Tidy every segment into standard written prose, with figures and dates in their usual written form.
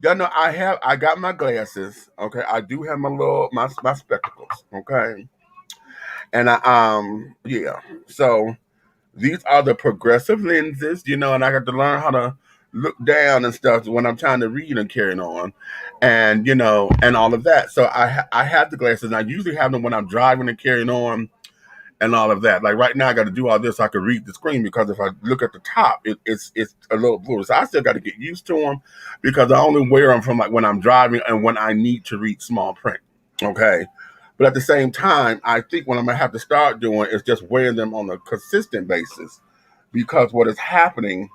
Y'all know I got my glasses. Okay, I do have my spectacles. Okay, and yeah. So these are the progressive lenses, and I got to learn how to look down and stuff when I'm trying to read and carrying on, and and all of that. So I have the glasses, and I usually have them when I'm driving and carrying on, and all of that. Like right now, I got to do all this so I can read the screen because if I look at the top, it's a little blurry. So I still got to get used to them because I only wear them from like when I'm driving and when I need to read small print. Okay. But at the same time, I think what I'm gonna have to start doing is just wearing them on a consistent basis because what is happening,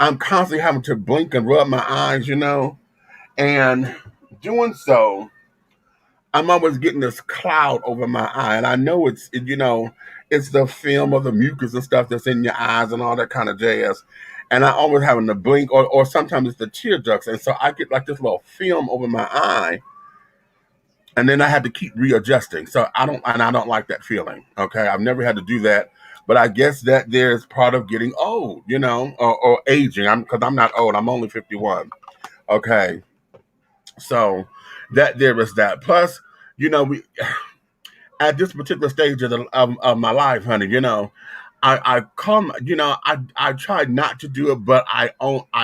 I'm constantly having to blink and rub my eyes, and doing so I'm always getting this cloud over my eye, and I know it's the film of the mucus and stuff that's in your eyes and all that kind of jazz. And I always having to blink, or sometimes it's the tear ducts, and so I get like this little film over my eye, and then I had to keep readjusting. So I don't like that feeling. Okay, I've never had to do that, but I guess that there's part of getting old, or aging. Because I'm not old. I'm only 51. Okay, so that there is that. Plus, we at this particular stage of my life, honey, I come, I try not to do it, but I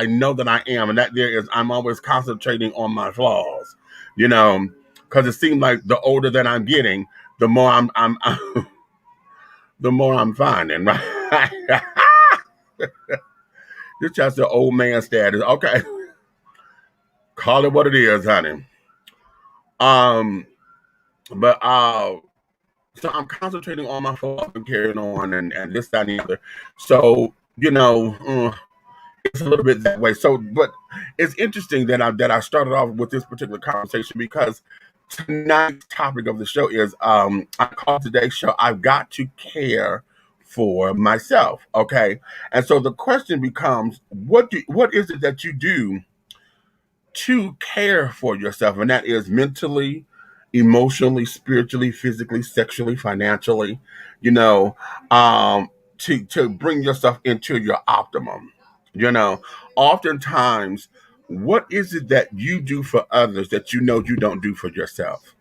know that I am, and that there is I'm always concentrating on my flaws, because it seems like the older that I'm getting, the more I'm the more I'm finding, right? It's just the old man status. Okay, call it what it is, honey. Um, but so I'm concentrating on my flaws and carrying on and this, that, and the other. So, it's a little bit that way. So, but it's interesting that I started off with this particular conversation because tonight's topic of the show is I call today's show I've got to care for myself. Okay. And so the question becomes, what is it that you do to care for yourself? And that is mentally, emotionally, spiritually, physically, sexually, financially, you know, to bring yourself into your optimum. You know, oftentimes, what is it that you do for others that you don't do for yourself?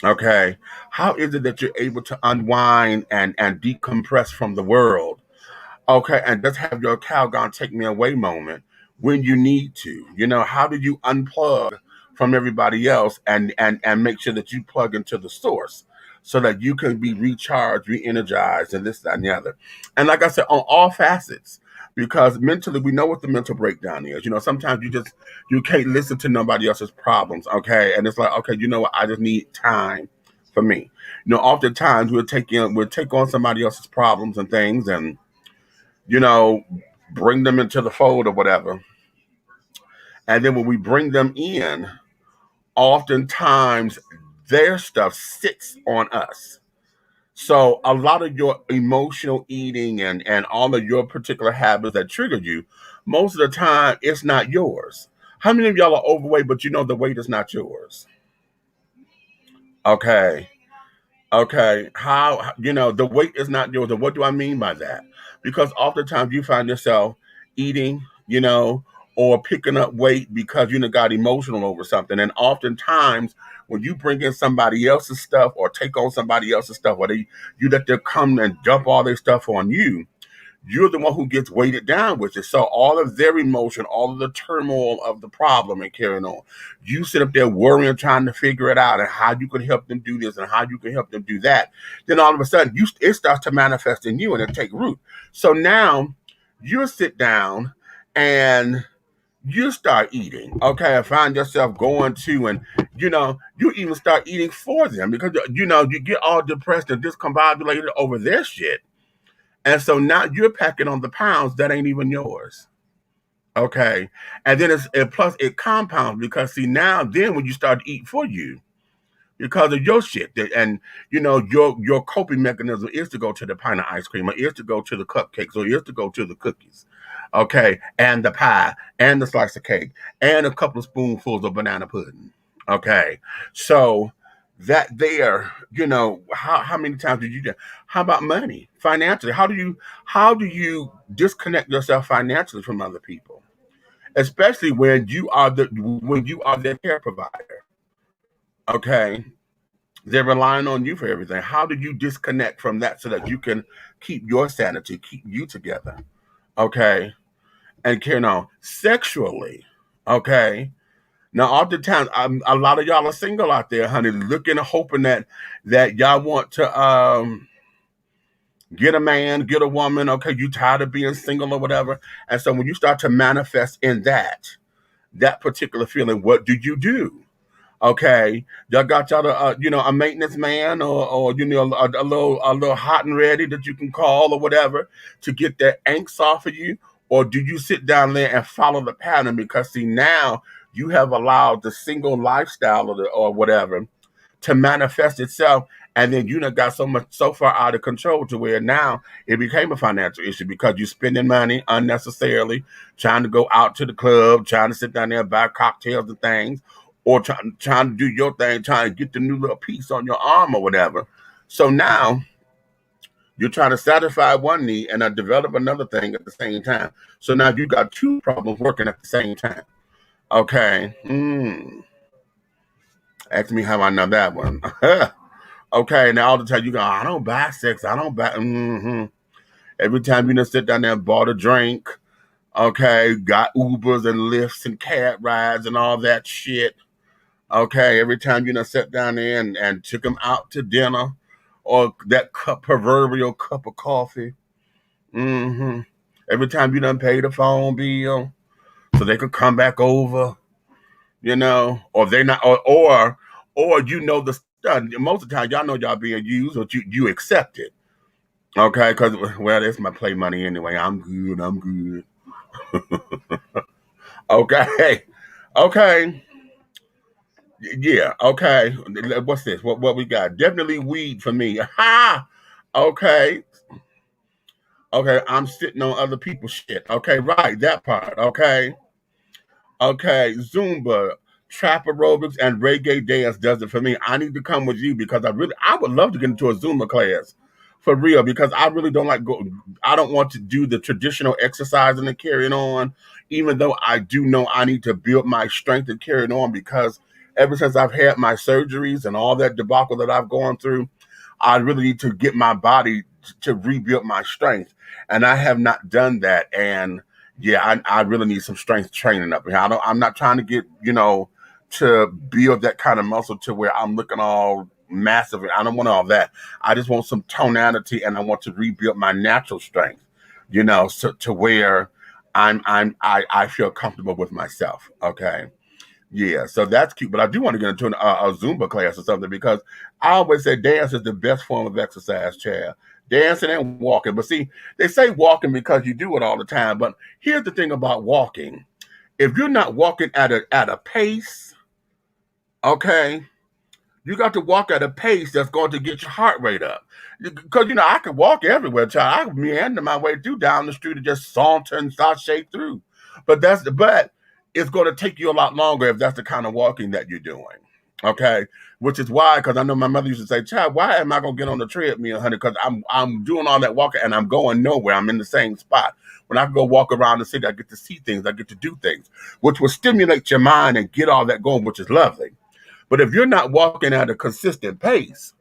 Okay. How is it that you're able to unwind and decompress from the world? Okay, and just have your Calgon take me away moment when you need to. How do you unplug from everybody else and make sure that you plug into the source so that you can be recharged, re-energized, and this, that, and the other. And like I said, on all facets, because mentally we know what the mental breakdown is. Sometimes you can't listen to nobody else's problems, okay? And it's like, okay, you know what? I just need time for me. Oftentimes we'll take on somebody else's problems and things and you know, bring them into the fold or whatever. And then when we bring them in, oftentimes their stuff sits on us. So a lot of your emotional eating and all of your particular habits that trigger you, most of the time it's not yours. How many of y'all are overweight, but the weight is not yours? Okay. Okay, how the weight is not yours, and what do I mean by that? Because oftentimes you find yourself eating, or picking up weight because you got emotional over something, and oftentimes when you bring in somebody else's stuff or take on somebody else's stuff, or you let them come and dump all their stuff on you, you're the one who gets weighted down with it. So all of their emotion, all of the turmoil of the problem and carrying on, you sit up there worrying, trying to figure it out and how you can help them do this and how you can help them do that. Then all of a sudden it starts to manifest in you and it take root. So now you sit down and you start eating, okay, and find yourself going to, and you even start eating for them because you get all depressed and discombobulated over their shit. And so now you're packing on the pounds that ain't even yours. Okay. And then plus it compounds because see now then when you start to eat for you because of your shit and your coping mechanism is to go to the pint of ice cream or is to go to the cupcakes or is to go to the cookies. Okay. And the pie and the slice of cake and a couple of spoonfuls of banana pudding. Okay. So that there, how many times did you do? How about money, financially? How do you disconnect yourself financially from other people? especially when you are their care provider. Okay, they're relying on you for everything. How do you disconnect from that so that you can keep your sanity, keep you together? Okay, and carry on sexually. Okay. Now, oftentimes, a lot of y'all are single out there, honey, looking and hoping that y'all want to get a man, get a woman. Okay, you tired of being single or whatever, and so when you start to manifest in that particular feeling, what do you do? Okay, y'all got y'all a maintenance man or a little hot and ready that you can call or whatever to get that angst off of you, or do you sit down there and follow the pattern? Because see, now you have allowed the single lifestyle or whatever to manifest itself, and then you done got so far out of control to where now it became a financial issue because you're spending money unnecessarily, trying to go out to the club, trying to sit down there and buy cocktails and things, or trying to do your thing, trying to get the new little piece on your arm or whatever. So now you're trying to satisfy one need and develop another thing at the same time. So now you got two problems working at the same time. Okay. Ask me how I know that one. Okay, now all the time you go, I don't buy sex. I don't buy. Every time you just sit down there and bought a drink, okay, got Ubers and Lyfts and cab rides and all that shit. Okay, every time you done sat down there and took them out to dinner or that proverbial cup of coffee. Every time you done paid a phone bill so they could come back over, or they not, or the stuff. Most of the time, y'all know y'all being used, or you accept it. Okay, because that's my play money anyway. I'm good. Okay. Yeah. Okay. What's this? What we got? Definitely weed for me. Ha. Okay. I'm sitting on other people's shit. Okay. Right. That part. Okay. Zumba, trap aerobics, and reggae dance does it for me. I need to come with you because I would love to get into a Zumba class for real because I really don't I don't want to do the traditional exercising and carrying on, even though I do know I need to build my strength and carrying on because ever since I've had my surgeries and all that debacle that I've gone through, I really need to get my body to rebuild my strength. And I have not done that. And yeah, I really need some strength training up here. I'm not trying to get, to build that kind of muscle to where I'm looking all massive. I don't want all that. I just want some tonality and I want to rebuild my natural strength, so, to where I feel comfortable with myself. Okay. Yeah, so that's cute. But I do want to get into a Zumba class or something because I always say dance is the best form of exercise, Chad. Dancing and walking. But see, they say walking because you do it all the time. But here's the thing about walking. If you're not walking at a pace, okay, you got to walk at a pace that's going to get your heart rate up. Because, I could walk everywhere, child. I could meander my way through down the street and just saunter and sashay through. But it's going to take you a lot longer if that's the kind of walking that you're doing. Okay, which is why, because I know my mother used to say, "Child, why am I gonna get on the treadmill, honey? Because I'm doing all that walking and I'm going nowhere. I'm in the same spot. When I go walk around the city, I get to see things, I get to do things, which will stimulate your mind and get all that going, which is lovely. But if you're not walking at a consistent pace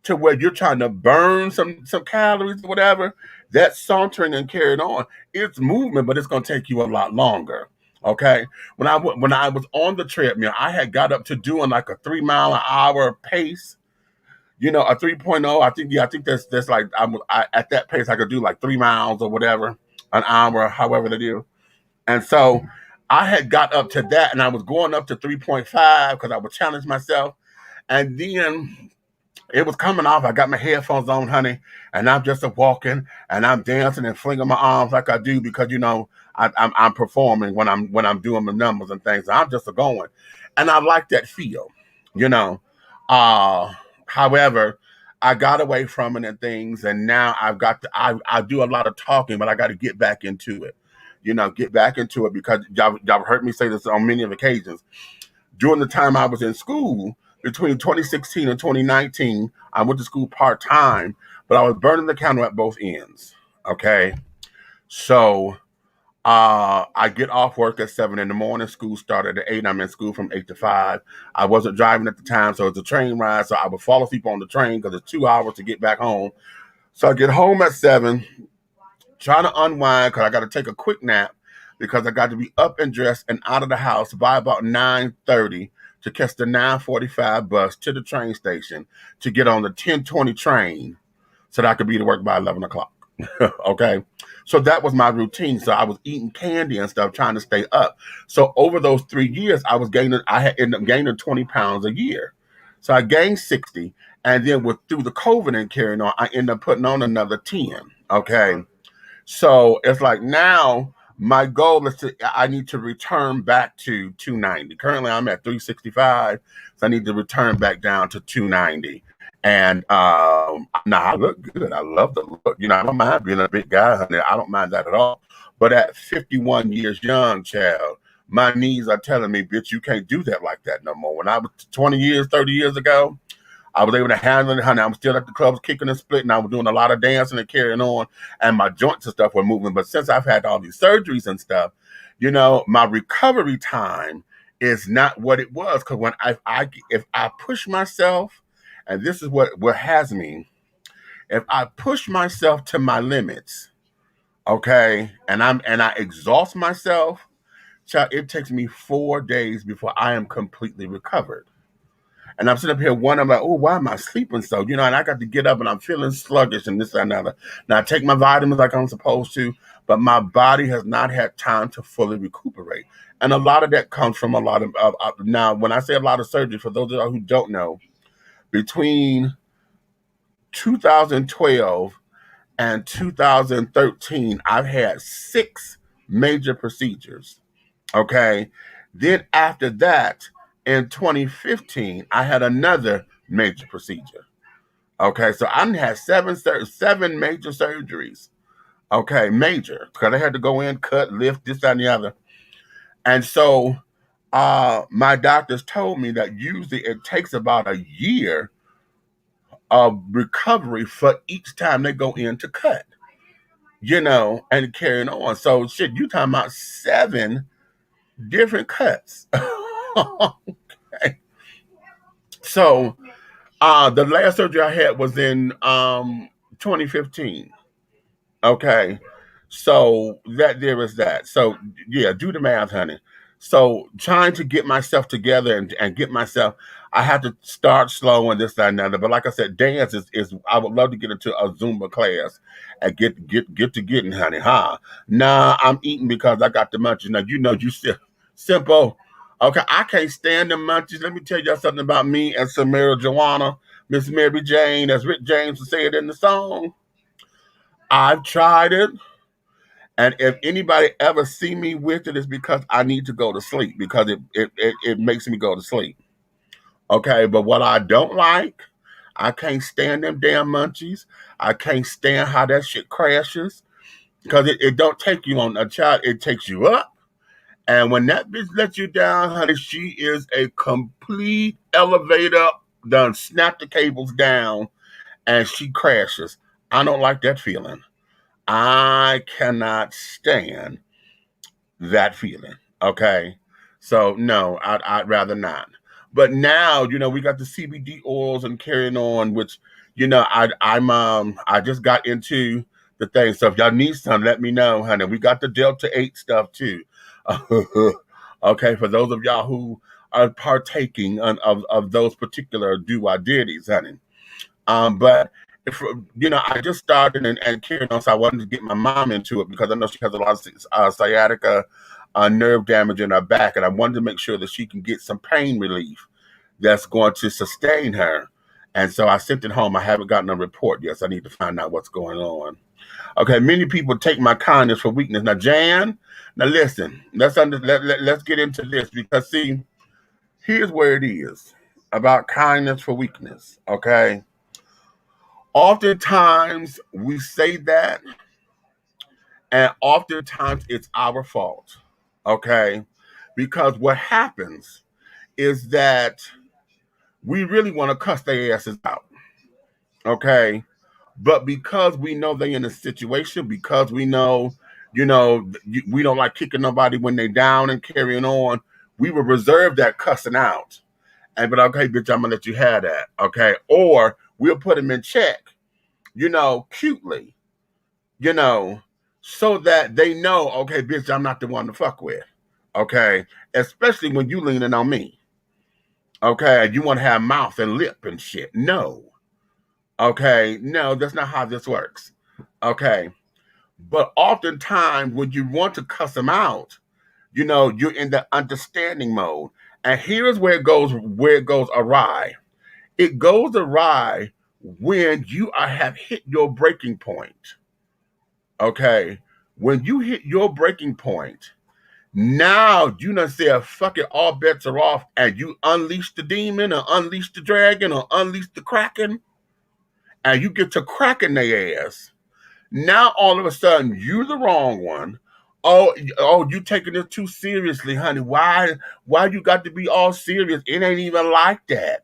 to where you're trying to burn some calories or whatever, that sauntering and carrying on, it's movement, but it's gonna take you a lot longer." Okay, when I was on the treadmill, I had got up to doing like a 3 mile an hour pace, a 3.0. I think that's like at that pace I could do like 3 miles or whatever an hour, however they do. And so I had got up to that, and I was going up to 3.5 because I would challenge myself, and then it was coming off. I got my headphones on, honey, and I'm just walking and I'm dancing and flinging my arms like I do because I'm performing when I'm doing the numbers and things. I'm just going, and I like that feel, you know. However, I got away from it and things, and now I do a lot of talking, but I got to get back into it, get back into it because y'all heard me say this on many of occasions. During the time I was in school, between 2016 and 2019, I went to school part-time, but I was burning the candle at both ends. Okay. So I get off work at 7 in the morning. School started at 8. I'm in school from 8 to 5. I wasn't driving at the time, so it's a train ride. So I would fall asleep on the train because it's 2 hours to get back home. So I get home at 7, trying to unwind because I got to take a quick nap because I got to be up and dressed and out of the house by about 9:30 to catch the 9:45 bus to the train station to get on the 10:20 train so that I could be to work by 11 o'clock. Okay. So that was my routine. So I was eating candy and stuff, trying to stay up. So over those 3 years, I had ended up gaining 20 pounds a year. So I gained 60. And then through the COVID and carrying on, I ended up putting on another 10. Okay. So it's like now my goal is I need to return back to 290. Currently I'm at 365. So I need to return back down to 290. And now I look good. I love the look. I don't mind being a big guy, honey. I don't mind that at all. But at 51 years young, child, my knees are telling me, bitch, you can't do that like that no more. When I was 20 years, 30 years ago, I was able to handle it, honey. I'm still at the clubs kicking and splitting. I was doing a lot of dancing and carrying on, and my joints and stuff were moving. But since I've had all these surgeries and stuff, my recovery time is not what it was. Because when if I push myself, and this is what has me, if I push myself to my limits, okay, and I exhaust myself, child, it takes me 4 days before I am completely recovered. And I'm sitting up here wondering, like, oh, why am I sleeping so? And I got to get up and I'm feeling sluggish and this and that. Now I take my vitamins like I'm supposed to, but my body has not had time to fully recuperate. And a lot of that comes from a lot of, now when I say a lot of surgery, for those of you who don't know, between 2012 and 2013, I've had 6 major procedures. Okay. Then after that, in 2015, I had another major procedure. Okay. So I had 7 major surgeries. Okay. Major. Because I had to go in, cut, lift, this, that, and the other. And so my doctors told me that usually it takes about a year of recovery for each time they go in to cut, and carrying on. So shit, you talking about 7 different cuts. Okay. So the last surgery I had was in 2015. Okay. So there is that. So yeah, do the math, honey. So trying to get myself together and get myself, I have to start slow and this, that, and that. But like I said, dance is I would love to get into a Zumba class and get to getting, honey. Huh? Nah, I'm eating because I got the munchies. Now you simple. Okay, I can't stand the munchies. Let me tell you something about me and Samira Joanna, Miss Mary Jane, as Rick James would say it in the song. I've tried it. And if anybody ever see me with it, it's because I need to go to sleep because it makes me go to sleep. Okay, but what I don't like, I can't stand them damn munchies. I can't stand how that shit crashes because it don't take you on a child. It takes you up. And when that bitch lets you down, honey, she is a complete elevator, done snap the cables down, and she crashes. I don't like that feeling. I cannot stand that feeling. Okay. So no, I'd rather not. But now, we got the CBD oils and carrying on, which, I just got into the thing. So if y'all need some, let me know, honey. We got the Delta 8 stuff too. Okay, for those of y'all who are partaking of those particular do-I-ditties, honey. But if I just started and carrying on, so I wanted to get my mom into it because I know she has a lot of sciatica, nerve damage in her back, and I wanted to make sure that she can get some pain relief that's going to sustain her. And so I sent it home. I haven't gotten a report yet, so I need to find out what's going on. Okay, many people take my kindness for weakness. Now, Jan, now listen, let's get into this because see, here's where it is about kindness for weakness. Okay. Oftentimes we say that, and oftentimes it's our fault, okay? Because what happens is that we really want to cuss their asses out, okay? But because we know they're in a situation, because we know You know, we don't like kicking nobody when they down and carrying on. We will reserve that cussing out. And but okay, bitch, I'm gonna let you have that. Okay. Or we'll put them in check, you know, cutely, you know, so that they know, okay, bitch, I'm not the one to fuck with. Okay. Especially when you leaning on me. Okay. You want to have mouth and lip and shit. No. Okay. No, that's not how this works. Okay. But oftentimes when you want to cuss them out, you know, you're in the understanding mode. And here's where it goes awry. It goes awry when you have hit your breaking point. Okay. When you hit your breaking point, now you done say, fuck it, all bets are off, and you unleash the demon or unleash the dragon or unleash the kraken, and you get to cracking their ass. Now all of a sudden you're the wrong one. Oh, you taking it too seriously, honey. Why you got to be all serious? It ain't even like that.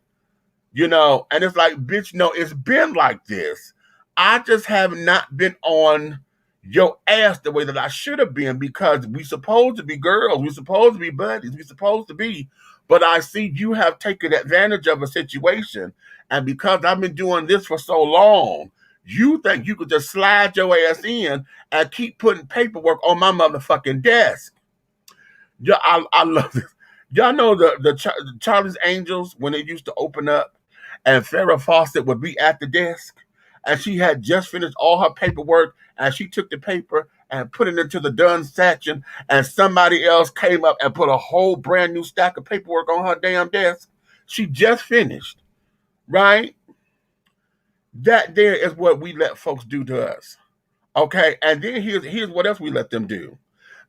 You know, and it's like, bitch, no, it's been like this. I just have not been on your ass the way that I should have been because we supposed to be girls. We supposed to be buddies. We supposed to be. But I see you have taken advantage of a situation. And because I've been doing this for so long, you think you could just slide your ass in and keep putting paperwork on my motherfucking desk. Yeah, I love this. Y'all know the Charlie's Angels when they used to open up and Farrah Fawcett would be at the desk and she had just finished all her paperwork and she took the paper and put it into the done section and somebody else came up and put a whole brand new stack of paperwork on her damn desk. She just finished, right? That there is what we let folks do to us. Okay, and then here's what else we let them do.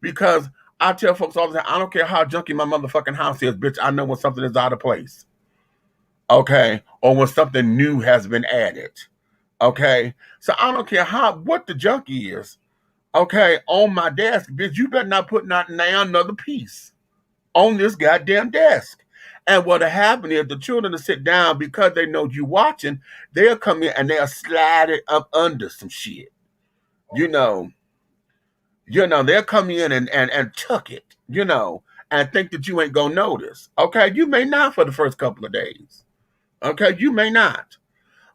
Because I tell folks all the time, I don't care how junky my motherfucking house is, bitch, I know when something is out of place. Okay, or when something new has been added. Okay, so I don't care what the junk is. Okay, on my desk, bitch, you better not put now another piece on this goddamn desk. And what'll happen is the children will sit down because they know you watching, they'll come in and they'll slide it up under some shit. You know, they'll come in and tuck it, you know, and think that you ain't gonna notice. Okay, you may not for the first couple of days. Okay, you may not.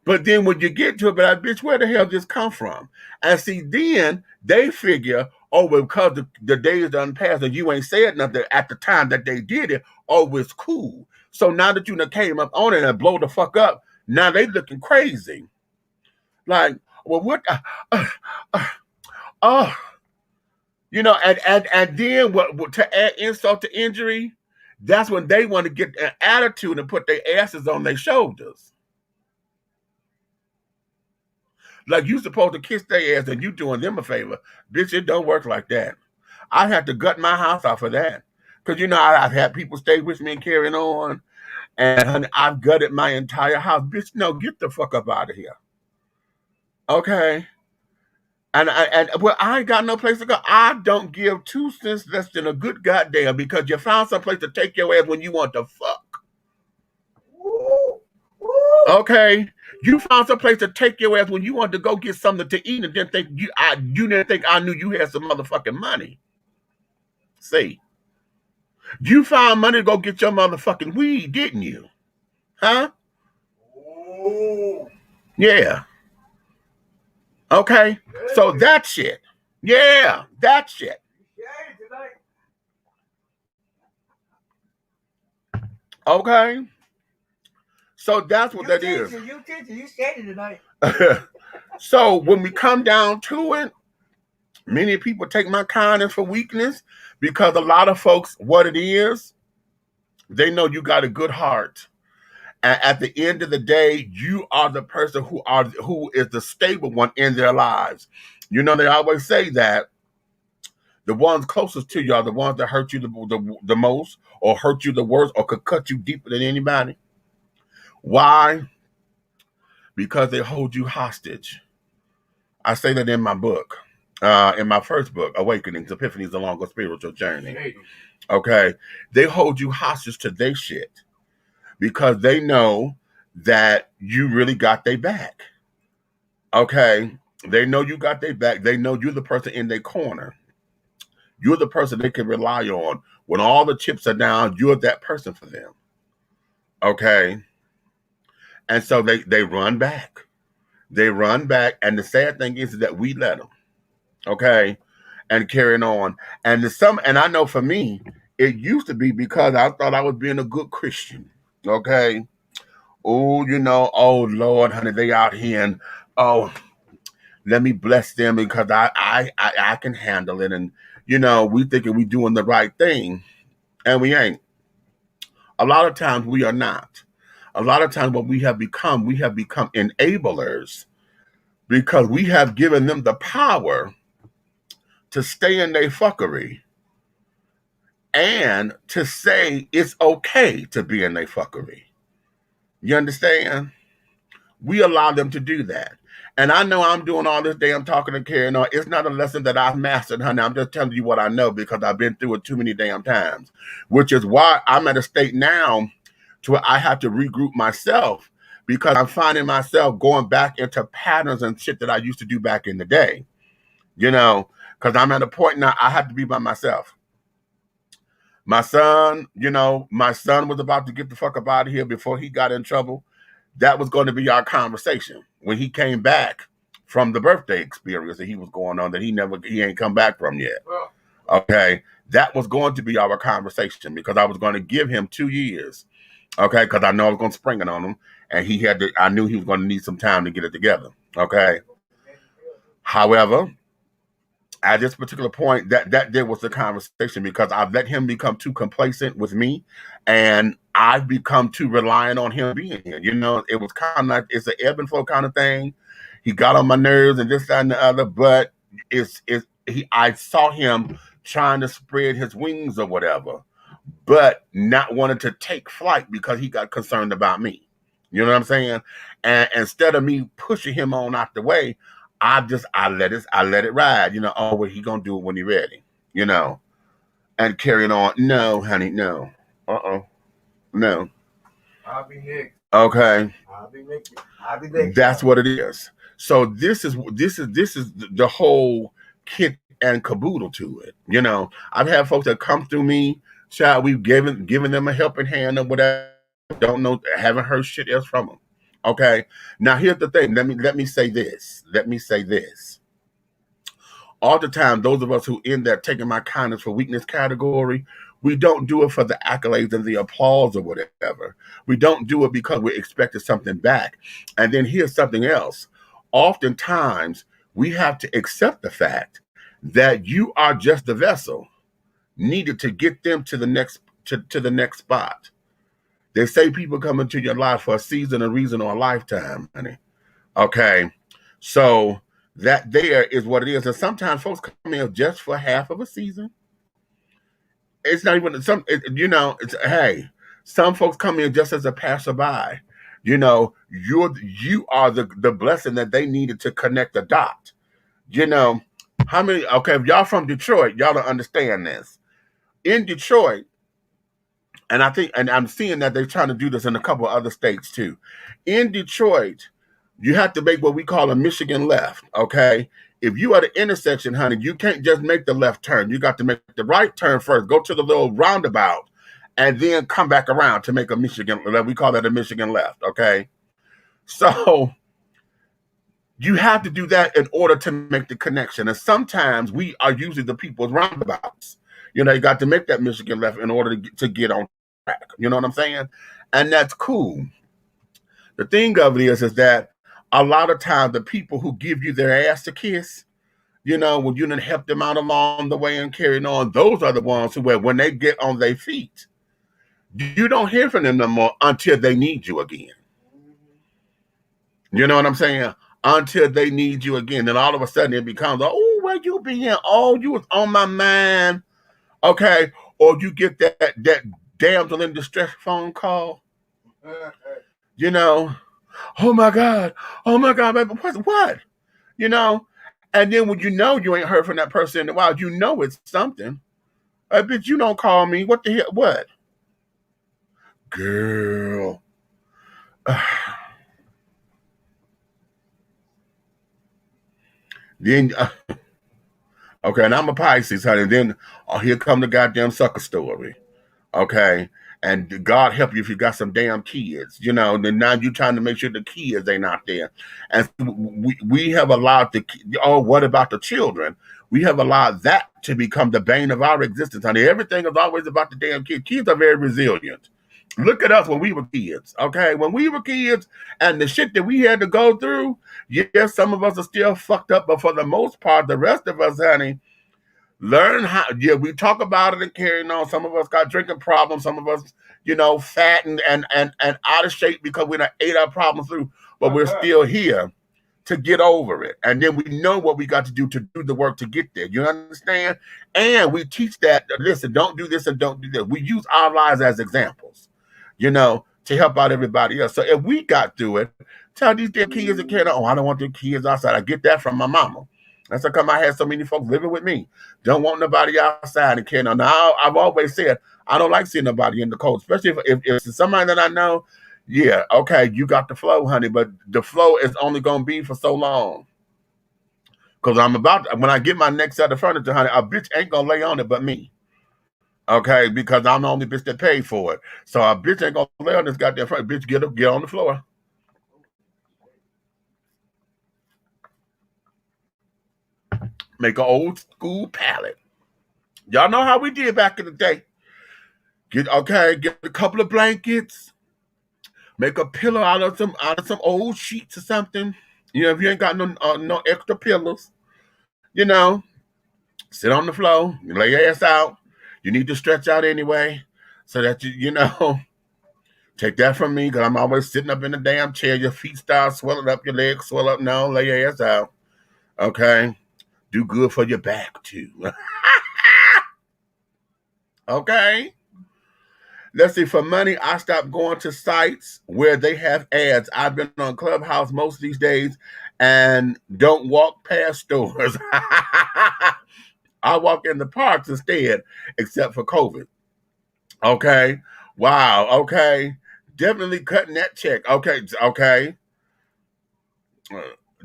But then when you get to it, but like, bitch, where the hell did this come from? And see, then they figure, oh, well, because the days done passed and you ain't said nothing at the time that they did it, oh, it's cool. So now that you done came up on it and blow the fuck up, now they looking crazy. Like, well, what? You know, and then what to add insult to injury, that's when they want to get an attitude and put their asses on their shoulders. Like you supposed to kiss their ass and you doing them a favor. Bitch, it don't work like that. I had to gut my house off of that. Because, you know, I've had people stay with me and carrying on. And honey, I've gutted my entire house. Bitch, no, get the fuck up out of here. Okay? And I ain't got no place to go. I don't give 2 cents less than a good goddamn because you found some place to take your ass when you want to fuck. Okay? You found some place to take your ass when you wanted to go get something to eat and didn't think you didn't think I knew you had some motherfucking money. See, you found money to go get your motherfucking weed, didn't you? Huh? Yeah. Okay. So that shit. Yeah, that shit. Okay. So that's what that is. You said it tonight. So when we come down to it, many people take my kindness for weakness because a lot of folks, what it is, they know you got a good heart. And at the end of the day, you are the person who is the stable one in their lives. You know, they always say that the ones closest to you are the ones that hurt you the most or hurt you the worst or could cut you deeper than anybody. Why? Because they hold you hostage. I say that in my book, in my first book, Awakenings, Epiphanies Along a Spiritual Journey. Okay? They hold you hostage to their shit because they know that you really got their back. Okay? They know you got their back. They know you're the person in their corner. You're the person they can rely on. When all the chips are down, you're that person for them. Okay? And so they run back. They run back. And the sad thing is that we let them. Okay? And carrying on. And I know for me, it used to be because I thought I was being a good Christian. Okay? Oh, oh Lord, honey, they out here and let me bless them because I can handle it. And we thinking we doing the right thing, and we ain't. A lot of times we are not. A lot of times what we have become enablers because we have given them the power to stay in their fuckery and to say it's okay to be in their fuckery. You understand? We allow them to do that. And I know I'm doing all this damn talking and carrying on. It's not a lesson that I've mastered, honey. I'm just telling you what I know because I've been through it too many damn times, which is why I'm at a state now to where I have to regroup myself because I'm finding myself going back into patterns and shit that I used to do back in the day, because I'm at a point now I have to be by myself. My son was about to get the fuck up out of here before he got in trouble. That was going to be our conversation when he came back from the birthday experience that he was going on that he ain't come back from yet. Okay. That was going to be our conversation because I was going to give him 2 years. Okay. Because I know I was going to spring it on him and I knew he was going to need some time to get it together. Okay. However, at this particular point, that there was the conversation because I've let him become too complacent with me and I've become too reliant on him being here. It was kind of like it's an ebb and flow kind of thing. He got on my nerves and this, that, and the other, but I saw him trying to spread his wings or whatever, but not wanting to take flight because he got concerned about me. You know what I'm saying? And instead of me pushing him on out the way, I let it ride. Well, he gonna do it when he ready. And carrying on. No, honey, no. No. I'll be next. Okay. I'll be next. That's what it is. So this is the whole kit and caboodle to it. I've had folks that come through me, child. We've given them a helping hand or whatever. Don't know, haven't heard shit else from them. Okay. Now here's the thing. Let me say this. All the time, those of us who in that taking my kindness for weakness category, we don't do it for the accolades and the applause or whatever. We don't do it because we're expecting something back. And then here's something else. Oftentimes, we have to accept the fact that you are just the vessel needed to get them to the next to the next spot. They say people come into your life for a season, a reason, or a lifetime, honey. Okay. So that there is what it is. And sometimes folks come in just for half of a season. It's not even hey, some folks come in just as a passerby. You are the blessing that they needed to connect the dot. How many, okay, if y'all from Detroit, y'all don't understand this. In Detroit, and I think, and I'm seeing that they're trying to do this in a couple of other states too. In Detroit, you have to make what we call a Michigan left, okay? If you are at the intersection, honey, you can't just make the left turn. You got to make the right turn first. Go to the little roundabout and then come back around to make a Michigan left. We call that a Michigan left, okay? So you have to do that in order to make the connection. And sometimes we are usually the people's roundabouts. You got to make that Michigan left in order to get on track. You know what I'm saying? And that's cool. The thing of it is that a lot of times the people who give you their ass to kiss, when you didn't help them out along the way and carrying on, those are the ones who, when they get on their feet, you don't hear from them no more until they need you again. You know what I'm saying? Until they need you again. Then all of a sudden it becomes, oh, where you been? Oh, you was on my mind. Okay. Or you get that damsel in distress phone call. Oh my God, baby, what? And then when you ain't heard from that person in a while, it's something. Bitch, you don't call me. What the hell? What? Girl. Then Okay, and I'm a Pisces, honey. And then here come the goddamn sucker story. Okay. And God help you if you got some damn kids, then now you're trying to make sure the kids ain't out there. And we have allowed what about the children? We have allowed that to become the bane of our existence, honey. Everything is always about the damn kids. Kids are very resilient. Look at us when we were kids, okay? When we were kids and the shit that we had to go through, yes, some of us are still fucked up, but for the most part, the rest of us, honey, learn how. Yeah, we talk about it and carrying on. Some of us got drinking problems. Some of us, fat and out of shape because we done ate our problems through. But we're still here to get over it. And then we know what we got to do the work to get there. You understand? And we teach that, listen, don't do this and don't do that. We use our lives as examples, to help out everybody else. So if we got through it, tell these damn kids that can't, I don't want the kids outside. I get that from my mama. That's how come I had so many folks living with me. Don't want nobody outside and carrying on. Now, I've always said, I don't like seeing nobody in the cold, especially if it's somebody that I know. Yeah, okay, you got the flow, honey, but the flow is only going to be for so long. Because when I get my next set of furniture, honey, a bitch ain't going to lay on it but me. Okay, because I'm the only bitch that paid for it. So a bitch ain't going to lay on this goddamn furniture. Bitch, get on the floor. Make an old school pallet. Y'all know how we did back in the day. Get a couple of blankets. Make a pillow out of some old sheets or something. If you ain't got no extra pillows, sit on the floor, you lay your ass out. You need to stretch out anyway, so that you take that from me, because I'm always sitting up in the damn chair. Your feet start swelling up, your legs swell up. No, lay your ass out. Okay, do good for your back too. Okay. Let's see, for money, I stopped going to sites where they have ads. I've been on Clubhouse most of these days and don't walk past stores. I walk in the parks instead, except for COVID. Okay. Wow. Okay. Definitely cutting that check. Okay. Okay.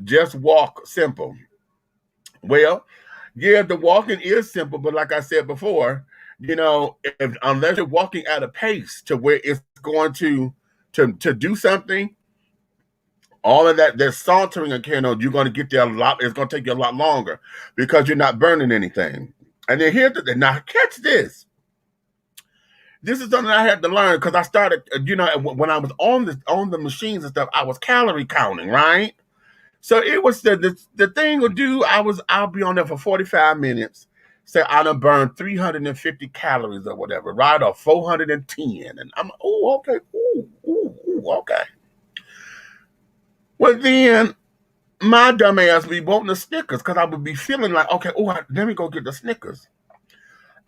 Just walk simple. Well, yeah, the walking is simple, but like I said before, unless you're walking at a pace to where it's going to do something, all of that, there's sauntering and carrying on, you're going to get there a lot. It's going to take you a lot longer because you're not burning anything. And then now catch this. This is something I had to learn because I started, when I was on the machines and stuff, I was calorie counting, right? So it was the thing to do. I'll be on there for 45 minutes. Say I done burned 350 calories or whatever, right? Or 410. And I'm, okay. Okay. Well, then my dumb ass be wanting the Snickers because I would be feeling like, okay, let me go get the Snickers.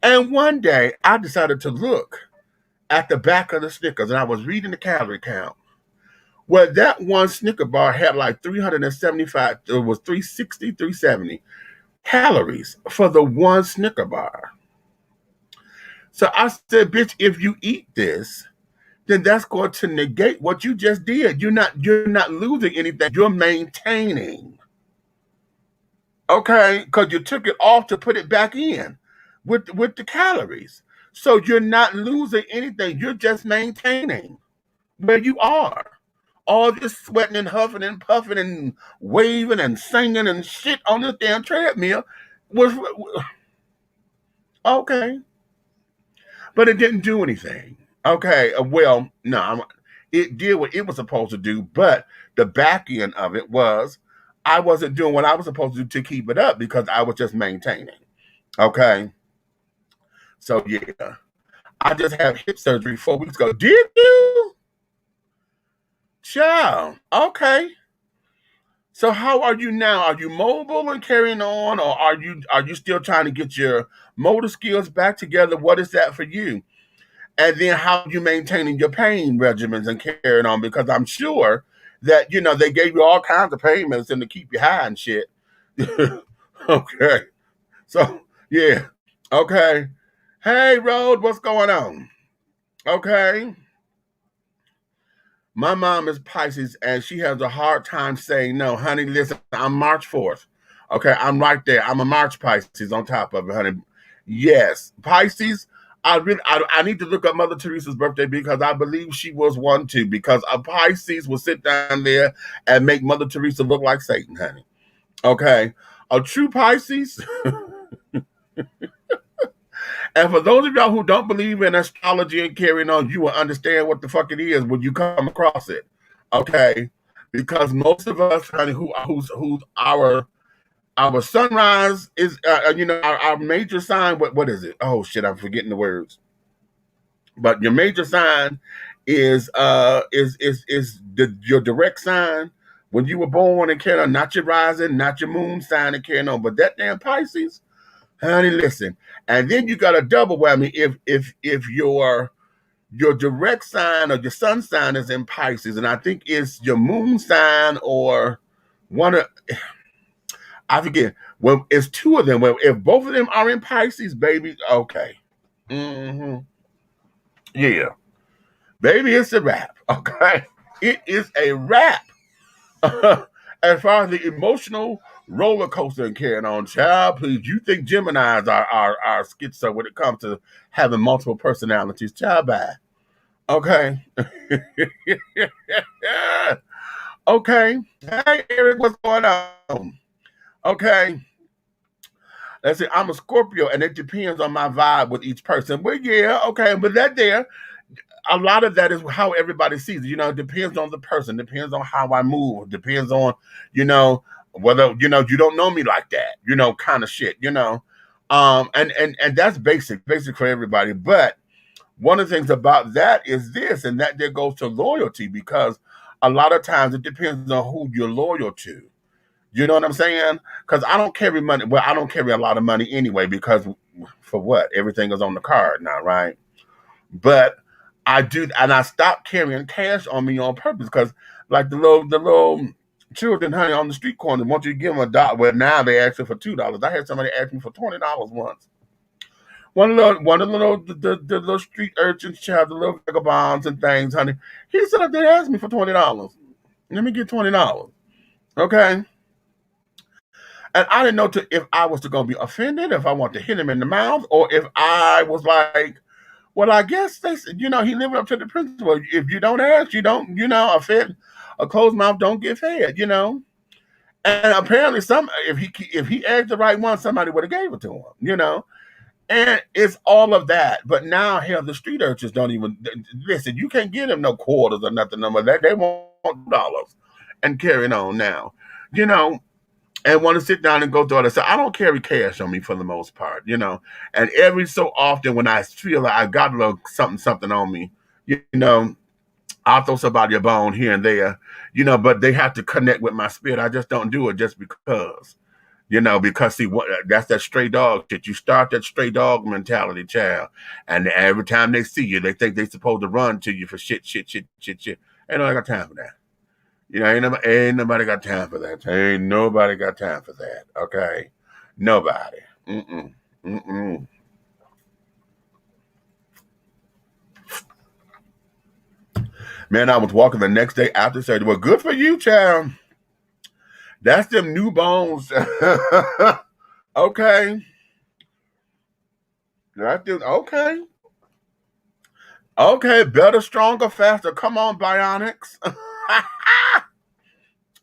And one day I decided to look at the back of the Snickers and I was reading the calorie count. Well, that one Snicker bar had like 375, it was 360, 370 calories for the one Snicker bar. So I said, bitch, if you eat this, then that's going to negate what you just did. You're not losing anything. You're maintaining. Okay? Because you took it off to put it back in with the calories. So you're not losing anything. You're just maintaining where you are. All this sweating and huffing and puffing and waving and singing and shit on this damn treadmill was okay. But it didn't do anything. Okay, well, no, it did what it was supposed to do, but the back end of it was I wasn't doing what I was supposed to do to keep it up because I was just maintaining. Okay. So, yeah. I just had hip surgery 4 weeks ago. Did you? Child. Okay. So how are you now? Are you mobile and carrying on, or are you still trying to get your motor skills back together? What is that for you? And then how are you maintaining your pain regimens and carrying on? Because I'm sure that, they gave you all kinds of pain medicine to keep you high and shit. Okay. So, yeah. Okay. Hey, Road, what's going on? Okay. My mom is Pisces, and she has a hard time saying no. Honey, listen, I'm March 4th. Okay, I'm right there. I'm a March Pisces on top of it, honey. Yes, Pisces. I need to look up Mother Teresa's birthday because I believe she was one too. Because a Pisces will sit down there and make Mother Teresa look like Satan, honey. Okay, a true Pisces. And for those of y'all who don't believe in astrology and carrying on, you will understand what the fuck it is when you come across it. Okay, because most of us, honey, who's our sunrise is, our major sign. What is it? Oh shit, I'm forgetting the words. But your major sign is your direct sign when you were born and carrying on, not your rising, not your moon sign and carrying on, but that damn Pisces, honey. Listen, and then you got a double whammy if your direct sign or your sun sign is in Pisces, and I think it's your moon sign or one of. I forget. Well, it's two of them. Well, if both of them are in Pisces, baby, okay. Mm-hmm. Yeah. Baby, it's a wrap. Okay. It is a wrap. As far as the emotional roller coaster and carrying on, child, please, you think Geminis are schizo when it comes to having multiple personalities? Child, bye. Okay. Okay. Hey, Eric, what's going on? Okay. Let's see, I'm a Scorpio, and it depends on my vibe with each person. Well, yeah, okay, but that there, a lot of that is how everybody sees it. It depends on the person, depends on how I move, depends on, whether, you don't know me like that, kind of shit, and that's basic for everybody. But one of the things about that is this, and that there goes to loyalty, because a lot of times it depends on who you're loyal to. You know what I'm saying? Because I don't carry money. Well, I don't carry a lot of money anyway, because for what? Everything is on the card now, right? But I do, and I stopped carrying cash on me on purpose, because like the little children, honey, on the street corner want you to give them $1. Well, now they ask you for $2. I had somebody ask me for $20 once. One of the little street urchins, child, the little vagabonds and things, honey. He said they asked me for $20. Let me get $20. Okay. And I didn't know if I was going to be offended, if I want to hit him in the mouth, or if I was like, well, I guess they said, he lived up to the principle. If you don't ask, you don't, a closed mouth don't get fed, And apparently if he asked the right one, somebody would have gave it to him, And it's all of that. But now, hell, the street urchins don't even, listen, you can't give them no quarters or nothing. No more. They want dollars and carrying on now, and want to sit down and go through it. So I don't carry cash on me for the most part, And every so often when I feel like I got a little something on me, I'll throw somebody a bone here and there, but they have to connect with my spirit. I just don't do it just because, because see, that's that stray dog shit. You start that stray dog mentality, child. And every time they see you, they think they're supposed to run to you for shit. Ain't nobody got time for that. Ain't nobody got time for that. Ain't nobody got time for that. Okay, nobody. Mm-mm. Man, I was walking the next day after surgery. Well, good for you, child. That's them new bones. Okay. Okay. Okay, better, stronger, faster. Come on, bionics.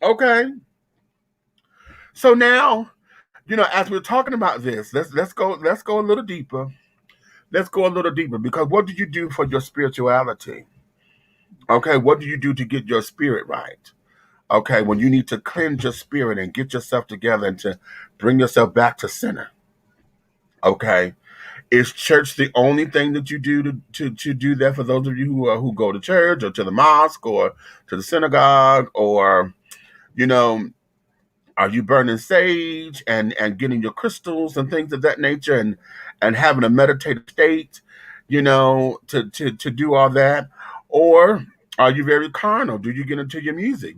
Okay. So now, as we're talking about this, let's go a little deeper. Let's go a little deeper, because what do you do for your spirituality? Okay, what do you do to get your spirit right? Okay, when you need to cleanse your spirit and get yourself together and to bring yourself back to center. Okay, is church the only thing that you do to do that? For those of you who go to church or to the mosque or to the synagogue, or are you burning sage and getting your crystals and things of that nature and having a meditative state, to do all that? Or are you very carnal? Do you get into your music?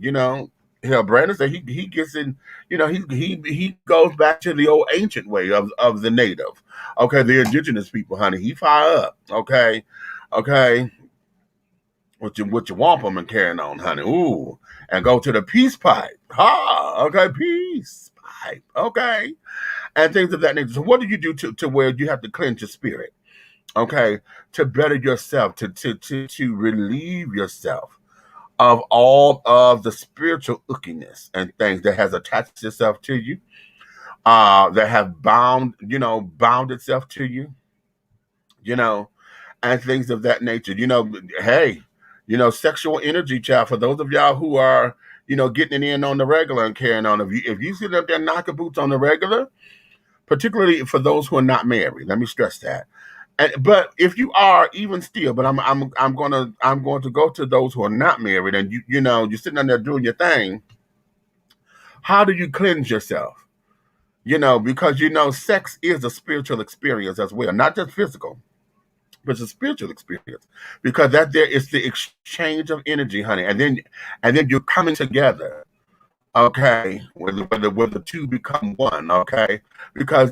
Hell, Brandon said he gets in, he goes back to the old ancient way of the native. Okay, the indigenous people, honey. He fire up. Okay. With your wampum and carrying on, honey. Ooh. And go to the peace pipe. Ha! Okay, peace type, okay, and things of that nature. So what do you do to where you have to cleanse your spirit, okay, to better yourself, to relieve yourself of all of the spiritual ickiness and things that has attached itself to you, that have bound itself to you, you know, and things of that nature. Hey, sexual energy, child. For those of y'all who are, getting it in on the regular and carrying on, if you sit up there knocking boots on the regular, particularly for those who are not married, let me stress that. But if you are, even still, but I'm going to go to those who are not married, and you're sitting on there doing your thing. How do you cleanse yourself? Because sex is a spiritual experience as well, not just physical, but it's a spiritual experience, because that there is the exchange of energy, honey, and then you're coming together, okay, where the two become one, okay, because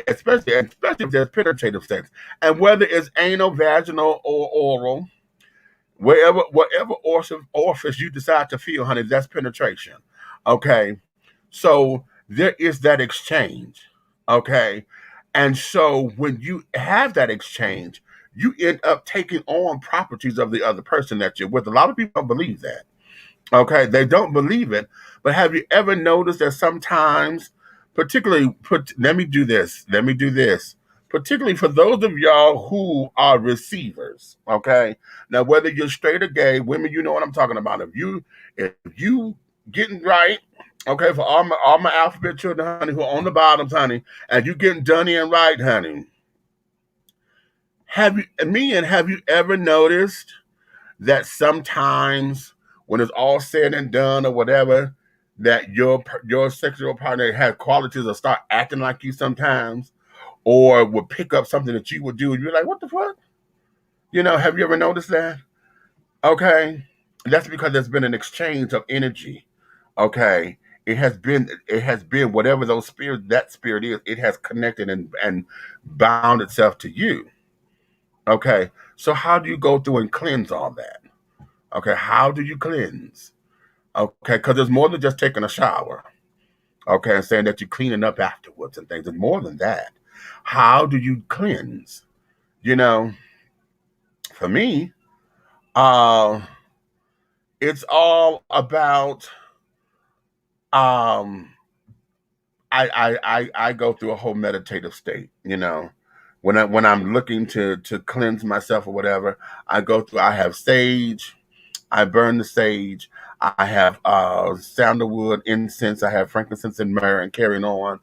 especially if there's penetrative sex, and whether it's anal, vaginal, or oral, whatever orifice you decide to feel, honey, that's penetration, okay. So there is that exchange, okay, and so when you have that exchange, you end up taking on properties of the other person that you're with. A lot of people don't believe that. Okay, they don't believe it. But have you ever noticed that sometimes, let me do this, particularly for those of y'all who are receivers, okay? Now, whether you're straight or gay, women, you know what I'm talking about. If you getting right, okay, for all my alphabet children, honey, who are on the bottoms, honey, and you getting done in right, honey, have you ever noticed that sometimes when it's all said and done or whatever, that your sexual partner has qualities or start acting like you sometimes, or would pick up something that you would do, and you're like, what the fuck? Have you ever noticed that? Okay. That's because there's been an exchange of energy. Okay. It has been whatever that spirit is, it has connected and bound itself to you. Okay. So how do you go through and cleanse all that? Okay, how do you cleanse? Okay, because there's more than just taking a shower. Okay, and saying that you're cleaning up afterwards and things. There's more than that. How do you cleanse? You know, for me, uh, it's all about um I go through a whole meditative state, when I'm looking to cleanse myself or whatever. I have sage. I burn the sage. I have sandalwood incense. I have frankincense and myrrh and carrying on,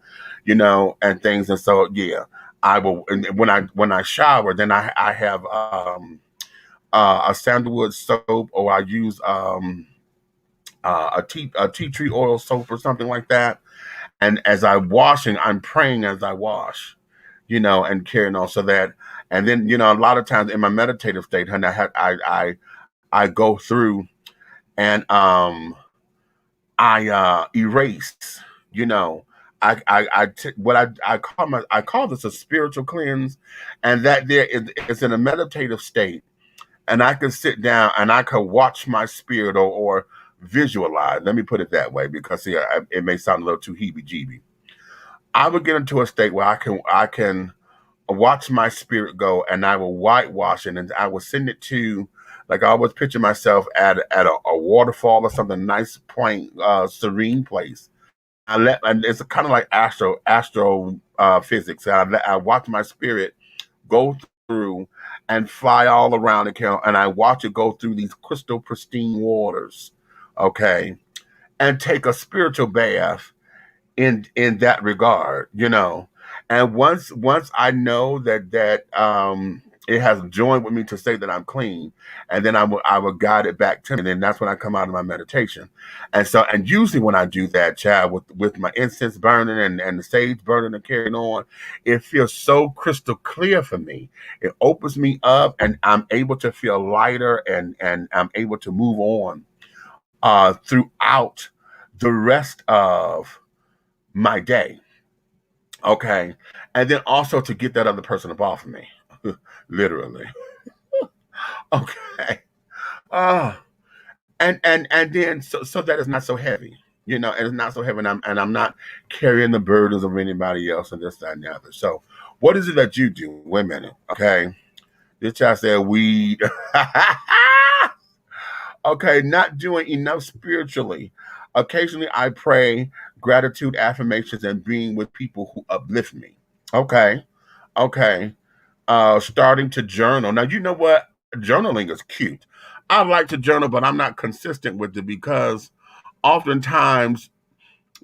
and things. And so, yeah, I will. And when I shower, then I have a sandalwood soap, or I use a tea tree oil soap or something like that. And as I'm washing, I'm praying as I wash, and carrying on, so that. And then, a lot of times in my meditative state, honey, I go through and I erase, you know. I call this a spiritual cleanse, and that there is it's in a meditative state, and I can sit down and I can watch my spirit, or visualize. Let me put it that way, because see, it may sound a little too heebie-jeebie. I would get into a state where I can watch my spirit go, and I will whitewash it, and I will send it to, like, I always picture myself at a waterfall or something nice, plain, serene place. And it's kind of like astro physics. I watch my spirit go through and fly all around the camp, and I watch it go through these crystal pristine waters, okay, and take a spiritual bath in that regard. And once I know that it has joined with me to say that I'm clean, and then I will guide it back to me, and then that's when I come out of my meditation. And usually when I do that, Chad, with my incense burning and the sage burning and carrying on, it feels so crystal clear for me. It opens me up, and I'm able to feel lighter, and I'm able to move on throughout the rest of my day. Okay. And then also to get that other person up off of me. Literally. Okay. Uh and then so that it's not so heavy. and it's not so heavy, and I'm not carrying the burdens of anybody else and this, that, and the other. So, what is it that you do? Wait a minute, okay? This child said weed. Okay, not doing enough spiritually. Occasionally, I pray, gratitude, affirmations, and being with people who uplift me. Okay, okay. Starting to journal. Now, you know what? Journaling is cute. I like to journal, but I'm not consistent with it because oftentimes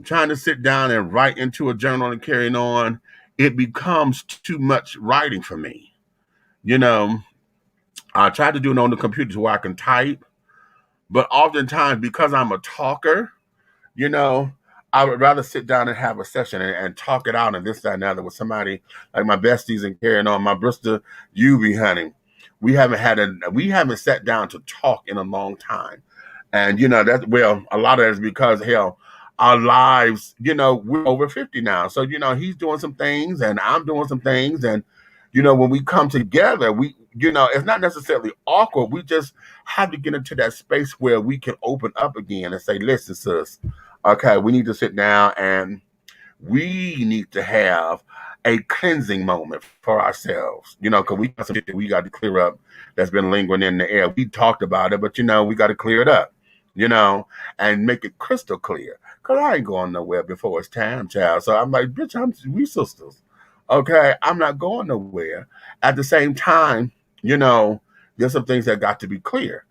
trying to sit down and write into a journal and carrying on, it becomes too much writing for me. You know, I try to do it on the computer so I can type, but oftentimes because I'm a talker, you know, I would rather sit down and have a session and talk it out and this, that, and the other with somebody like my besties and carrying on. My Bristol, you be honey. We haven't sat down to talk in a long time. And that's well, a lot of it is because hell, our lives, we're over 50 now. So, he's doing some things and I'm doing some things. And, when we come together, it's not necessarily awkward. We just have to get into that space where we can open up again and say, listen, sis, okay, we need to sit down and we need to have a cleansing moment for ourselves, because we got some shit that we got to clear up that's been lingering in the air. We talked about it, but we got to clear it up, and make it crystal clear. Cause I ain't going nowhere before it's time, child. So I'm like, bitch, we sisters. Okay, I'm not going nowhere. At the same time, there's some things that got to be clear.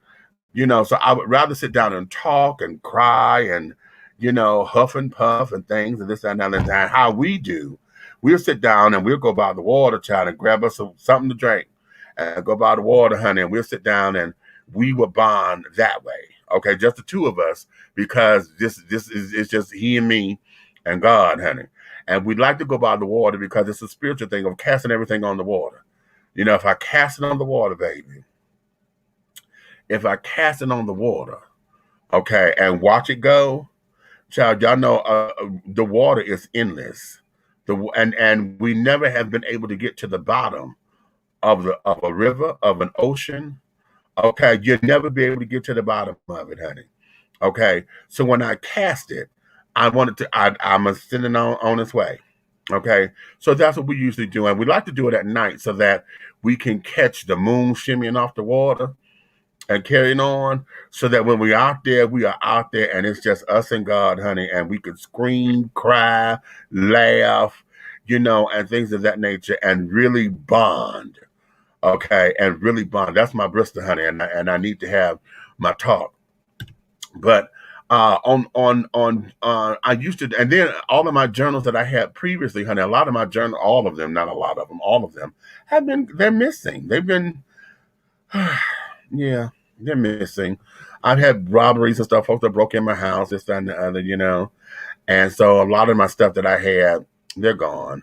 So I would rather sit down and talk and cry and, huff and puff and things and this and that and that. How we do, we'll sit down and we'll go by the water, child, and grab us something to drink and go by the water, honey, and we'll sit down and we will bond that way. Okay, just the two of us, because this is it's just he and me and God, honey. And we'd like to go by the water because it's a spiritual thing of casting everything on the water. If I cast it on the water, baby, if I cast it on the water, okay, and watch it go, child, y'all know the water is endless. And we never have been able to get to the bottom of a river, of an ocean. Okay, you'll never be able to get to the bottom of it, honey. Okay, so when I cast it, I'm sending on its way. Okay, so that's what we usually do, and we like to do it at night so that we can catch the moon shimmying off the water and carrying on, so that when we're out there, we are out there, and it's just us and God, honey, and we could scream, cry, laugh, and things of that nature, and really bond. Okay, and really bond. That's my Bristol, honey, and I need to have my talk. But I used to, and then all of my journals that I had previously, honey, a lot of my journal, all of them, not a lot of them, all of them they're missing. They've been, yeah, they're missing. I've had robberies and stuff. Folks that broke in my house, this, that, and the other, and so a lot of my stuff that I had, they're gone.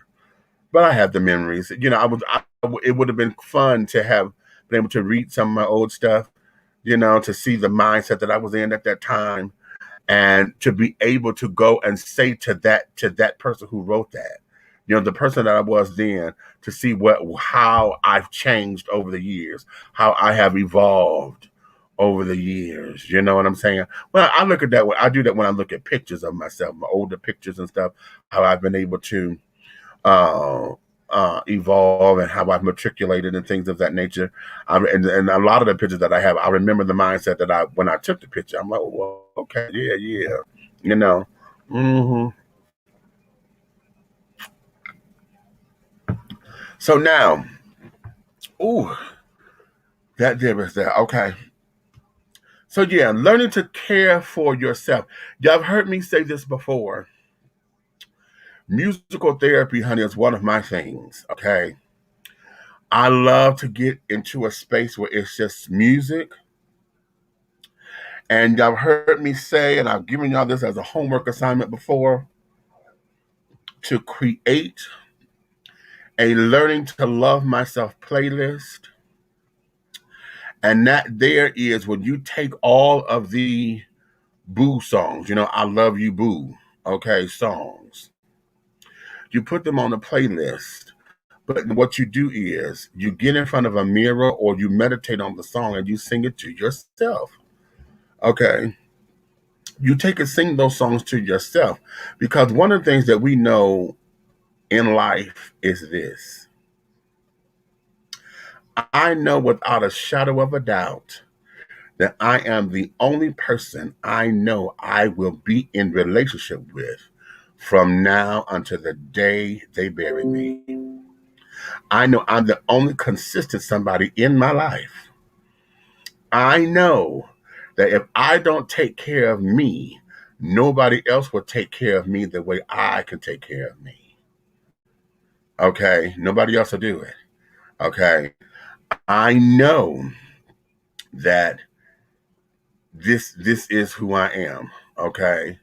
But I have the memories. It would have been fun to have been able to read some of my old stuff, to see the mindset that I was in at that time, and to be able to go and say to that person who wrote that, the person that I was then, to see how I've changed over the years, how I have evolved over the years. You know what I'm saying? Well, I look at that. I do that when I look at pictures of myself, my older pictures and stuff, how I've been able to evolve and how I've matriculated and things of that nature. And a lot of the pictures that I have, I remember the mindset that when I took the picture, I'm like, oh, well, okay, yeah, Mm-hmm. So now, ooh, that there is that. Okay. So yeah, learning to care for yourself. Y'all have heard me say this before. Musical therapy, honey, is one of my things. Okay. I love to get into a space where it's just music. And y'all heard me say, and I've given y'all this as a homework assignment before, to create a learning to love myself playlist. And that there is when you take all of the boo songs, I love you boo, okay, songs. You put them on a playlist. But what you do is you get in front of a mirror or you meditate on the song and you sing it to yourself. Okay. You take and sing those songs to yourself, because one of the things that we know in life is this. I know without a shadow of a doubt that I am the only person I know I will be in relationship with from now until the day they bury me. I know I'm the only consistent somebody in my life. I know that if I don't take care of me, nobody else will take care of me the way I can take care of me. Okay? Nobody else will do it. Okay? I know that this is who I am. Okay?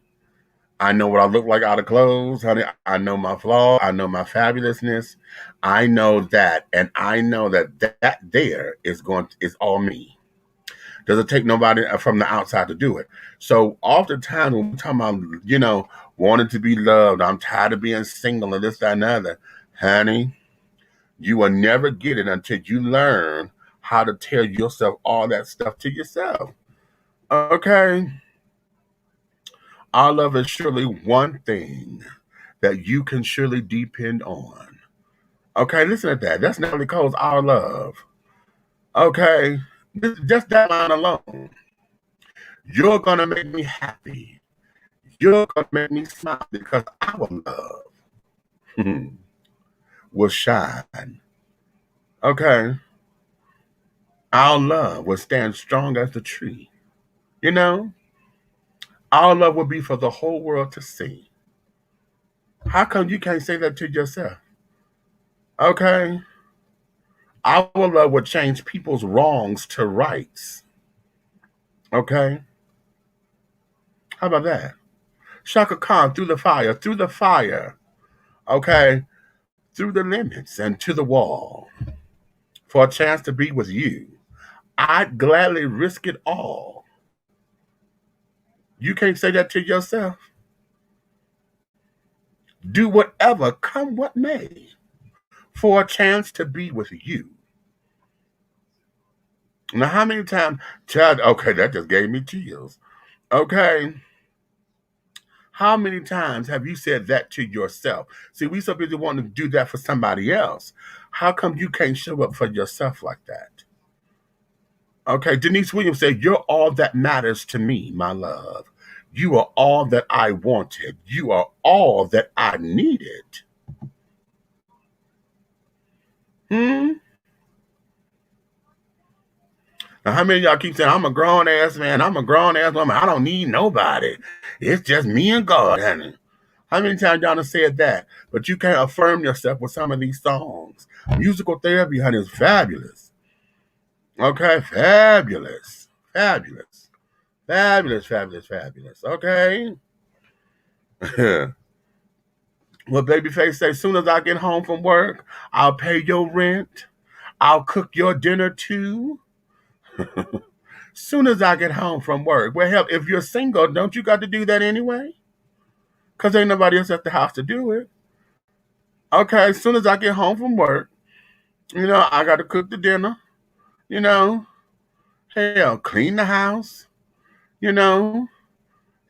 I know what I look like out of clothes, honey. I know my flaws. I know my fabulousness. I know that, and I know that there is all me. Doesn't take nobody from the outside to do it. So oftentimes when we're talking about, wanting to be loved, I'm tired of being single and this, that, and the other, honey, you will never get it until you learn how to tell yourself all that stuff to yourself. Okay? Our love is surely one thing that you can surely depend on. Okay, listen to that. That's Natalie Cole's Our Love. Okay? Just that line alone. You're going to make me happy. You're going to make me smile because our love will shine. Okay? Our love will stand strong as the tree. Our love will be for the whole world to see. How come you can't say that to yourself? Okay? Our love will change people's wrongs to rights. Okay? How about that? Shaka Khan, through the fire. Okay? Through the limits and to the wall. For a chance to be with you, I'd gladly risk it all. You can't say that to yourself. Do whatever, come what may, for a chance to be with you. Now, how many times, child, okay, that just gave me chills. Okay. How many times have you said that to yourself? See, we so busy wanting to do that for somebody else. How come you can't show up for yourself like that? Okay, Denise Williams said, "You're all that matters to me, my love. You are all that I wanted. You are all that I needed." Now, how many of y'all keep saying, "I'm a grown ass man, I'm a grown ass woman, I don't need nobody. It's just me and God, honey"? How many times y'all have said that? But you can't affirm yourself with some of these songs. Musical therapy, honey, is fabulous. Okay, fabulous. Fabulous. Fabulous, fabulous, fabulous. Okay. Well, Babyface say, "Soon as I get home from work, I'll pay your rent. I'll cook your dinner too." Soon as I get home from work. Well, hell, if you're single, don't you got to do that anyway? Because ain't nobody else at the house to do it. Okay, as soon as I get home from work, I got to cook the dinner. Hell, clean the house. Hell.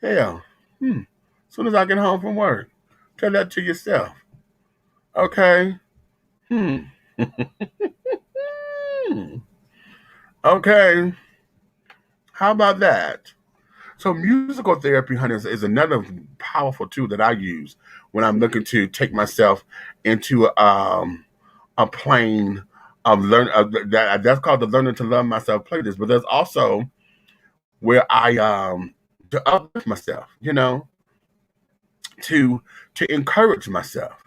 As soon as I get home from work. Tell that to yourself. Okay? Okay. How about that? So musical therapy, honey, is another powerful tool that I use when I'm looking to take myself into a plane of that's called the Learning to Love Myself playlist. But there's also where I to uplift myself, to encourage myself,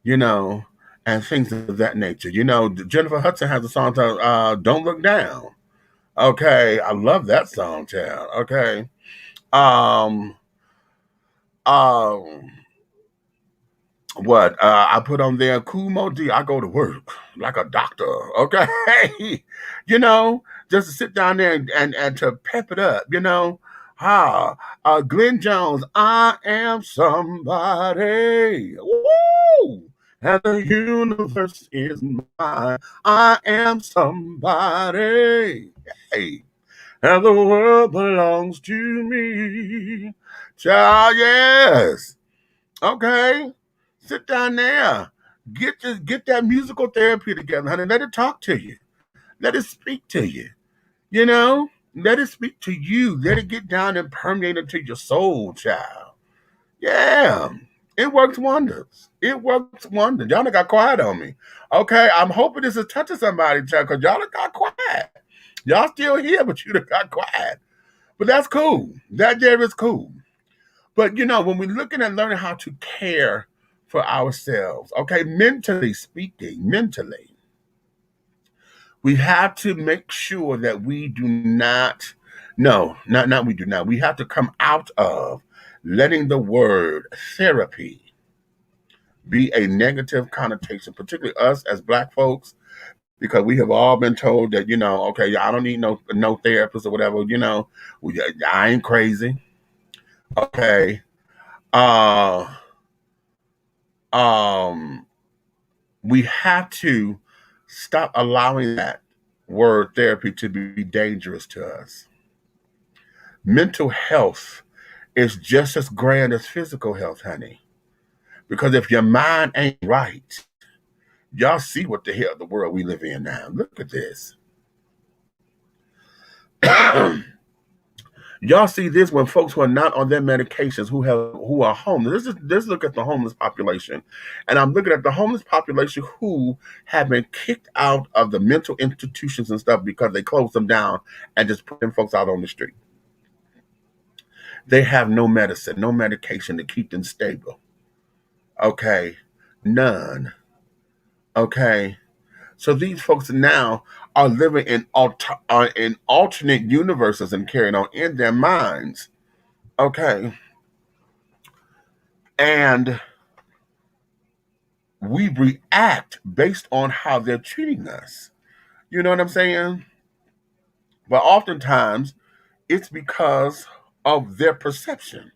and things of that nature. Jennifer Hudson has a song called "Don't Look Down." Okay, I love that song, child. Okay. Um, um, what I put on there, cool modi. I go to work like a doctor. Okay, just to sit down there and to pep it up. Glenn Jones, "I am somebody." Woo! And the universe is mine. I am somebody. Hey. And the world belongs to me. Child, yes. Okay. Sit down there. Get that musical therapy together, honey. Let it talk to you. Let it speak to you. You know? Let it speak to you. Let it get down and permeate into your soul, child. Yeah. It works wonders. It works wonders. Y'all done got quiet on me. Okay. I'm hoping this is touching somebody, child, because y'all done got quiet. Y'all still here, but you done got quiet. But that's cool. That there is cool. But when we're looking at learning how to care for ourselves, okay, mentally speaking, we have to make sure that we do not, no, not we do not. We have to come out of letting the word therapy be a negative connotation, particularly us as Black folks, because we have all been told that, okay, I don't need no therapist or whatever, I ain't crazy. Okay. Uh we have to stop allowing that word therapy to be dangerous to us. Mental health is just as grand as physical health, honey. Because if your mind ain't right, y'all see what the hell the world we live in now. Look at this. Y'all see this when folks who are not on their medications, who are homeless. Let's look at the homeless population, and I'm looking at the homeless population who have been kicked out of the mental institutions and stuff because they closed them down and just put them folks out on the street. They have no medicine, no medication to keep them stable. Okay, none. Okay, so these folks now are living in alternate universes and carrying on in their minds. Okay. And we react based on how they're treating us. You know what I'm saying? But oftentimes it's because of their perception,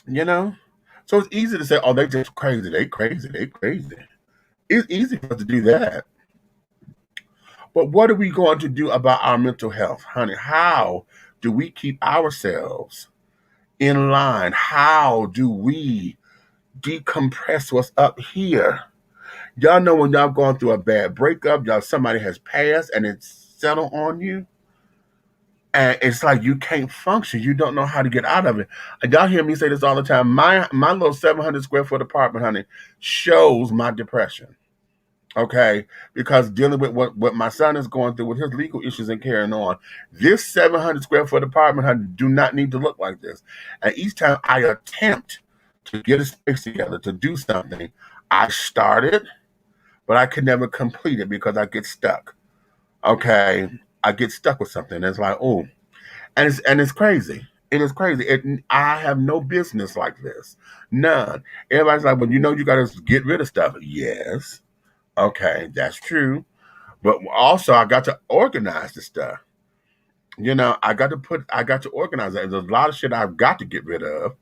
you know? So it's easy to say, oh, they just crazy. They crazy. They crazy. It's easy for us to do that. But what are we going to do about our mental health, honey? How do we keep ourselves in line? How do we decompress what's up here? Y'all know when y'all going through a bad breakup, somebody has passed and it's settled on you, and it's like you can't function. You don't know how to get out of it. And y'all hear me say this all the time. My little 700 square foot apartment, honey, shows my depression. Okay, because dealing with what my son is going through with his legal issues and carrying on, this 700 square foot apartment, honey, do not need to look like this. And each time I attempt to get a space together to do something, I started, but I could never complete it because I get stuck. Okay, I get stuck with something. It's like, oh, and it's crazy. It is crazy. I have no business like this. None. Everybody's like, well, you got to get rid of stuff. Yes. Okay, that's true. But also, I got to organize the stuff. I got to organize it. There's a lot of shit I've got to get rid of,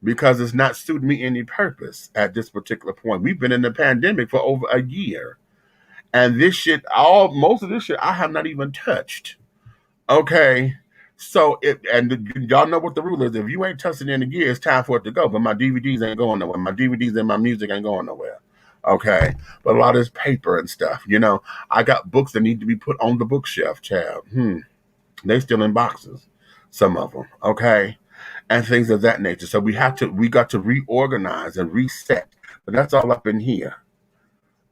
because it's not suiting me any purpose at this particular point. We've been in the pandemic for over a year. And most of this shit I have not even touched. Okay. So y'all know what the rule is. If you ain't touching it in a year, it's time for it to go. But my DVDs ain't going nowhere. My DVDs and my music ain't going nowhere. Okay. But a lot of this paper and stuff, I got books that need to be put on the bookshelf, child. They still in boxes. Some of them. Okay. And things of that nature. So we got to reorganize and reset. But that's all up in here.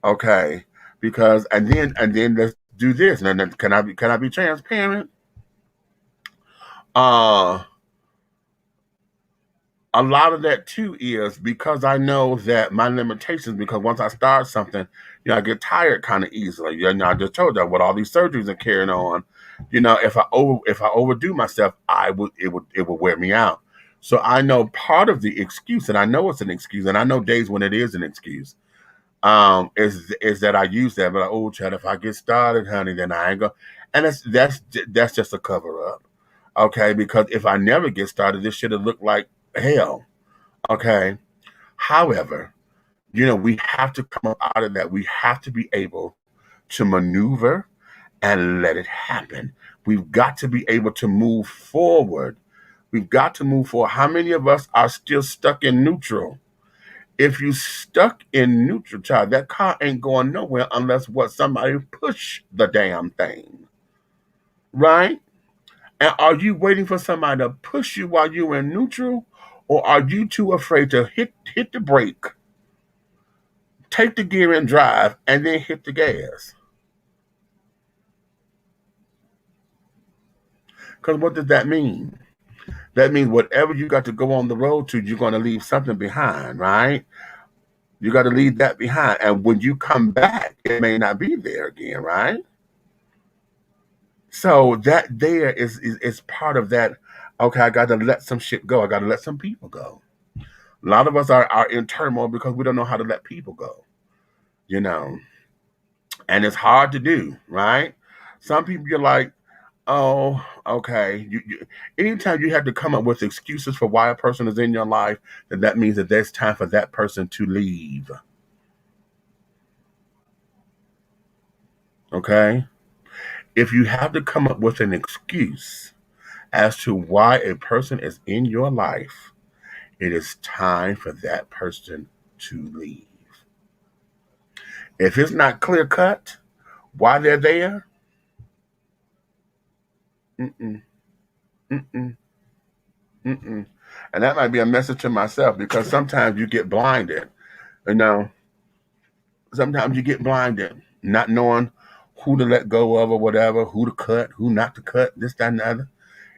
Okay. Because and then let's do this. And then can I be transparent? A lot of that too is because I know that my limitations, because once I start something, I get tired kind of easily. I just told you with all these surgeries are carrying on, if I overdo myself, it would wear me out. So I know part of the excuse, and I know it's an excuse, and I know days when it is an excuse, is that I use that, but Chad, if I get started, honey, then I ain't go. And that's just a cover up. Okay, because if I never get started, this should have looked like hell. Okay. However, we have to come up out of that. We have to be able to maneuver and let it happen. We've got to be able to move forward We've got to move forward. How many of us are still stuck in neutral? If you stuck in neutral, child, that car ain't going nowhere unless somebody push the damn thing, right? And are you waiting for somebody to push you while you're in neutral, or are you too afraid to hit the brake, take the gear and drive, and then hit the gas? Because what does that mean? That means whatever you got to go on the road to, you're going to leave something behind, right? You got to leave that behind. And when you come back, it may not be there again, right? So that there is part of that. Okay, I got to let some shit go. I got to let some people go. A lot of us are in turmoil because we don't know how to let people go, you know. And it's hard to do, right? Some people you're like, oh, okay. Anytime you have to come up with excuses for why a person is in your life, then that means that there's time for that person to leave. Okay? If you have to come up with an excuse as to why a person is in your life, it is time for that person to leave. If it's not clear cut why they're there, mm-mm, mm-mm, mm-mm. And that might be a message to myself because sometimes you get blinded, you know. Sometimes you get blinded, not knowing who to let go of or whatever, who to cut, who not to cut, this, that, and the other.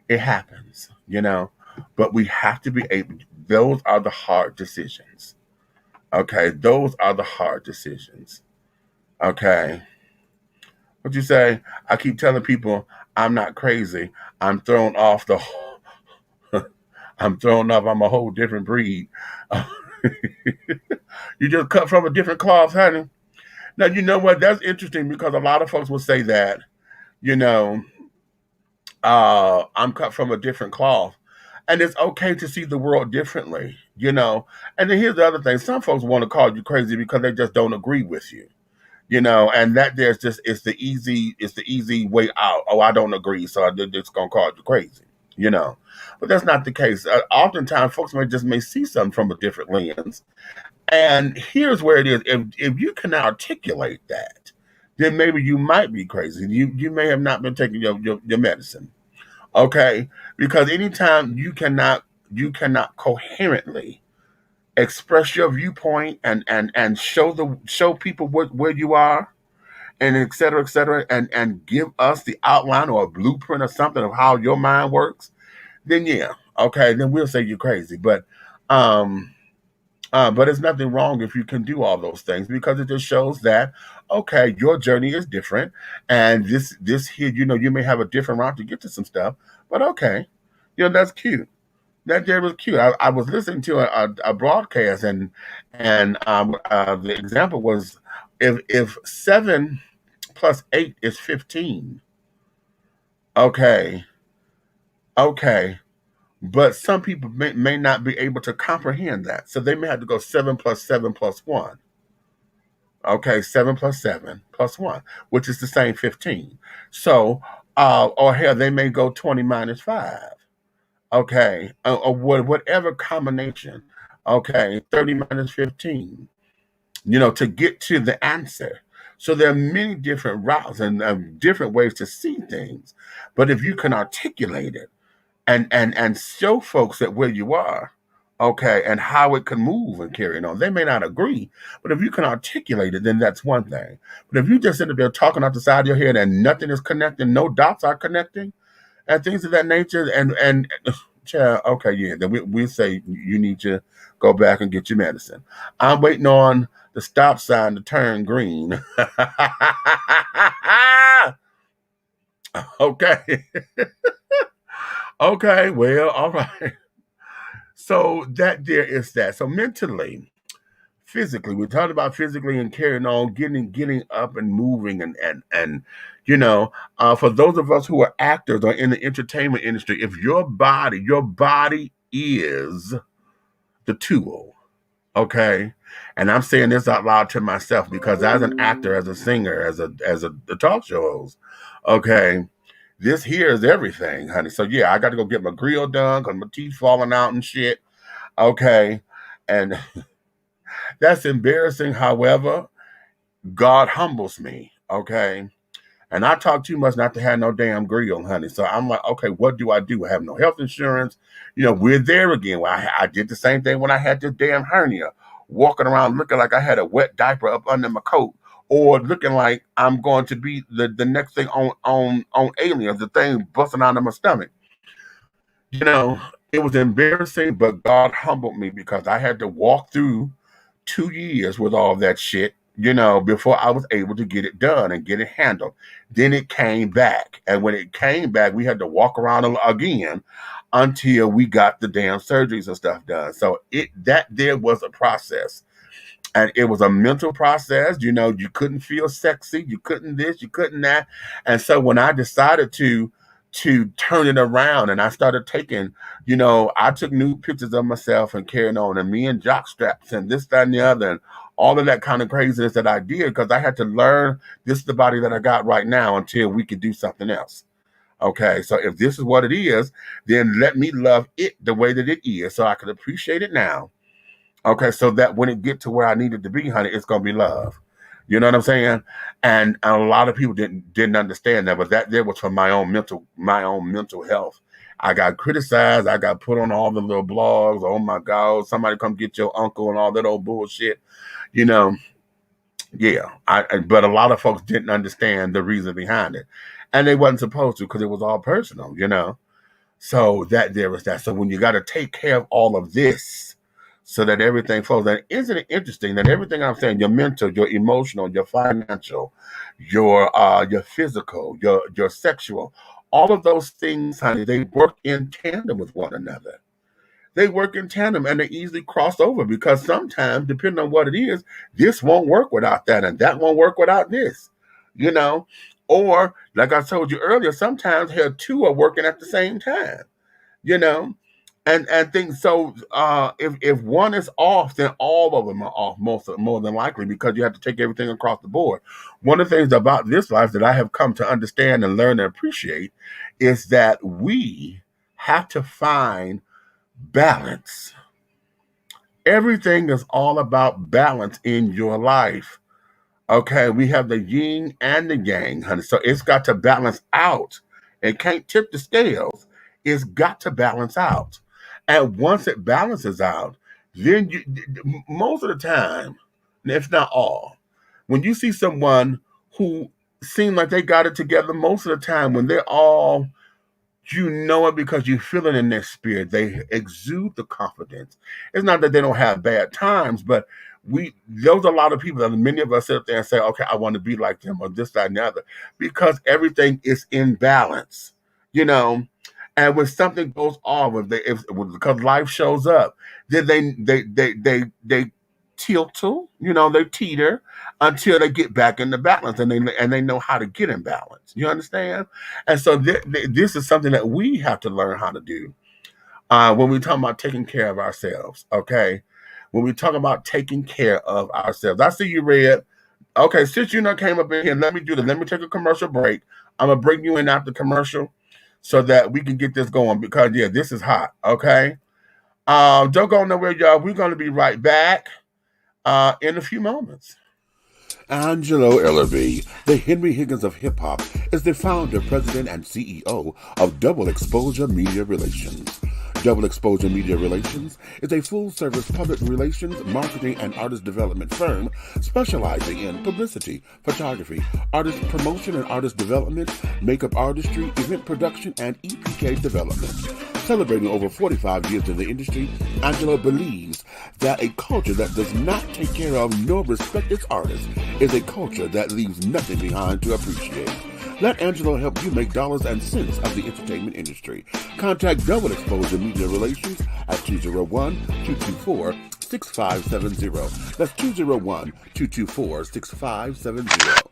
It happens, you know. But we have to be able, those are the hard decisions. Okay, those are the hard decisions. Okay. What you say? I keep telling people I'm not crazy. I'm thrown off the I'm thrown off. I'm a whole different breed. You just cut from a different cloth, honey. Now, you know what? That's interesting because a lot of folks will say that, you know, I'm cut from a different cloth. And it's okay to see the world differently, you know. And then here's the other thing. Some folks want to call you crazy because they just don't agree with you, you know, and that there's just, it's the easy way out. Oh, I don't agree, so I'm just going to call you crazy, you know. But that's not the case. Oftentimes, folks may see something from a different lens. And here's where it is. If you can articulate that, then maybe you might be crazy. You may have not been taking your medicine. Okay? Because anytime you cannot coherently express your viewpoint and show people where you are and et cetera, and give us the outline or a blueprint or something of how your mind works, then yeah, okay, then we'll say you're crazy. But it's nothing wrong if you can do all those things because it just shows that, okay, your journey is different. And this here, you know, you may have a different route to get to some stuff, but okay. You know, that's cute. That there was cute. I was listening to a broadcast and the example was if 7 plus 8 is 15. Okay. Okay. But some people may not be able to comprehend that. So they may have to go 7 plus 7 plus 1. Okay, 7 plus 7 plus 1, which is the same 15. So, or hell, they may go 20 minus 5. Okay, or whatever combination. Okay, 30 minus 15, you know, to get to the answer. So there are many different routes and different ways to see things. But if you can articulate it, and show folks that where you are, okay, and how it can move and carry on. They may not agree, but if you can articulate it, then that's one thing. But if you just sit there talking out the side of your head and nothing is connecting, no dots are connecting, and things of that nature, and child, okay, yeah, then we say you need to go back and get your medicine. I'm waiting on the stop sign to turn green. Okay. Okay, well, all right. So that there is that. So mentally, physically, we talked about physically and carrying on, getting up and moving and you know, for those of us who are actors or in the entertainment industry, if your body is the tool, okay? And I'm saying this out loud to myself because as an actor, as a singer, as a talk show host, okay, This here is everything, honey. So yeah, I got to go get my grill done because my teeth falling out and shit. Okay, and that's embarrassing. However, God humbles me. Okay. And I talk too much not to have no damn grill, honey. So I'm like, okay, what do? I have no health insurance. We're there again. Well, I did the same thing when I had this damn hernia, walking around looking like I had a wet diaper up under my coat, or looking like I'm going to be the next thing on Aliens, the thing busting out of my stomach. It was embarrassing, but God humbled me because I had to walk through 2 years with all that shit, before I was able to get it done and get it handled. Then it came back. And when it came back, we had to walk around again until we got the damn surgeries and stuff done. So that there was a process. And it was a mental process. You couldn't feel sexy. You couldn't this, you couldn't that. And so when I decided to turn it around and I started taking, I took nude pictures of myself and carrying on, and me and jock straps and this, that, and the other, and all of that kind of craziness that I did because I had to learn this is the body that I got right now until we could do something else. Okay, so if this is what it is, then let me love it the way that it is so I can appreciate it now. Okay, so that when it get to where I need it to be, honey, it's gonna be love. You know what I'm saying? And a lot of people didn't understand that, but that there was for my own mental health. I got criticized. I got put on all the little blogs. Oh my God, somebody come get your uncle and all that old bullshit. Yeah. But a lot of folks didn't understand the reason behind it, and they wasn't supposed to because it was all personal. So that there was that. So when you got to take care of all of this, so that everything flows. And isn't it interesting that everything I'm saying, your mental, your emotional, your financial, your physical, your sexual, all of those things, honey, they work in tandem with one another. They work in tandem and they easily cross over because sometimes, depending on what it is, this won't work without that and that won't work without this, Or, like I told you earlier, sometimes here two are working at the same time, you know? And things. So if one is off, then all of them are off more than likely because you have to take everything across the board. One of the things about this life that I have come to understand and learn and appreciate is that we have to find balance. Everything is all about balance in your life. Okay, we have the yin and the yang, honey. So it's got to balance out. It can't tip the scales. It's got to balance out. And once it balances out, then most of the time, if not all, when you see someone who seems like they got it together, most of the time when they're all, it because you feel it in their spirit. They exude the confidence. It's not that they don't have bad times, but those are a lot of people that many of us sit up there and say, okay, I want to be like them or this, that, and the other, because everything is in balance, And when something goes off, because life shows up, then they tilt, they teeter until they get back into balance, and they know how to get in balance. You understand? And so this is something that we have to learn how to do when we talk about taking care of ourselves. Okay, when we talk about taking care of ourselves, I see you, Red. Okay, since you came up in here, let me do this. Let me take a commercial break. I'm gonna bring you in after commercial, so that we can get this going because, this is hot, okay? Don't go nowhere, y'all. We're going to be right back in a few moments. Angelo Ellerby, the Henry Higgins of hip-hop, is the founder, president, and CEO of Double Exposure Media Relations. Double Exposure Media Relations is a full-service public relations, marketing, and artist development firm specializing in publicity, photography, artist promotion and artist development, makeup artistry, event production, and EPK development. Celebrating over 45 years in the industry, Angelo believes that a culture that does not take care of nor respect its artists is a culture that leaves nothing behind to appreciate. Let Angelo help you make dollars and cents of the entertainment industry. Contact Double Exposure Media Relations at 201-224-6570. That's 201-224-6570.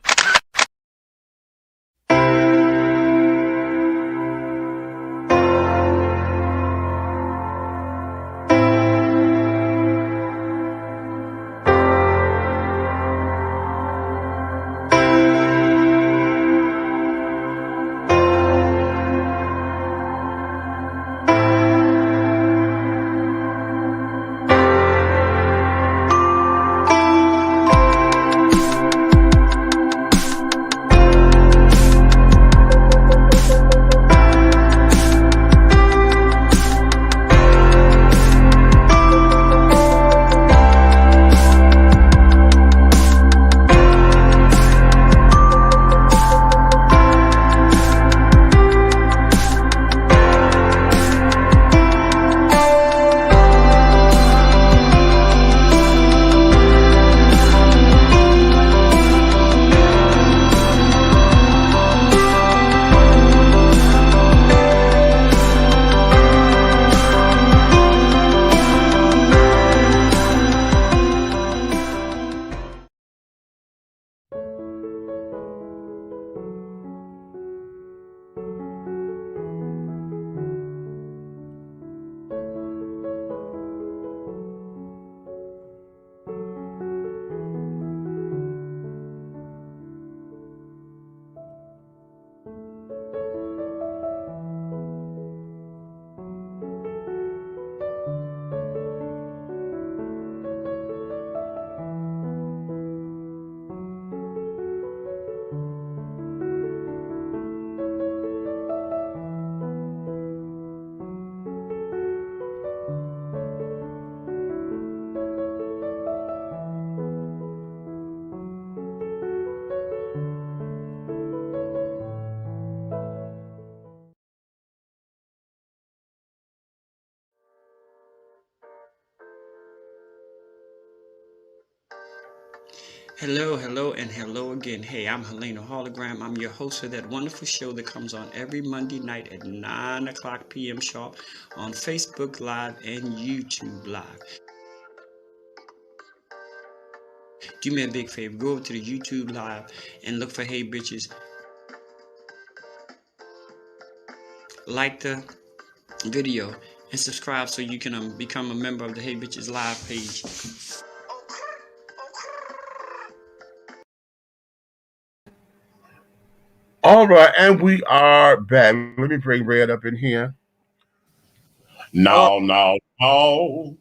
Hello, hello, and hello again. Hey, I'm Helena Hologram. I'm your host of that wonderful show that comes on every Monday night at 9 o'clock p.m. sharp on Facebook Live and YouTube Live. Do me a big favor, go over to the YouTube Live and look for Hey Bitches. Like the video and subscribe so you can become a member of the Hey Bitches Live page. All right, and we are back. Let me bring Red up in here. No, no, no.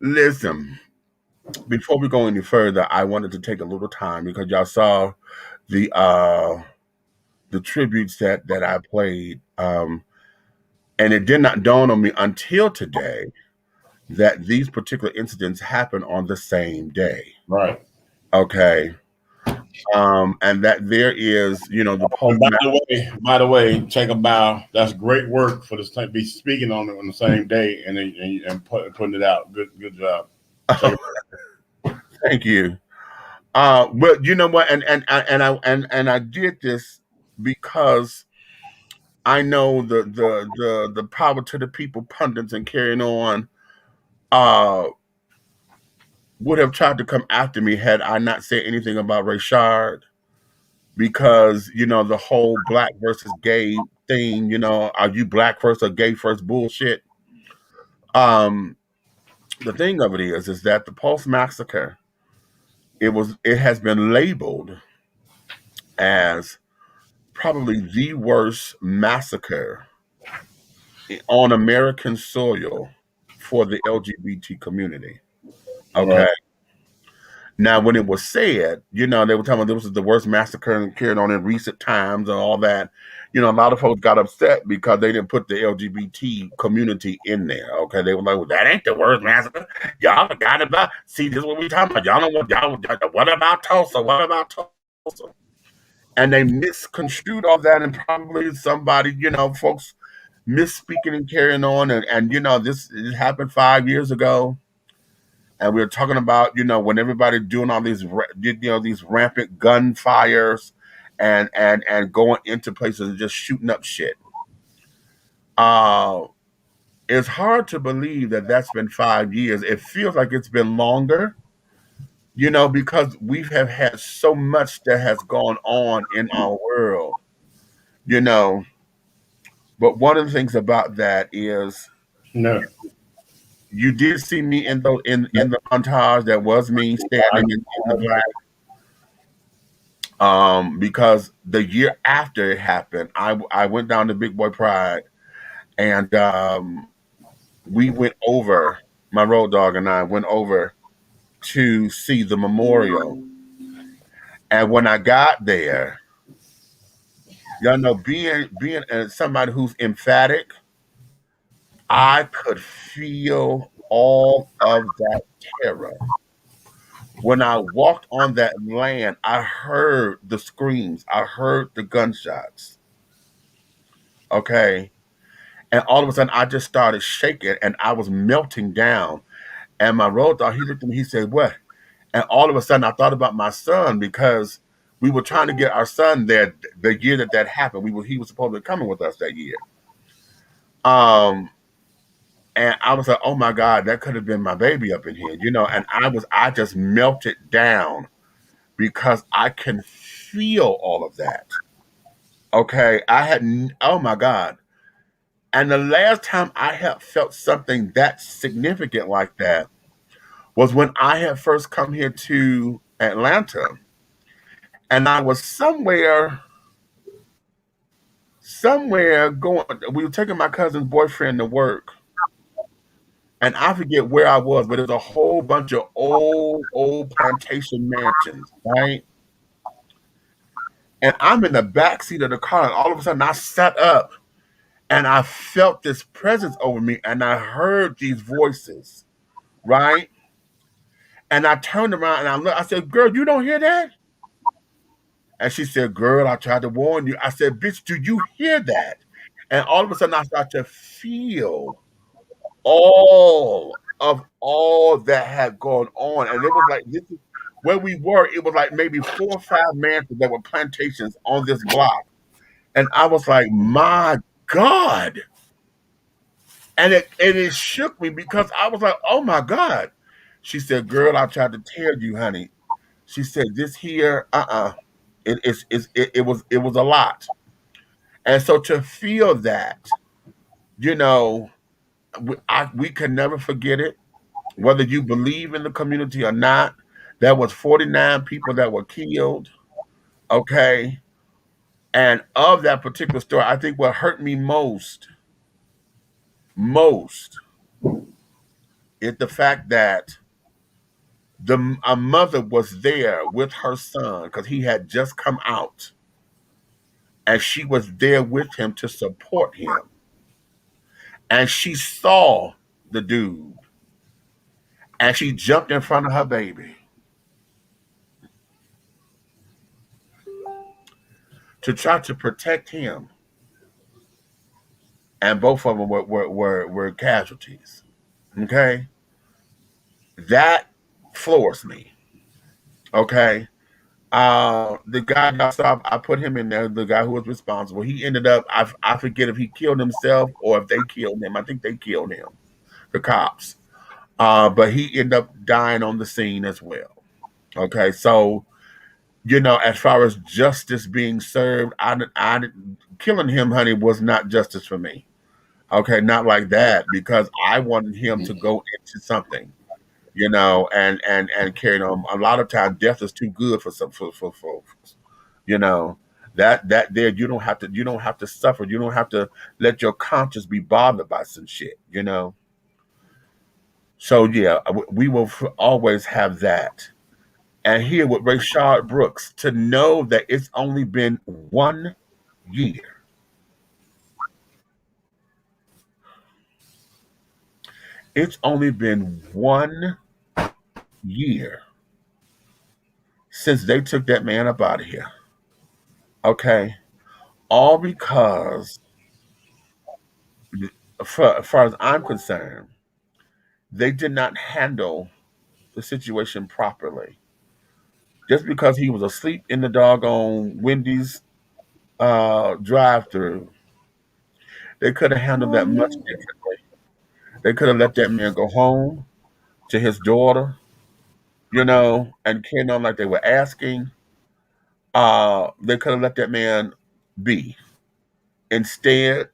Listen, before we go any further, I wanted to take a little time because y'all saw the tributes that I played, and it did not dawn on me until today that these particular incidents happened on the same day. Right. Okay. And that there is, the And post. by the way, take a bow. That's great work for this to be speaking on it on the same day and putting it out. Good job. Thank you. But you know what? And I did this because I know the power to the people pundits and carrying on uh would have tried to come after me had I not said anything about Rayshard, because the whole black versus gay thing, are you black first or gay first bullshit. Um the thing of it is that the Pulse massacre, it has been labeled as probably the worst massacre on American soil for the LGBT community. Okay. Right. Now, when it was said, they were talking about this was the worst massacre carried on in recent times and all that. A lot of folks got upset because they didn't put the LGBT community in there. Okay, they were like, "Well, that ain't the worst massacre. Y'all forgot about. See, this is what we talking about. Y'all know what y'all. What about Tulsa? What about Tulsa?" And they misconstrued all that, and probably somebody, folks misspeaking and carrying on, and this it happened 5 years ago, and we were talking about when everybody doing all these these rampant gunfires and going into places and just shooting up shit. Uh, it's hard to believe that that's been 5 years. It feels like it's been longer, because we have had so much that has gone on in our world, you know. But one of the things about that is No. you did see me in the montage. That was me standing in the black. Because the year after it happened, I went down to Big Boy Pride, and we went over. My road dog and I went over to see the memorial. And when I got there, being somebody who's emphatic, I could feel all of that terror. When I walked on that land, I heard the screams, I heard the gunshots. Okay. And all of a sudden, I just started shaking and I was melting down. And my road dog, he looked at me, he said, "What?" And all of a sudden, I thought about my son, because we were trying to get our son there the year that happened. He was supposed to be coming with us that year. Um, and I was like, "Oh my God, that could have been my baby up in here," And I just melted down because I can feel all of that. Okay, oh my God. And the last time I have felt something that significant like that was when I had first come here to Atlanta, and I was somewhere going. We were taking my cousin's boyfriend to work, and I forget where I was, but there's a whole bunch of old plantation mansions, right? And I'm in the back seat of the car, and all of a sudden I sat up, and I felt this presence over me, and I heard these voices, right? And I turned around and I looked. I said, "Girl, you don't hear that?" And she said, "Girl, I tried to warn you." I said, "Bitch, do you hear that?" And all of a sudden, I start to feel all of all that had gone on. And it was like, this is where we were. It was like maybe 4 or 5 mansions that were plantations on this block. And I was like, my God. And it shook me because I was like, oh my God. She said, girl, I tried to tell you, honey. She said, this here, it was a lot. And so to feel that, you know, we can never forget it, whether you believe in the community or not. There was 49 people that were killed. Okay. And of that particular story, I think what hurt me most is the fact that a mother was there with her son because he had just come out, and she was there with him to support him, and she saw the dude, and she jumped in front of her baby to try to protect him, and both of them were casualties. Okay, that floors me. Okay, the guy got stopped. I put him in there. The guy who was responsible. He ended up. I forget if he killed himself or if they killed him. I think they killed him. The cops. But he ended up dying on the scene as well. Okay, so as far as justice being served, killing him, honey, was not justice for me. Okay, not like that, because I wanted him to go into something, and carry on. A lot of times, death is too good for some for folks. You know that there you don't have to suffer. You don't have to let your conscience be bothered by some shit. So yeah, we will always have that. And here with Rayshard Brooks, to know that it's only been 1 year. It's only been 1 year since they took that man up out of here. Okay. All because, as far as I'm concerned, they did not handle the situation properly. Just because he was asleep in the doggone Wendy's drive through, they could have handled that much differently. They could have let that man go home to his daughter, and carried on like they were asking. They could have let that man be. Instead,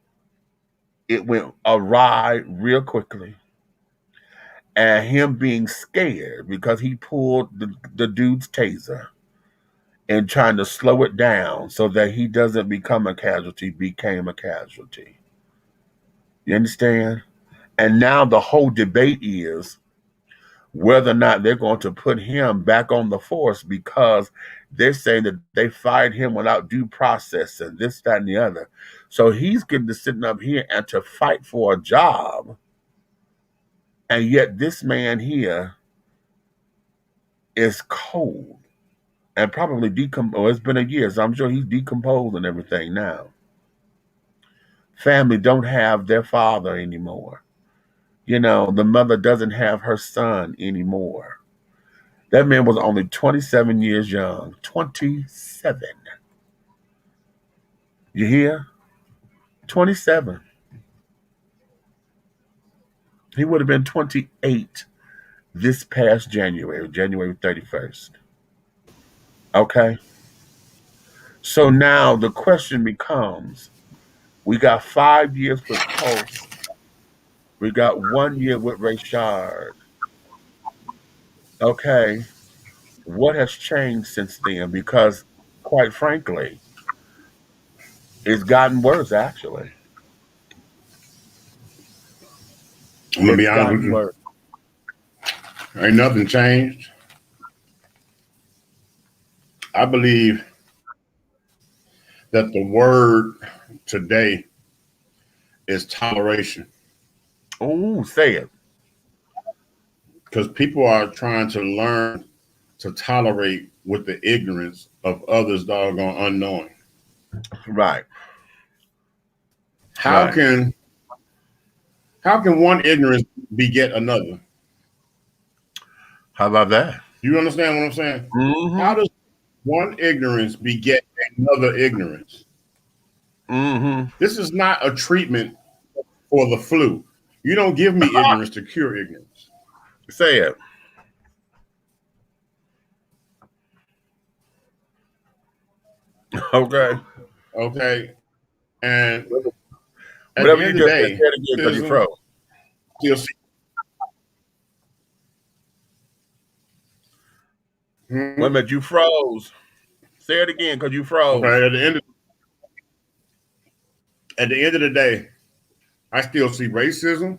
it went awry real quickly. And him being scared because he pulled the dude's taser and trying to slow it down so that he doesn't become a casualty, became a casualty. You understand? And now the whole debate is whether or not they're going to put him back on the force, because they're saying that they fired him without due process and this, that, and the other. So he's getting to sitting up here and to fight for a job. And yet this man here is cold and probably decomposed. Oh, it's been a year, so I'm sure he's decomposed and everything now. Family don't have their father anymore. The mother doesn't have her son anymore. That man was only 27 years young. 27. You hear? 27. He would have been 28 this past January 31st. Okay? So now the question becomes, we got 5 years with Pulse. We got 1 year with Rayshard. Okay. What has changed since then? Because, quite frankly, it's gotten worse, actually. I'm gonna be It's honest with gotten you. worse. Ain't nothing changed. I believe that the word today is toleration, Oh, say it. because people are trying to learn to tolerate with the ignorance of others doggone unknowing. Right. How Right. can how can one ignorance beget another? How about that? You understand what I'm saying? Mm-hmm. How does one ignorance beget another ignorance? Mm-hmm. This is not a treatment for the flu. You don't give me ignorance to cure ignorance. Say it. Okay. Okay. And at the Whatever you end of the just said, day, say it again because you racism froze. still see. Wait a Mhm. minute, you froze. Say it again because you froze. Okay. At the end of the day, I still see racism.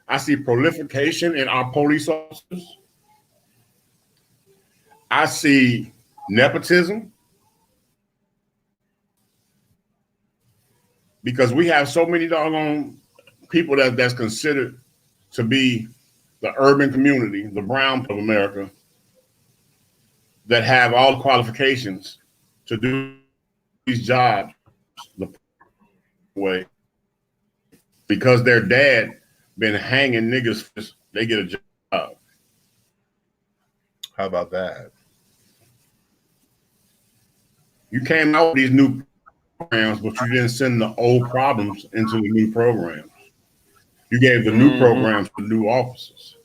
I see proliferation in our police officers. I see nepotism because we have so many doggone people that's considered to be the urban community, the brown of America, that have all the qualifications to do these jobs the way because their dad been hanging niggas, they get a job. How about that? You came out with these new programs, but you didn't send the old problems into the new programs. You gave the new Mm-hmm. programs to new officers.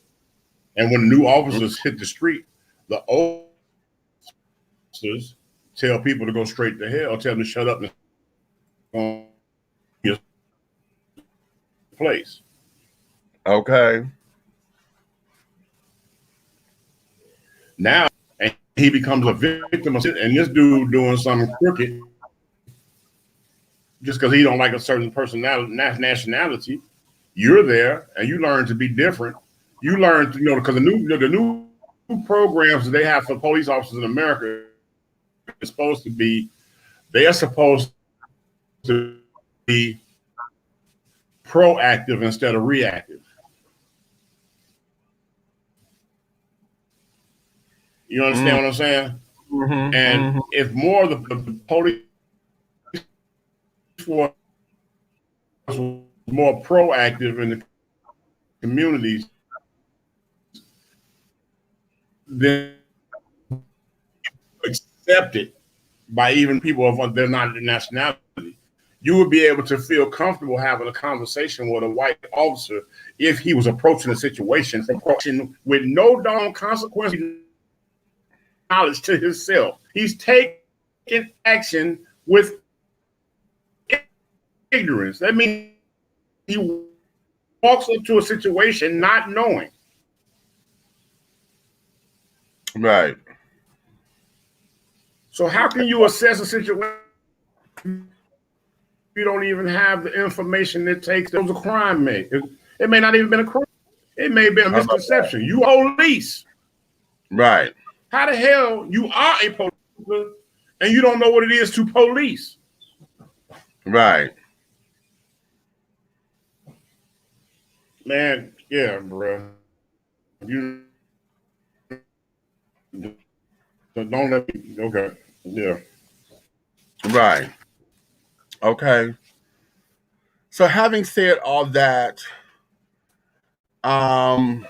And when new officers hit the street, the old officers tell people to go straight to hell, tell them to shut up and go your place. Okay. Now, and he becomes a victim of, and this dude doing something crooked just because he don't like a certain personality, nationality. You're there, and you learn to be different. You learn to, because the new programs that they have for police officers in America is supposed to be, they are supposed to be proactive instead of reactive. You understand what I'm saying? Mm-hmm. And Mm-hmm. if more of the police force was more proactive in the communities, then accepted by even people of they're not nationality, you would be able to feel comfortable having a conversation with a white officer if he was approaching a situation from approaching with no darn consequence knowledge to himself. He's taking action with ignorance. That means he walks into a situation not knowing. Right. So how can you assess a situation if you don't even have the information it takes? There was a crime made. It may not even been a crime. It may have been a How about that? misconception. You police. Right. How the hell you are a police and you don't know what it is to police? Right. Man, yeah, bro. You don't let me. Okay, yeah. Right. Okay. So having said all that, um,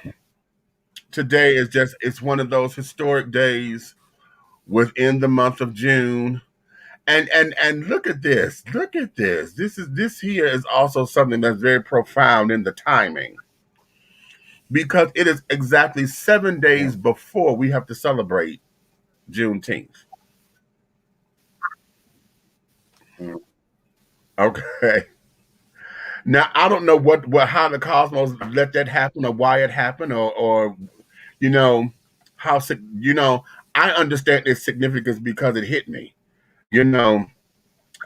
today is just it's one of those historic days within the month of June. And look at this. Look at this. This here is also something that's very profound in the timing because it is exactly 7 days before we have to celebrate Juneteenth. Okay. Now I don't know what how the cosmos let that happen or why it happened or you know how I understand its significance because it hit me. You know,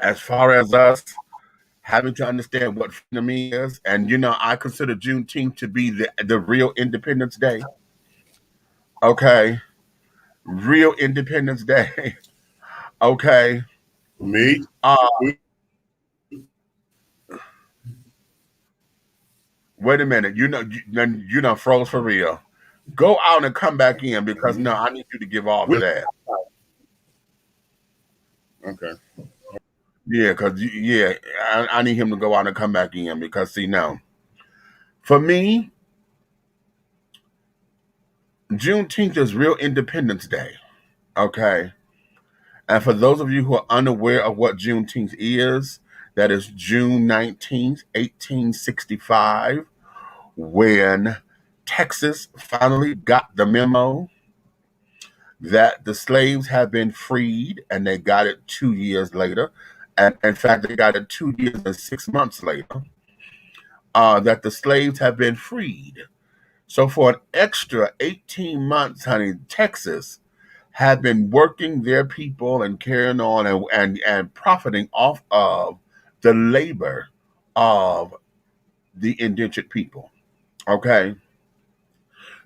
as far as us having to understand what freedom is, and I consider Juneteenth to be the real Independence Day. Okay, real Independence Day. Okay. Me, Uh, Wait a minute. You know froze for real. Go out and come back in because no, I need you to give off of we, that. okay. Yeah, because yeah, I need him to go out and come back in because see now, for me, Juneteenth is real Independence Day. Okay. And for those of you who are unaware of what Juneteenth is, that is June 19th, 1865, when Texas finally got the memo that the slaves had been freed, and they got it 2 years later. And in fact, they got it 2 years and 6 months later, that the slaves have been freed. So for an extra 18 months, honey, Texas had been working their people and carrying on and profiting off of the labor of the indentured people. Okay.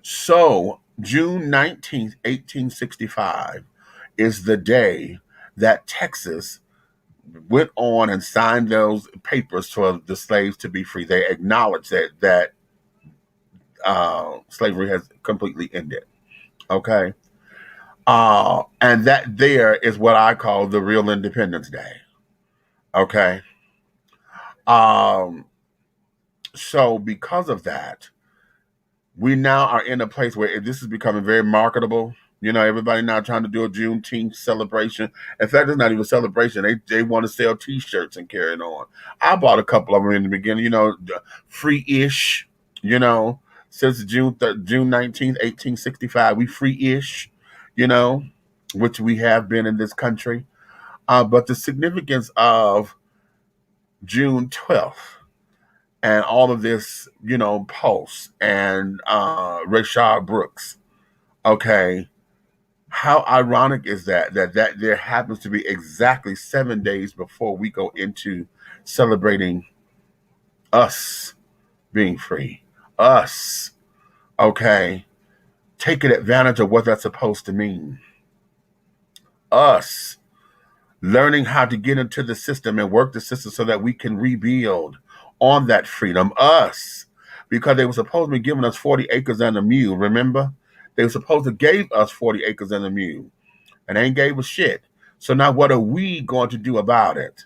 So June 19th, 1865 is the day that Texas went on and signed those papers for the slaves to be free. They acknowledged that slavery has completely ended. Okay. And that there is what I call the real Independence Day. Okay. Um, so because of that, we now are in a place where this is becoming very marketable. You know, everybody now trying to do a Juneteenth celebration. In fact, it's not even a celebration. They want to sell T-shirts and carry it on. I bought a couple of them in the beginning. You know, free-ish. You know, since June 19th, 1865, we free-ish. You know, which we have been in this country. But the significance of June 12th and all of this, you know, Pulse and Rayshard Brooks. Okay, how ironic is that there happens to be exactly 7 days before we go into celebrating us being free, us, okay, taking advantage of what that's supposed to mean, us learning how to get into the system and work the system so that we can rebuild on that freedom, us, because they were supposed to be giving us 40 acres and a mule, remember? They were supposed to give us 40 acres and a mule, and they ain't gave us shit. So now what are we going to do about it?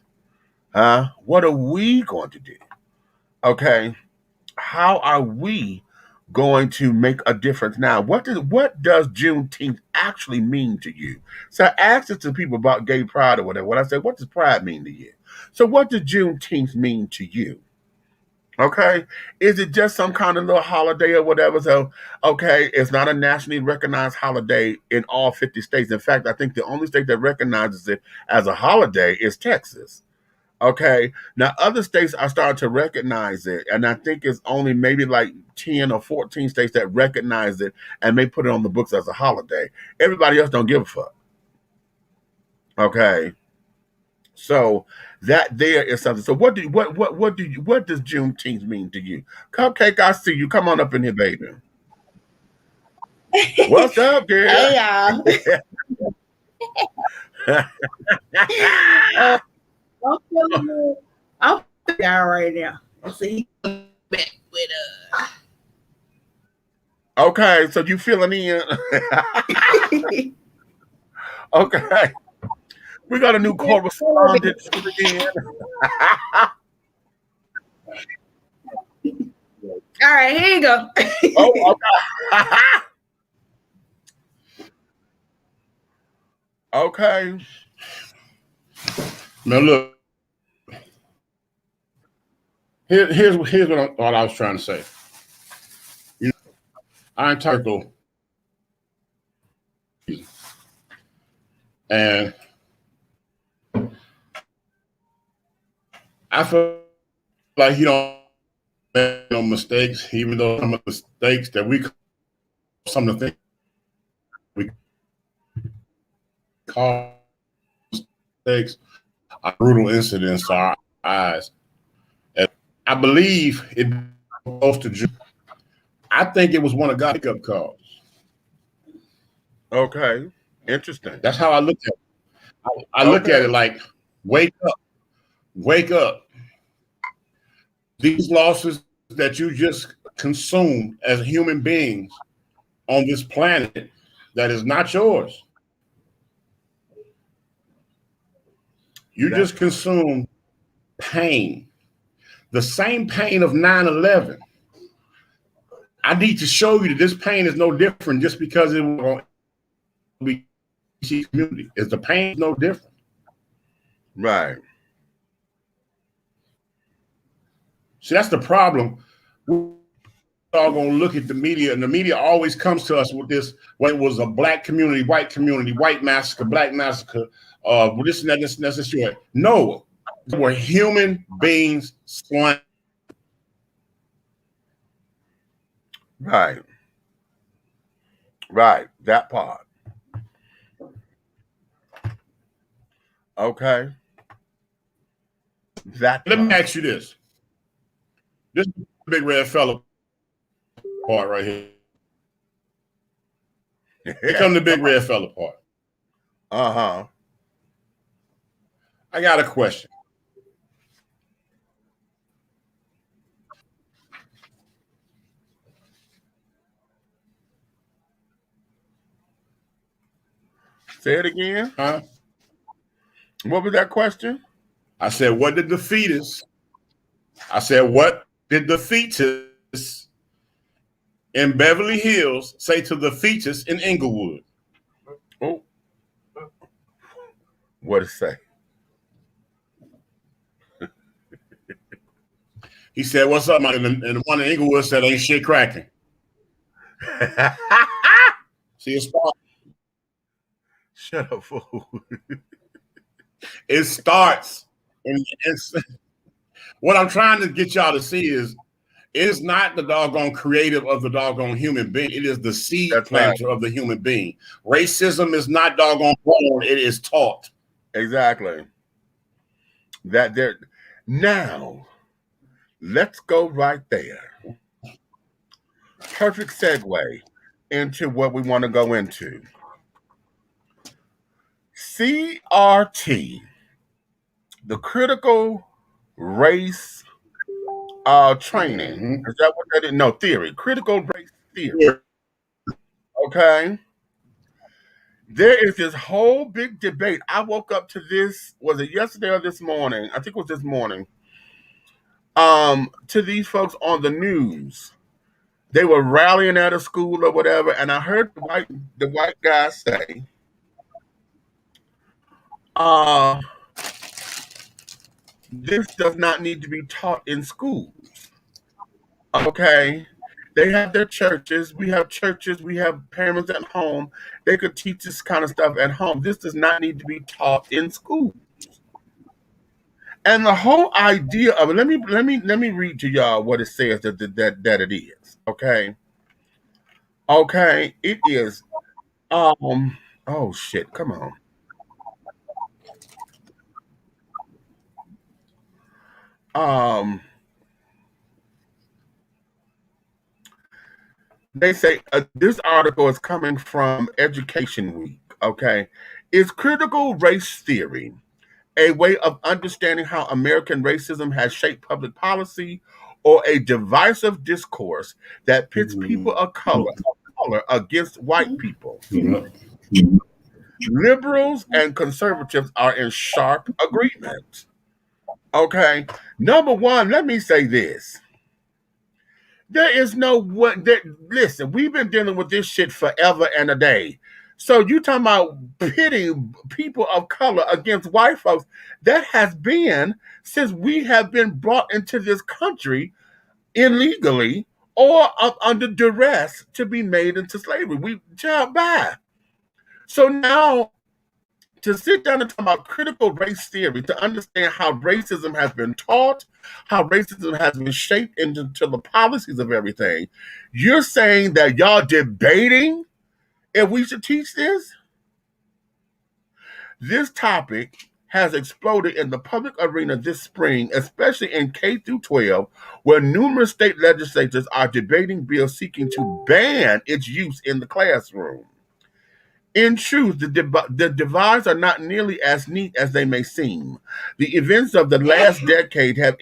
Huh? What are we going to do? Okay. How are we going to make a difference now? What does Juneteenth actually mean to you? So I asked it to people about gay pride or whatever. When I said, what does pride mean to you? So what does Juneteenth mean to you? Okay. Is it just some kind of little holiday or whatever? So, okay, it's not a nationally recognized holiday in all 50 states. In fact, I think the only state that recognizes it as a holiday is Texas. Okay. Now, other states are starting to recognize it. And I think it's only maybe like 10 or 14 states that recognize it and may put it on the books as a holiday. Everybody else don't give a fuck. Okay. So that there is something. So what does Juneteenth mean to you? Cupcake, I see you. Come on up in here, baby. What's up, girl? Hey y'all. I'm feeling y'all right now. And so he comes back with Okay, so you feeling in? Okay. We got a new correspondent again. all right, here you go. Oh, okay. Okay. Now look, here's what I was trying to say. You know, our entire goal, and I feel like you don't make no mistakes, even though some of the mistakes that some of the things we call mistakes are brutal incidents to our eyes. And I believe it goes to June. I think it was one of God's wake-up calls. Okay. Interesting. That's how I look at it. I look at it like, wake up, wake up. These losses that you just consumed as human beings on this planet that is not yours. You just consumed pain. The same pain of 9/11. I need to show you that this pain is no different just because it will be community. Is the pain no different? Right. See, that's the problem. We're all gonna look at the media, and the media always comes to us with this. Well, it was a black community, white massacre, black massacre. This and that, this and that. No, they were human beings slain. Right. Right. That part. Okay. That Let part. me ask you this. This big red fella part right here. Here come the big red fella part. Uh-huh. I got a question. Say it again. Huh? What was that question? I said, what did the fetus in Beverly Hills say to the fetus in Inglewood? Oh. What did it say? He said, what's up, man? And the one in Inglewood said, ain't shit cracking. See, it starts. Shut up, fool. It starts. And what I'm trying to get y'all to see is, it's not the doggone creative of the doggone human being. It is the seed planter of the human being. Racism is not doggone born. It is taught. Exactly. That there. Now, let's go right there. Perfect segue into what we want to go into. CRT, the critical race training. Mm-hmm. Is that what that is? No, theory. Critical race theory. Okay. There is this whole big debate. I woke up to this, was it yesterday or this morning? I think it was this morning. To these folks on the news. They were rallying at a school or whatever, and I heard the white guy say, this does not need to be taught in schools. Okay. They have their churches. We have churches. We have parents at home. They could teach this kind of stuff at home. This does not need to be taught in schools. And the whole idea of it, let me read to y'all what it says that it is. Okay. Okay. It is. Oh shit. Come on. They say this article is coming from Education Week. Okay. Is critical race theory a way of understanding how American racism has shaped public policy, or a divisive discourse that pits people of color against white people? Liberals and conservatives are in sharp agreement. Okay. Number one, let me say this. There is no what that listen, we've been dealing with this shit forever and a day. So you talking about pitting people of color against white folks, that has been since we have been brought into this country illegally or under duress to be made into slavery. We child by. So now to sit down and talk about critical race theory, to understand how racism has been taught, how racism has been shaped into the policies of everything, you're saying that y'all debating if we should teach this? This topic has exploded in the public arena this spring, especially in K through 12, where numerous state legislatures are debating bills seeking to ban its use in the classroom. In truth, the divides are not nearly as neat as they may seem. The events of the last decade have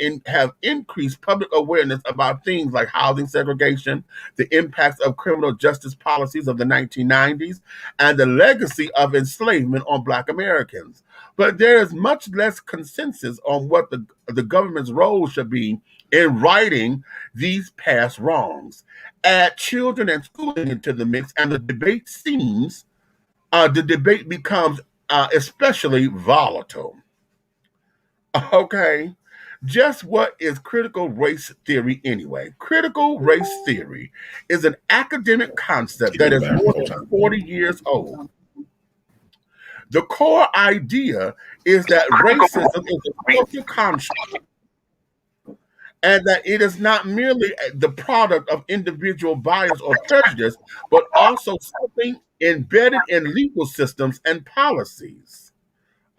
increased public awareness about things like housing segregation, the impacts of criminal justice policies of the 1990s, and the legacy of enslavement on Black Americans. But there is much less consensus on what the government's role should be in righting these past wrongs. Add children and schooling into the mix, and the debate becomes especially volatile. Okay, just what is critical race theory anyway? Critical race theory is an academic concept that is more than 40 years old. The core idea is that racism is a social construct and that it is not merely the product of individual bias or prejudice, but also something embedded in legal systems and policies.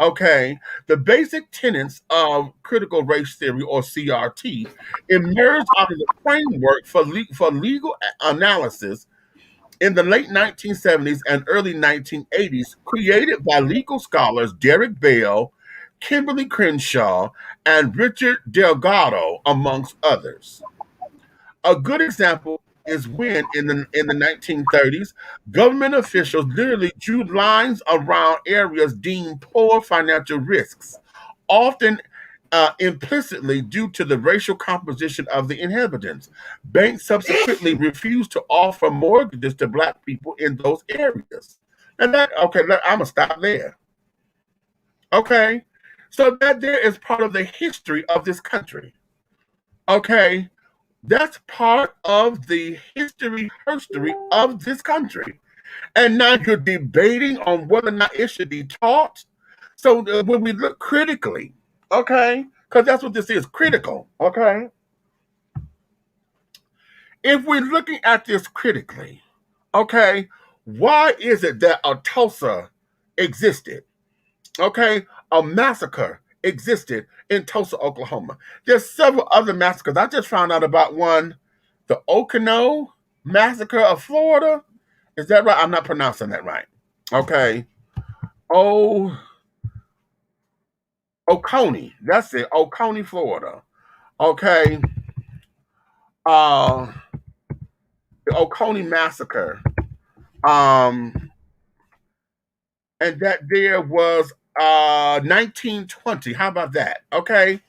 Okay, the basic tenets of critical race theory, or CRT, emerged out of the framework for legal analysis in the late 1970s and early 1980s, created by legal scholars Derek Bell, Kimberly Crenshaw, and Richard Delgado, amongst others. A good example is when, in the 1930s, government officials literally drew lines around areas deemed poor financial risks, often implicitly due to the racial composition of the inhabitants. Banks subsequently refused to offer mortgages to Black people in those areas. And I'm gonna stop there. Okay, so that there is part of the history of this country. Okay, that's part of the history of this country. And now you're debating on whether or not it should be taught. So when we look critically, okay, because that's what this is, critical, okay? If we're looking at this critically, okay, why is it that a Tulsa existed? Okay, a massacre existed in Tulsa, Oklahoma. There's several other massacres. I just found out about one, the Okino massacre of Florida. Is that right? I'm not pronouncing that right. Okay. Oh, Oconee. That's it. Oconee, Florida. Okay. The Oconee massacre. And that there was 1920. How about that? Okay.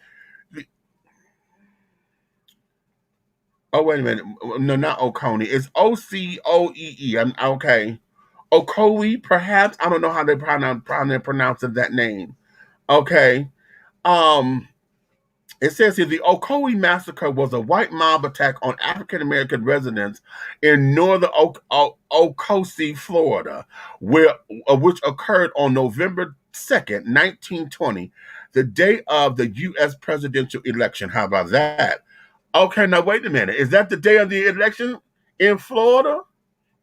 Oh, wait a minute. No, not Oconee. It's Ocoee. Okay. Ocoee, perhaps. I don't know how they pronounce that name. Okay. Um, it says here the Ocoee massacre was a white mob attack on African American residents in northern Ocoee, Florida, which occurred on November 2nd, 1920, the day of the U.S. presidential election. How about that? Okay, now wait a minute. Is that the day of the election in Florida?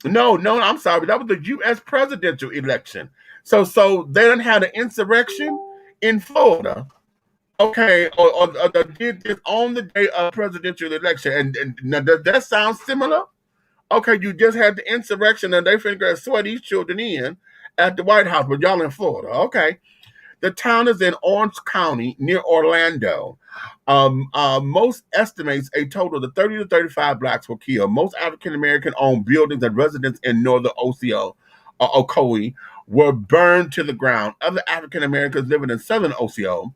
No, I'm sorry. That was the U.S. presidential election. So they didn't have an insurrection in Florida. Okay, or did this on the day of presidential election. And now, does that sound similar? Okay, you just had the insurrection and they finna swear these children in at the White House, but y'all in Florida. Okay. The town is in Orange County near Orlando. Most estimates a total of 30 to 35 Blacks were killed. Most African American owned buildings and residents in northern Ocoee were burned to the ground. Other African Americans living in southern Oco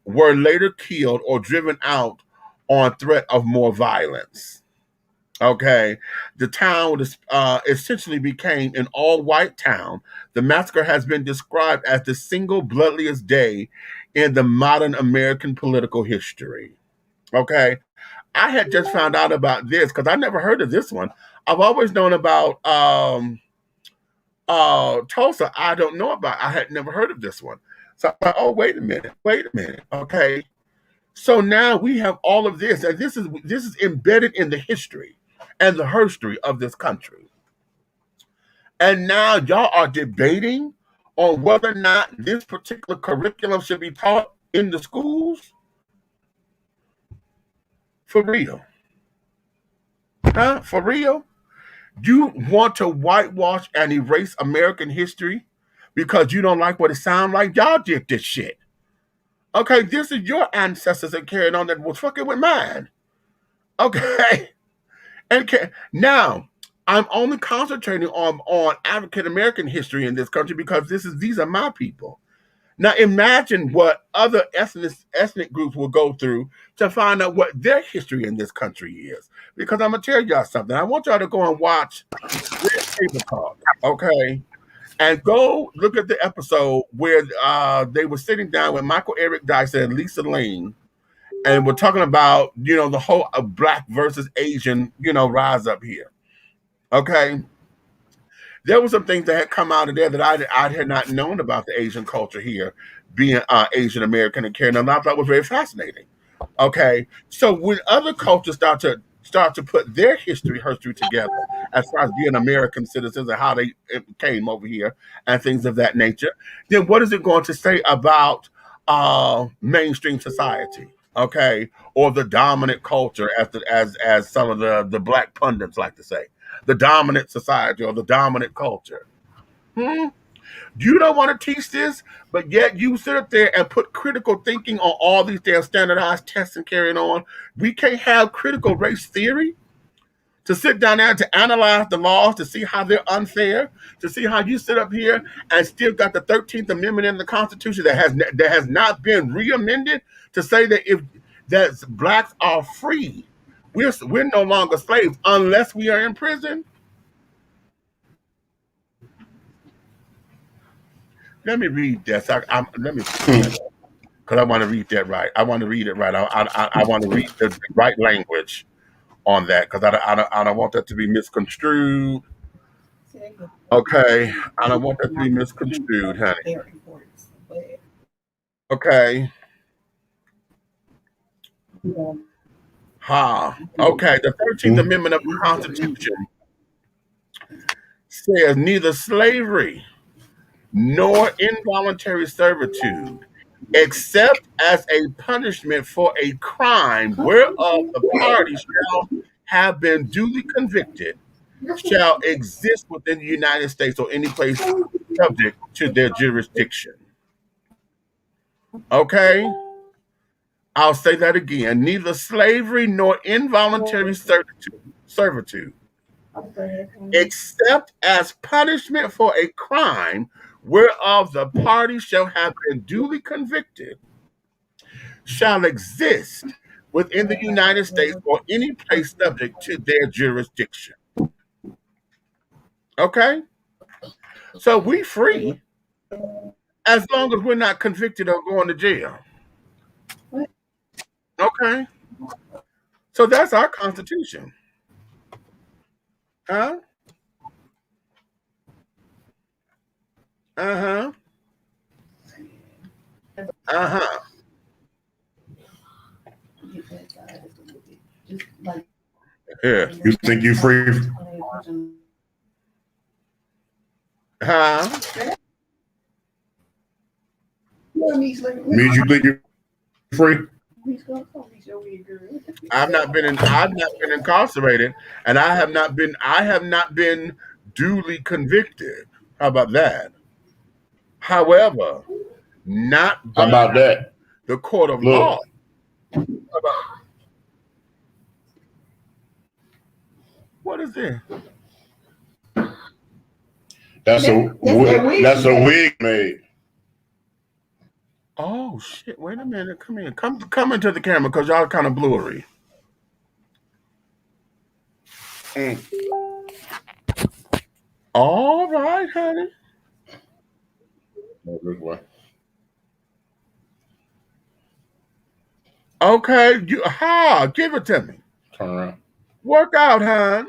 were later killed or driven out on threat of more violence. Okay, the town essentially became an all-white town. The massacre has been described as the single bloodiest day in the modern American political history. Okay, I had just found out about this because I never heard of this one. I've always known about Tulsa. I don't know about. I had never heard of this one. So I'm like, oh, wait a minute. Okay, so now we have all of this, and this is embedded in the history and the herstory of this country. And now y'all are debating on whether or not this particular curriculum should be taught in the schools? For real? Huh? For real? You want to whitewash and erase American history because you don't like what it sounds like? Y'all did this shit. Okay, this is your ancestors that carried on that was fucking with mine. Okay. Now, I'm only concentrating on African American history in this country because these are my people. Now imagine what other ethnic groups will go through to find out what their history in this country is. Because I'm gonna tell y'all something. I want y'all to go and watch Red Table Talk, okay? And go look at the episode where they were sitting down with Michael Eric Dyson and Lisa Ling, and we're talking about the whole black versus Asian rise up here. Okay, there were some things that had come out of there that I had not known about the Asian culture here, being Asian American and carrying on. I thought was very fascinating. Okay, so when other cultures start to put their history together, as far as being American citizens and how they came over here and things of that nature, then what is it going to say about mainstream society? Okay, or the dominant culture, as some of the black pundits like to say, the dominant society or the dominant culture. Hmm? You don't want to teach this, but yet you sit up there and put critical thinking on all these damn standardized tests and carrying on. We can't have critical race theory to sit down there to analyze the laws, to see how they're unfair, to see how you sit up here and still got the 13th Amendment in the Constitution that has not been re-amended to say that if that blacks are free, we're no longer slaves unless we are in prison. Let me read this. Let me because I want to read that right. I want to read it right. I want to read the right language on that because I don't want that to be misconstrued. Okay, I don't want that to be misconstrued, honey. Okay. Okay, the 13th Amendment of the Constitution says neither slavery nor involuntary servitude, except as a punishment for a crime whereof the party shall have been duly convicted, shall exist within the United States or any place subject to their jurisdiction. Okay? I'll say that again. Neither slavery nor involuntary servitude, except as punishment for a crime whereof the party shall have been duly convicted, shall exist within the United States or any place subject to their jurisdiction. Okay? So we free as long as we're not convicted or going to jail. Okay? So that's our Constitution. Huh? Uh-huh. Uh-huh. Yeah. You think you free? Huh? Means you think you're free? I've not been incarcerated, and I have not been duly convicted. How about that? However, not by How about that? the court of Look. law. How about, what is this? That's a wig made. Oh shit! Wait a minute. Come in. Come into the camera because y'all kind of blurry. All right, honey. Okay, give it to me. Turn around. Work out, hon.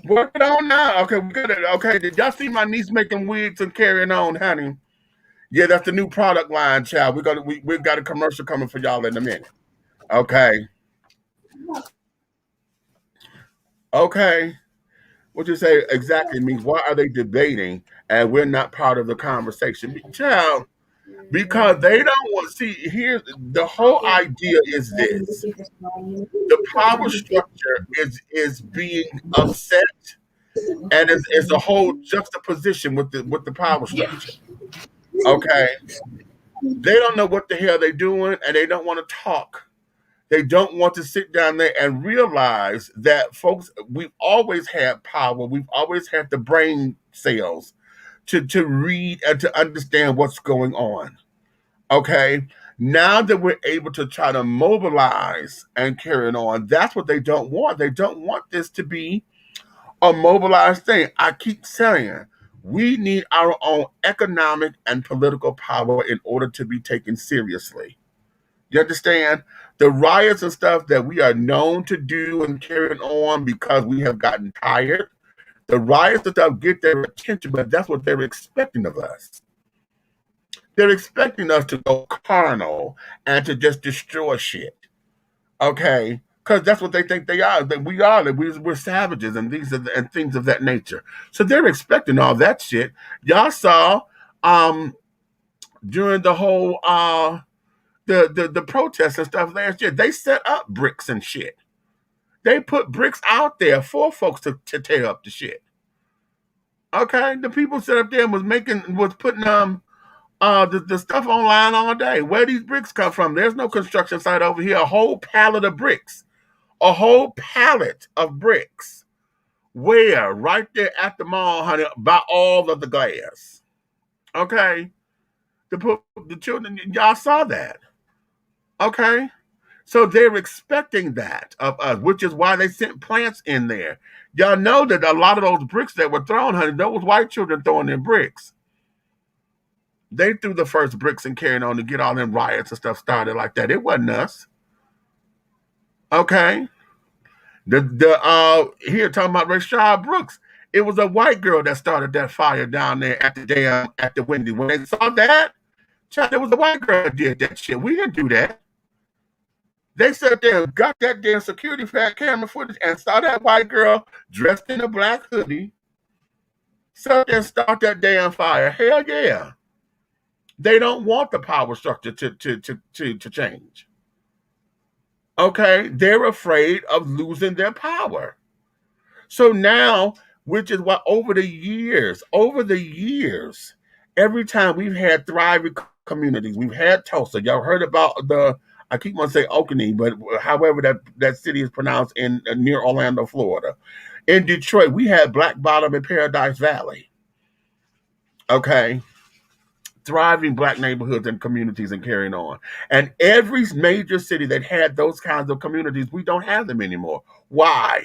Work it on now. Okay, we got it. Okay, did y'all see my niece making wigs and carrying on, honey? Yeah, that's the new product line, child. We've got a commercial coming for y'all in a minute. Okay. Okay. What you say exactly means why are they debating and we're not part of the conversation? Child, because they don't want. See, here the whole idea is this: the power structure is being upset, and it's a whole juxtaposition with the power structure. Okay, they don't know what the hell they're doing, and they don't want to talk. They don't want to sit down there and realize that, folks, we've always had power. We've always had the brain cells to read and to understand what's going on. Okay. Now that we're able to try to mobilize and carry it on, that's what they don't want. They don't want this to be a mobilized thing. I keep saying we need our own economic and political power in order to be taken seriously. You understand? The riots and stuff that we are known to do and carrying on because we have gotten tired. The riots and stuff get their attention, but that's what they're expecting of us. They're expecting us to go carnal and to just destroy shit. Okay? Because that's what they think they are. That we are. That we're savages and and things of that nature. So they're expecting all that shit. Y'all saw during the whole the protests and stuff last year, they set up bricks and shit. They put bricks out there for folks to tear up the shit. Okay, the people set up there was putting the stuff online all day. Where these bricks come from? There's no construction site over here. A whole pallet of bricks. A whole pallet of bricks. Where? Right there at the mall, honey, by all of the glass. Okay? The children, y'all saw that. Okay? So they're expecting that of us, which is why they sent plants in there. Y'all know that a lot of those bricks that were thrown, honey, those white children throwing in bricks. They threw the first bricks and carrying on to get all them riots and stuff started like that. It wasn't us. Okay? Here talking about Rashad Brooks. It was a white girl that started that fire down there at the Wendy. When they saw that, child, it was a white girl that did that shit. We didn't do that. They sat there and got that damn security camera footage and saw that white girl dressed in a black hoodie. Sat there and start that damn fire. Hell yeah. They don't want the power structure to change. Okay? They're afraid of losing their power. So now, which is why over the years, every time we've had thriving communities, we've had Tulsa. Y'all heard about I keep on saying Oconee, but however that city is pronounced in near Orlando, Florida. In Detroit, we had Black Bottom and Paradise Valley. Okay? Thriving black neighborhoods and communities and carrying on. And every major city that had those kinds of communities, we don't have them anymore. Why?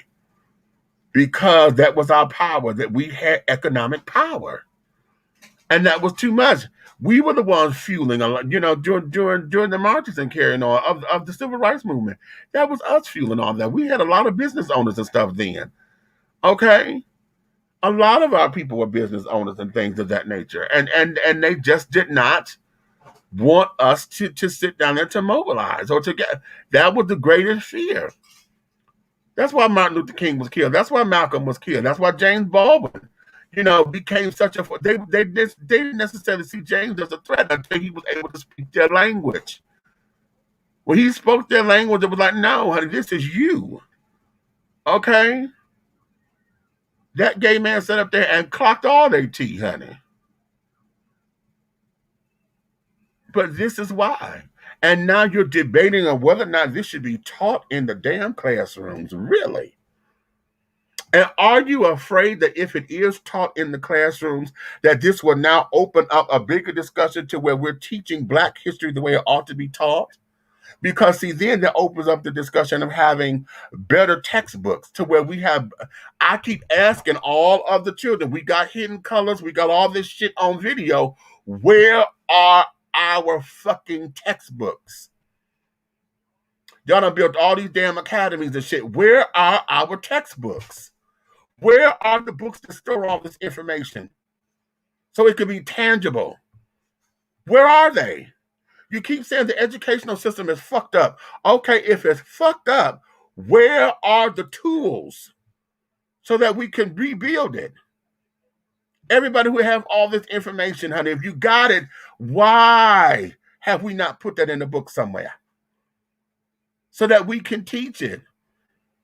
Because that was our power, that we had economic power. And that was too much. We were the ones fueling, during the marches and carrying on of the civil rights movement. That was us fueling all that. We had a lot of business owners and stuff then. Okay? A lot of our people were business owners and things of that nature. And they just did not want us to sit down there to mobilize or to get. That was the greatest fear. That's why Martin Luther King was killed. That's why Malcolm was killed. That's why James Baldwin, became such a. They didn't necessarily see James as a threat until he was able to speak their language. When he spoke their language, it was like, no, honey, this is you. Okay? That gay man sat up there and clocked all their teeth, honey. But this is why. And now you're debating on whether or not this should be taught in the damn classrooms. Really? And are you afraid that if it is taught in the classrooms, that this will now open up a bigger discussion to where we're teaching Black history the way it ought to be taught? Because, see, then that opens up the discussion of having better textbooks to where we have. I keep asking all of the children, we got hidden colors, we got all this shit on video. Where are our fucking textbooks? Y'all done built all these damn academies and shit. Where are our textbooks? Where are the books that store all this information so it can be tangible? Where are they? You keep saying the educational system is fucked up. Okay, if it's fucked up, where are the tools so that we can rebuild it? Everybody who have all this information, honey, if you got it, why have we not put that in the book somewhere so that we can teach it?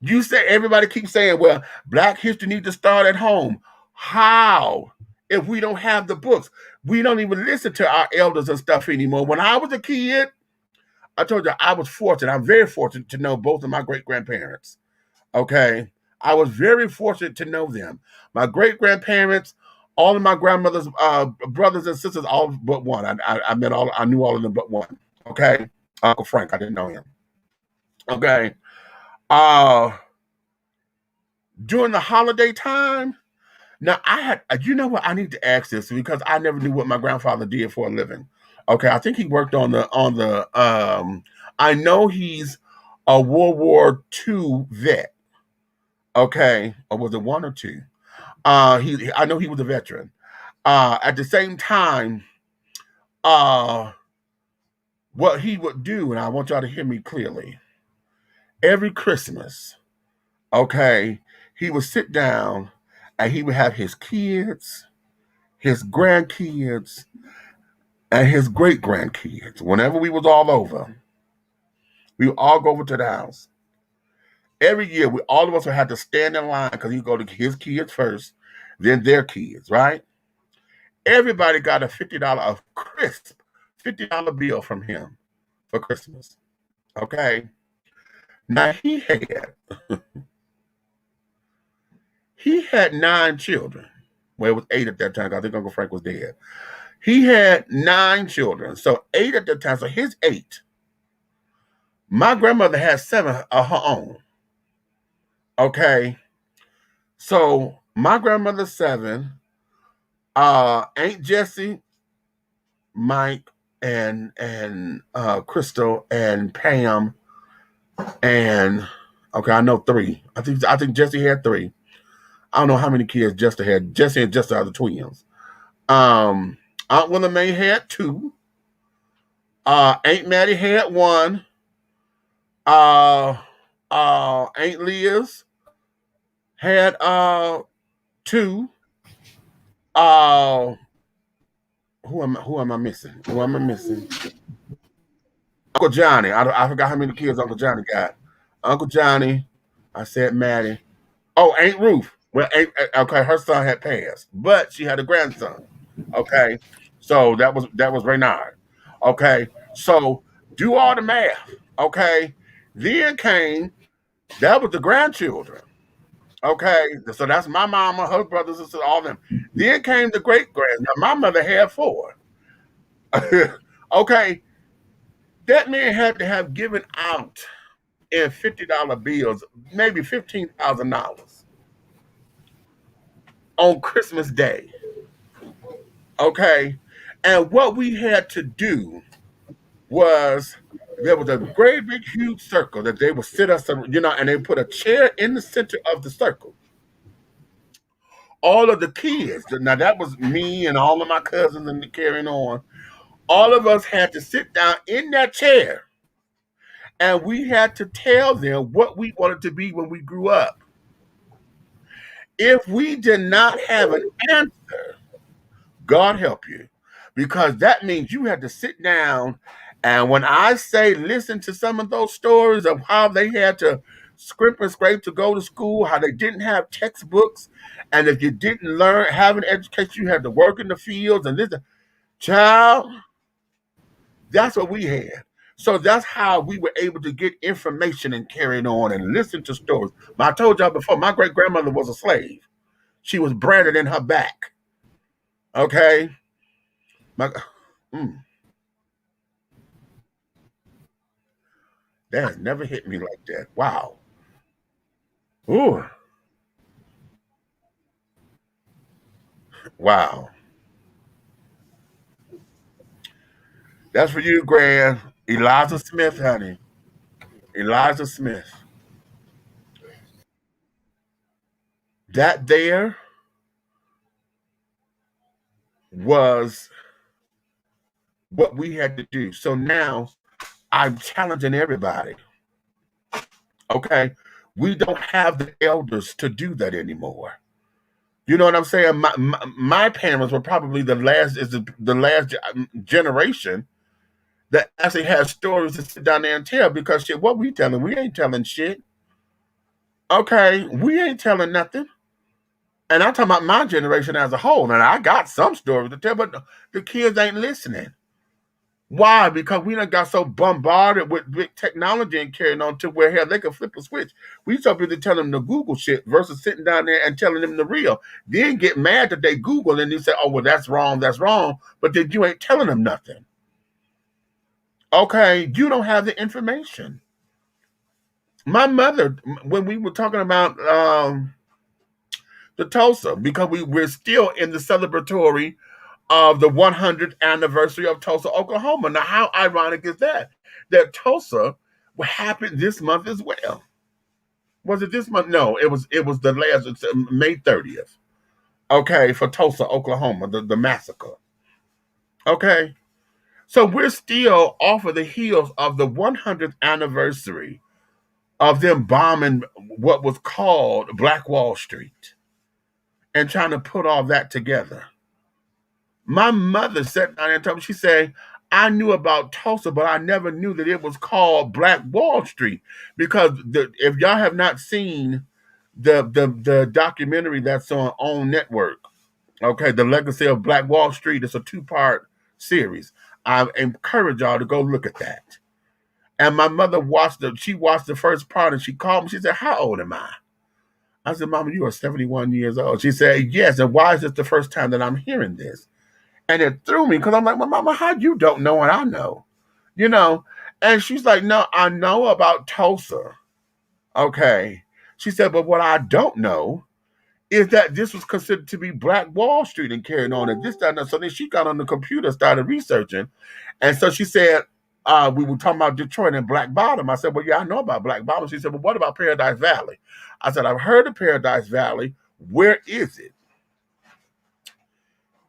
You say everybody keeps saying, well, Black history needs to start at home. How? If we don't have the books, we don't even listen to our elders and stuff anymore. When I was a kid, I told you I was fortunate. I'm very fortunate to know both of my great-grandparents. Okay. I was very fortunate to know them. My great-grandparents, all of my grandmother's brothers and sisters, all but one. I knew all of them but one. Okay. Uncle Frank, I didn't know him. Okay. During the holiday time, now I had, you know what? I need to ask this because I never knew what my grandfather did for a living. Okay, I think he worked on the. I know he's a World War II vet. Okay, or was it one or two? I know he was a veteran. At the same time, what he would do, and I want y'all to hear me clearly. Every Christmas, okay, he would sit down and he would have his kids, his grandkids, and his great grandkids. Whenever we was all over, we would all go over to the house. Every year, all of us would have to stand in line because he'd go to his kids first, then their kids, right? Everybody got a $50, a crisp $50 bill from him for Christmas. Okay. Now he had 9 children. Well, it was 8 at that time. I think Uncle Frank was dead. He had 9 children. So 8 at that time. So his 8. My grandmother had 7 of her own. Okay. So my grandmother's 7. Aunt Jessie, Mike, and Crystal and Pam, and okay, I know 3. I think Jessie had 3. I don't know how many kids Jessica had. Jessie and Jessica are the twins. Aunt Willa Mae had 2. Aunt Maddie had 1. Aunt Liz had 2. Who am I missing? Who am I missing? Uncle Johnny. I forgot how many kids Uncle Johnny got. Uncle Johnny. I said Maddie. Oh, Aunt Ruth. Well, okay, her son had passed, but she had a grandson. Okay, so that was Reynard. Okay, so do all the math. Okay, then came that was the grandchildren. Okay, so that's my mama, her brothers and sisters, all them. Then came the great grand. Now my mother had 4. Okay, that man had to have given out in $50 bills, maybe $15,000 on Christmas Day. Okay, and what we had to do was there was a great big huge circle that they would sit us, and they put a chair in the center of the circle. All of the kids, now that was me and all of my cousins and carrying on. All of us had to sit down in that chair, and we had to tell them what we wanted to be when we grew up. If we did not have an answer, God help you, because that means you had to sit down. And when I say listen to some of those stories of how they had to scrimp and scrape to go to school, how they didn't have textbooks, and if you didn't have an education, you had to work in the fields and this, child, that's what we had. So that's how we were able to get information and carry on and listen to stories. But I told y'all before, my great grandmother was a slave. She was branded in her back. Okay, that has never hit me like that. Wow. Ooh. Wow. That's for you, Grand. Eliza Smith, honey. Eliza Smith. That there was what we had to do. So now I'm challenging everybody. Okay. We don't have the elders to do that anymore. You know what I'm saying? My parents were probably the last generation that actually had stories to sit down there and tell, because shit, what we telling? We ain't telling shit. Okay, we ain't telling nothing. And I'm talking about my generation as a whole. And I got some stories to tell, but the kids ain't listening. Why? Because we done got so bombarded with big technology and carrying on to where, hell, they can flip a switch. We so busy telling them the Google shit versus sitting down there and telling them the real. Then get mad that they Google and you say, oh, well, that's wrong, but then you ain't telling them nothing. Okay, you don't have the information. My mother, when we were talking about the Tulsa, because we're still in the celebratory of the 100th anniversary of Tulsa, Oklahoma. Now, how ironic is that? That Tulsa happened this month as well. Was it this month? No, it was the last, it's May 30th. Okay, for Tulsa, Oklahoma, the massacre. Okay. So we're still off of the heels of the 100th anniversary of them bombing what was called Black Wall Street and trying to put all that together. My mother sat down and told me, she said, I knew about Tulsa, but I never knew that it was called Black Wall Street. Because if y'all have not seen the documentary that's on OWN Network, okay, The Legacy of Black Wall Street, it's a 2-part series. I encourage y'all to go look at that. And my mother watched the first part, and she called me. She said, how old am I? I said, Mama, you are 71 years old. She said, yes. And why is this the first time that I'm hearing this? And it threw me because I'm like, well, Mama, how you don't know and I know? You know? And she's like, no, I know about Tulsa. Okay. She said, but what I don't know is that this was considered to be Black Wall Street and carrying on and this, that, and that. So then she got on the computer, started researching. And so she said, we were talking about Detroit and Black Bottom. I said, well, yeah, I know about Black Bottom. She said, well, what about Paradise Valley? I said, I've heard of Paradise Valley. Where is it?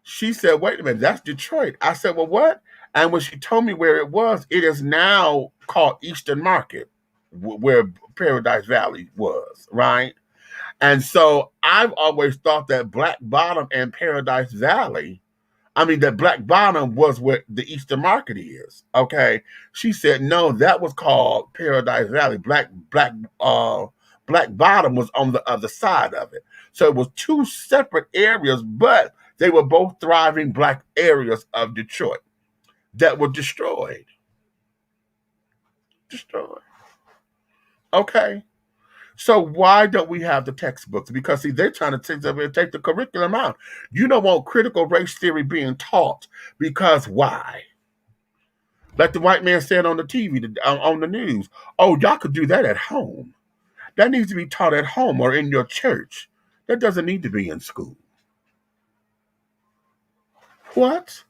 She said, wait a minute, that's Detroit. I said, well, what? And when she told me where it was, it is now called Eastern Market, where Paradise Valley was, right? And so I've always thought that Black Bottom and Paradise Valley, that Black Bottom was where the Eastern Market is, okay? She said, no, that was called Paradise Valley. Black Bottom was on the other side of it. So it was two separate areas, but they were both thriving Black areas of Detroit that were destroyed. Destroyed. Okay. So why don't we have the textbooks? Because, see, they're trying to take the curriculum out. You don't want critical race theory being taught because why? Like the white man said on the TV, on the news, oh, y'all could do that at home. That needs to be taught at home or in your church. That doesn't need to be in school. What?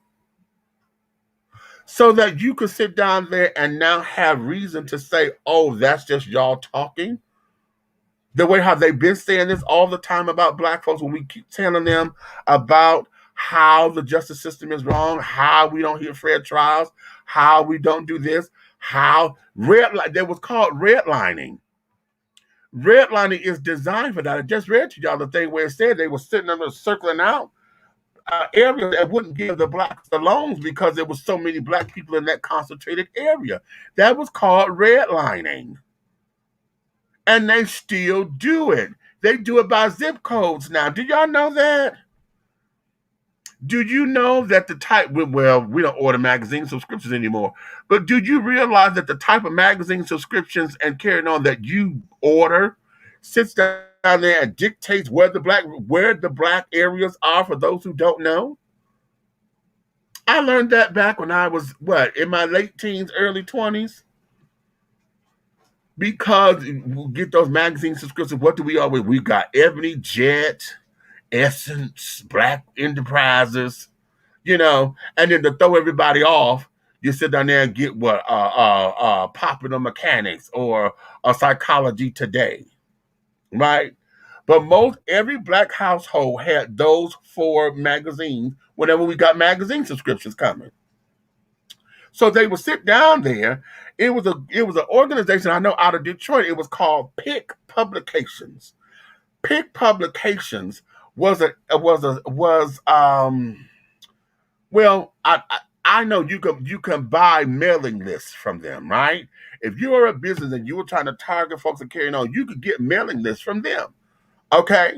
So that you could sit down there and now have reason to say, oh, that's just y'all talking? The way how they've been saying this all the time about Black folks, when we keep telling them about how the justice system is wrong, how we don't hear fair trials, how we don't do this, how that was called redlining. Redlining is designed for that. I just read to y'all the thing where it said they were sitting there circling out areas that wouldn't give the Blacks the loans because there was so many Black people in that concentrated area. That was called redlining. And they still do it. They do it by zip codes now. Do y'all know that? Do you know that the type, well, we don't order magazine subscriptions anymore, but do you realize that the type of magazine subscriptions and carrying on that you order sits down there and dictates where the black areas are for those who don't know? I learned that back when I was, in my late teens, early 20s. Because we get those magazine subscriptions, what do we always? We got Ebony, Jet, Essence, Black Enterprises, and then to throw everybody off, you sit down there and get Popular Mechanics or Psychology Today, right? But every Black household had those 4 magazines whenever we got magazine subscriptions coming. So they would sit down there. It was an organization I know out of Detroit. It was called PIC Publications. PIC Publications well, I know you can buy mailing lists from them, right? If you are a business and you were trying to target folks and carrying on, you could get mailing lists from them. Okay.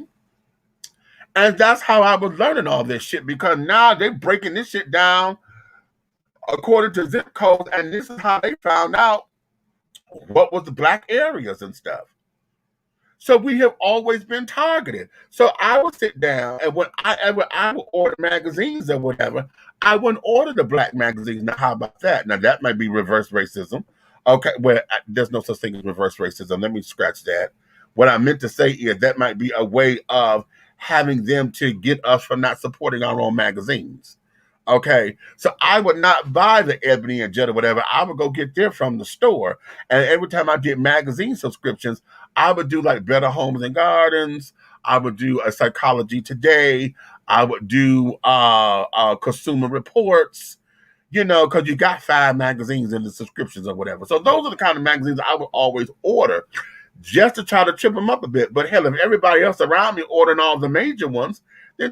And that's how I was learning all this shit, because now they're breaking this shit down according to zip codes, and this is how they found out what was the black areas and stuff. So we have always been targeted. So I would sit down, and when I would order magazines or whatever, I wouldn't order the black magazines. Now, how about that? Now that might be reverse racism. Okay, well, there's no such thing as reverse racism. Let me scratch that. What I meant to say is that might be a way of having them to get us from not supporting our own magazines. Okay, so I would not buy the Ebony and Jet or whatever. I would go get them from the store. And every time I did magazine subscriptions, I would do like Better Homes and Gardens. I would do a Psychology Today. I would do Consumer Reports, because you got 5 magazines in the subscriptions or whatever. So those are the kind of magazines I would always order just to try to trip them up a bit. But hell, if everybody else around me ordering all the major ones, then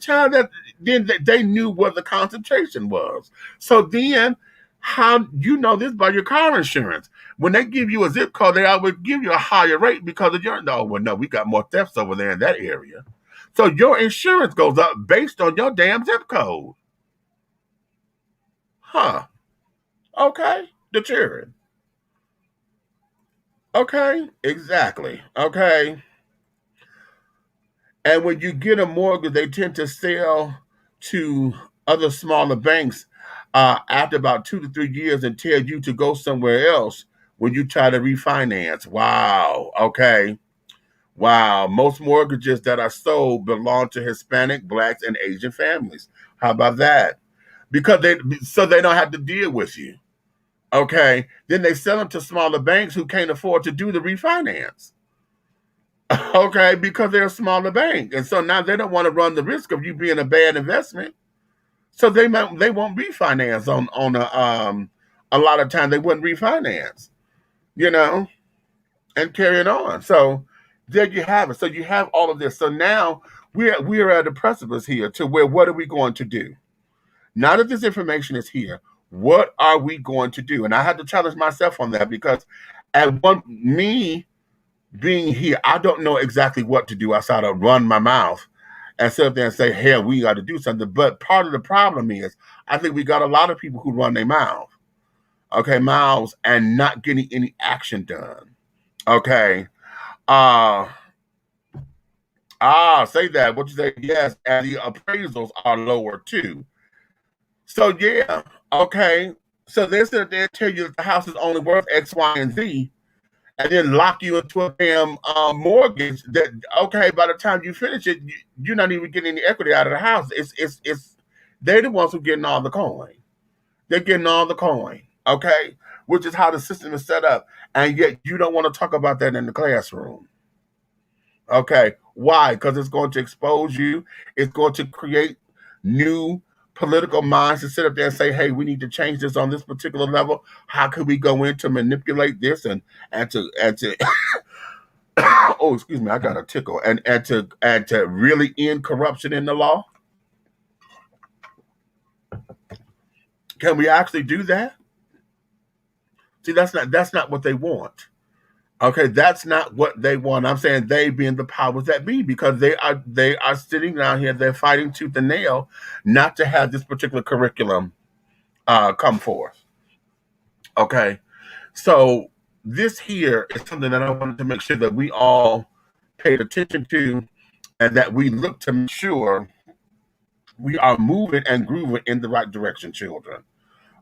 they knew what the concentration was. So then, how you know this by your car insurance? When they give you a zip code, they always give you a higher rate because of your no. Well, no, we got more thefts over there in that area. So your insurance goes up based on your damn zip code. Huh. Okay. The children. Okay. Exactly. Okay. And when you get a mortgage, they tend to sell to other smaller banks after about 2 to 3 years and tell you to go somewhere else when you try to refinance. Wow. Okay. Wow. Most mortgages that are sold belong to Hispanic, Blacks, and Asian families. How about that? Because they don't have to deal with you. Okay. Then they sell them to smaller banks who can't afford to do the refinance. Okay, because they're a smaller bank. And so now they don't want to run the risk of you being a bad investment. So they won't refinance on a lot of time they wouldn't refinance, and carry it on. So there you have it. So you have all of this. So now we're at a precipice here to where what are we going to do? Now that this information is here, what are we going to do? And I had to challenge myself on that because being here, I don't know exactly what to do outside of run my mouth and sit up there and say, hey, we got to do something. But part of the problem is I think we got a lot of people who run their mouths, and not getting any action done. Okay. Say that. What you say? Yes. And the appraisals are lower too. So yeah. Okay. So they sit there and tell you that the house is only worth X, Y, and Z, and then lock you into a damn mortgage that, okay, by the time you finish it, you're not even getting any equity out of the house. They're the ones who are getting all the coin. They're getting all the coin, okay? Which is how the system is set up. And yet you don't want to talk about that in the classroom. Okay, why? Because it's going to expose you. It's going to create new political minds to sit up there and say, hey, we need to change this on this particular level. How could we go in to manipulate this and to oh, excuse me, I got a tickle. And to really end corruption in the law? Can we actually do that? See, that's not what they want. Okay, that's not what they want. I'm saying they being the powers that be, because they are sitting down here, they're fighting tooth and nail not to have this particular curriculum come forth. Okay, so this here is something that I wanted to make sure that we all paid attention to, and that we look to make sure we are moving and grooving in the right direction, children.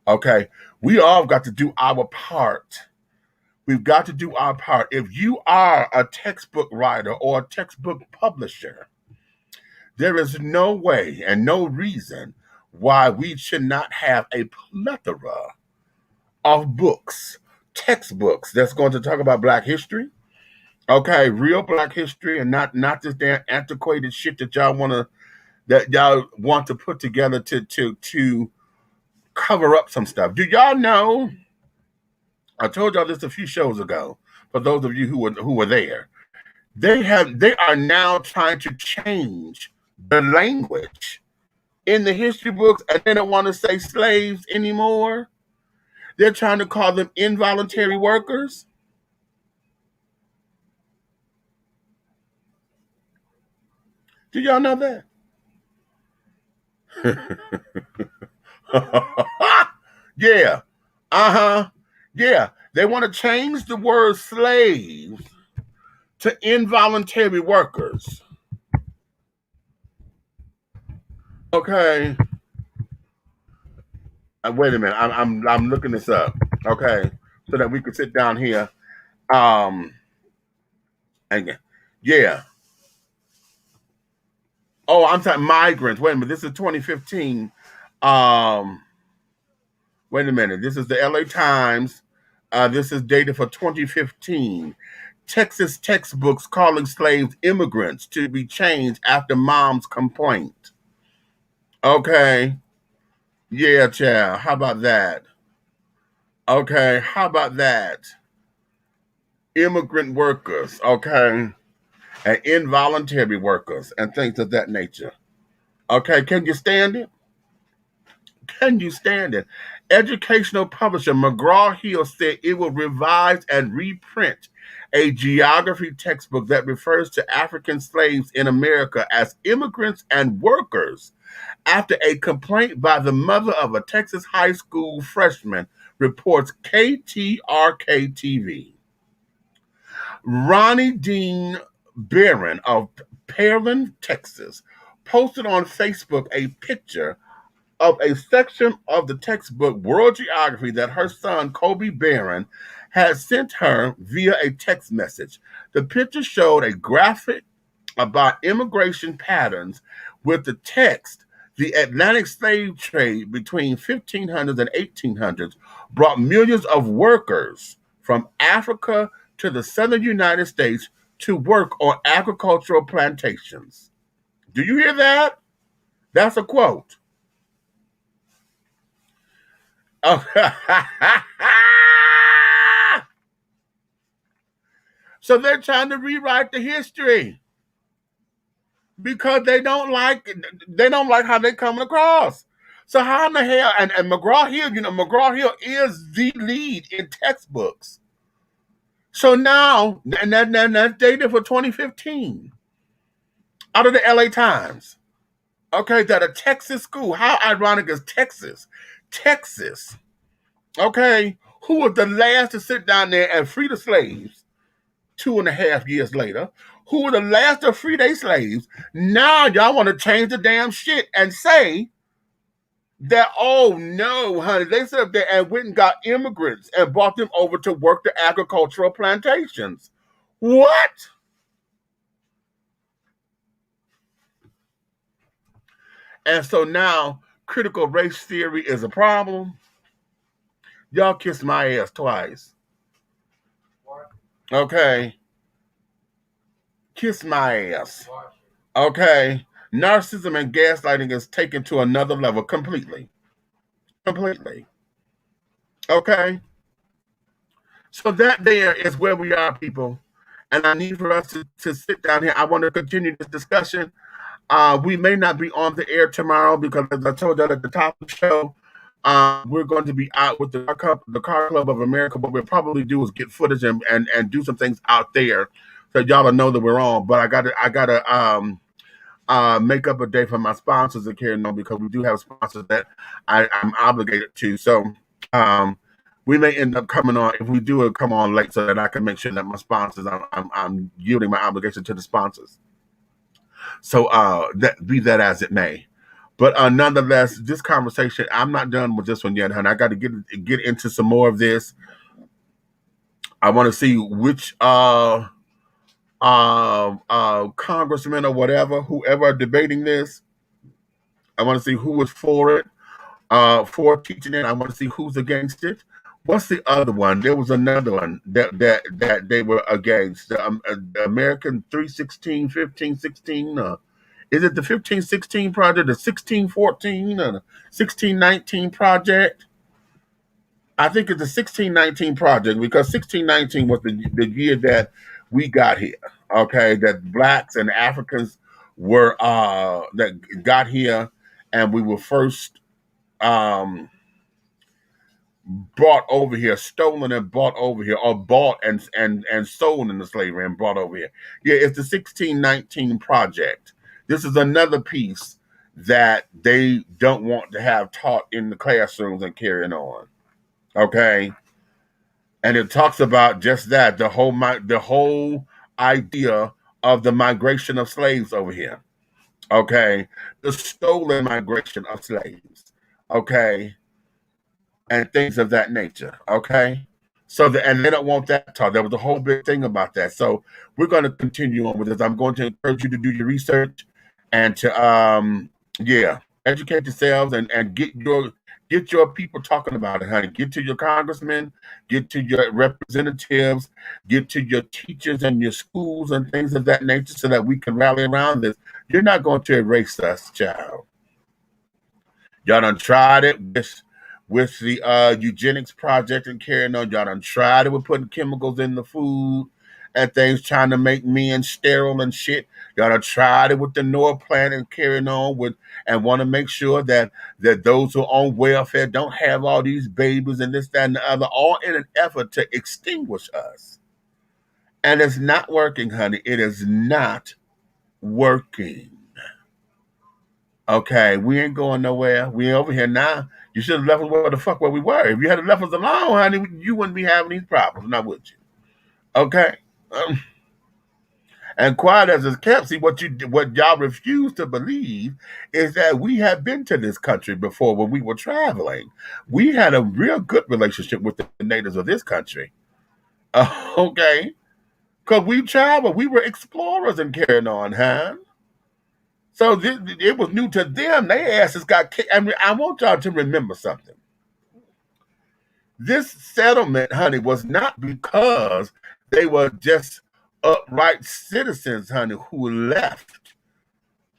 Okay, we all got to do our part. We've got to do our part. If you are a textbook writer or a textbook publisher, there is no way and no reason why we should not have a plethora of books, textbooks that's going to talk about Black history. Okay, real Black history, and not this damn antiquated shit that y'all want to put together to cover up some stuff. Do y'all know? I told y'all this a few shows ago. For those of you who were there, they are now trying to change the language in the history books, and they don't want to say slaves anymore. They're trying to call them involuntary workers. Do y'all know that? Yeah. Uh-huh. Yeah. They want to change the word slaves to involuntary workers. Okay. Wait a minute. I'm looking this up. Okay. So that we can sit down here. And yeah. Oh, I'm talking migrants. Wait a minute. This is 2015. Wait a minute. This is the LA Times. This is dated for 2015. Texas textbooks calling slaves immigrants to be changed after mom's complaint. Okay. Yeah, child. How about that? Okay. How about that? Immigrant workers. Okay. And involuntary workers and things of that nature. Okay. Can you stand it? Can you stand it? Educational publisher McGraw-Hill said it will revise and reprint a geography textbook that refers to African slaves in America as immigrants and workers after a complaint by the mother of a Texas high school freshman, reports KTRK TV. Ronnie Dean Barron of Pearland, Texas, posted on Facebook a picture of a section of the textbook World Geography that her son, Kobe Barron, had sent her via a text message. The picture showed a graphic about immigration patterns with the text, "The Atlantic slave trade between 1500s and 1800s brought millions of workers from Africa to the southern United States to work on agricultural plantations." Do you hear that? That's a quote. Oh. So they're trying to rewrite the history because they don't like how they're coming across. So how in the hell, and McGraw-Hill, McGraw-Hill is the lead in textbooks. So now, and that's dated for 2015 out of the LA Times. Okay, that a Texas school, how ironic is Texas? Texas, okay, who was the last to sit down there and free the slaves 2.5 years later, who were the last to free their slaves. Now y'all want to change the damn shit and say that, oh no, honey, they sit up there and went and got immigrants and brought them over to work the agricultural plantations. What? And so now critical race theory is a problem. Y'all kissed my ass twice. Okay. Kiss my ass. Okay. Narcissism and gaslighting is taken to another level completely. Completely. Okay. So that there is where we are, people. And I need for us to sit down here. I want to continue this discussion. We may not be on the air tomorrow because, as I told you at the top of the show, we're going to be out with the Car Club of America. What we'll probably do is get footage and do some things out there so y'all will know that we're on. But I gotta make up a day for my sponsors to carry on because we do have sponsors that I'm obligated to. So we may end up coming on, if we do come on late, so that I can make sure that my sponsors, I'm yielding my obligation to the sponsors. So that be that as it may. But nonetheless, this conversation, I'm not done with this one yet, honey. I got to get into some more of this. I want to see which congressmen or whoever are debating this. I want to see who was for it, for teaching it. I want to see who's against it. What's the other one? There was another one that they were against. The American 316, 1516. Is it the 1516 project, the 1614, or the 1619 project? I think it's the 1619 project because 1619 was the year that we got here. Okay, that blacks and Africans were that got here, and we were first brought over here, stolen and brought over here, or bought and sold into slavery and brought over here. Yeah, it's the 1619 Project. This is another piece that they don't want to have taught in the classrooms and carrying on. Okay, and it talks about just that, the whole idea of the migration of slaves over here. Okay, the stolen migration of slaves. Okay, and things of that nature. Okay, so and they don't want that taught. There was a whole big thing about that. So we're going to continue on with this. I'm going to encourage you to do your research and to educate yourselves and get your people talking about it, honey. Get to your congressmen, get to your representatives, get to your teachers and your schools and things of that nature, so that we can rally around this. You're not going to erase us, child. Y'all done tried it with the eugenics project and carrying on. Y'all done tried it with putting chemicals in the food and things, trying to make men sterile and shit. Y'all done tried it with the Noah plan and carrying on with, and want to make sure that those who are on welfare don't have all these babies and this, that, and the other, all in an effort to extinguish us. And it's not working, honey. It is not working. Okay, we ain't going nowhere. We over here now. You should have left us where the fuck where we were. If you had left us alone, honey, you wouldn't be having these problems, now would you? Okay. And quiet as it's kept, see, what y'all refuse to believe is that we have been to this country before when we were traveling. We had a real good relationship with the natives of this country. Okay. Because we traveled. We were explorers and carrying on, huh? So it was new to them. Their asses got kicked. I mean, I want y'all to remember something. This settlement, honey, was not because they were just upright citizens, honey, who left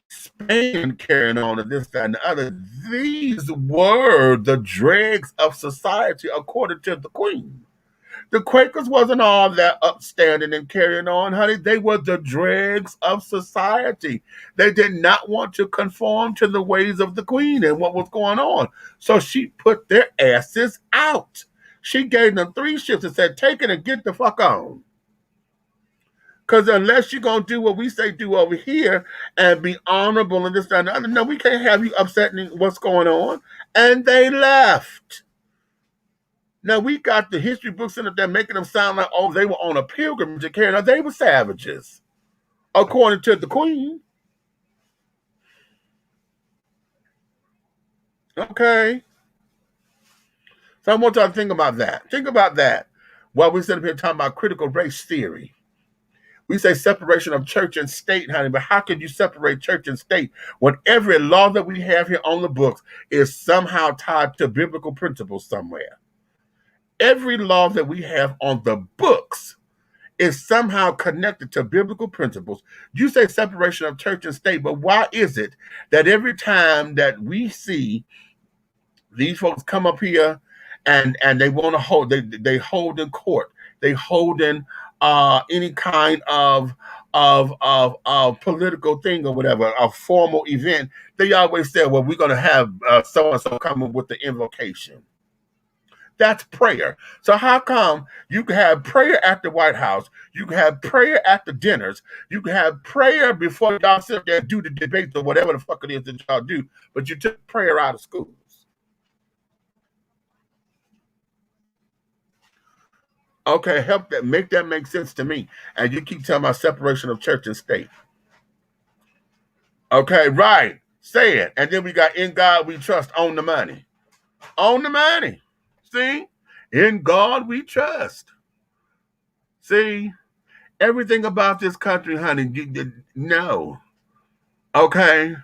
Spain carrying on and this, that, and the other. These were the dregs of society, according to the Queen. The Quakers wasn't all that upstanding and carrying on, honey. They were the dregs of society. They did not want to conform to the ways of the Queen and what was going on. So she put their asses out. She gave them 3 shifts and said, take it and get the fuck on. Because unless you're going to do what we say do over here and be honorable and this, that, and the other, no, we can't have you upsetting what's going on. And they left. Now, we got the history books in there making them sound like, oh, they were on a pilgrimage to carry on. They were savages, according to the Queen. Okay. So I want y'all to think about that. Think about that while we sit up here talking about critical race theory. We say separation of church and state, honey, but how can you separate church and state when every law that we have here on the books is somehow tied to biblical principles somewhere? Every law that we have on the books is somehow connected to biblical principles. You say separation of church and state, but why is it that every time that we see these folks come up here and they want to hold, they hold in court, they hold in any kind of political thing or whatever, a formal event, they always say, well, we're going to have so-and-so coming with the invocation. That's prayer. So how come you can have prayer at the White House, you can have prayer at the dinners, you can have prayer before y'all sit there and do the debates or whatever the fuck it is that y'all do, but you took prayer out of schools? Okay, help that make sense to me. And you keep talking about separation of church and state. Okay, right. Say it. And then we got in God we trust, on the money. On the money. See? In God we trust. See? Everything about this country, honey, no. Okay?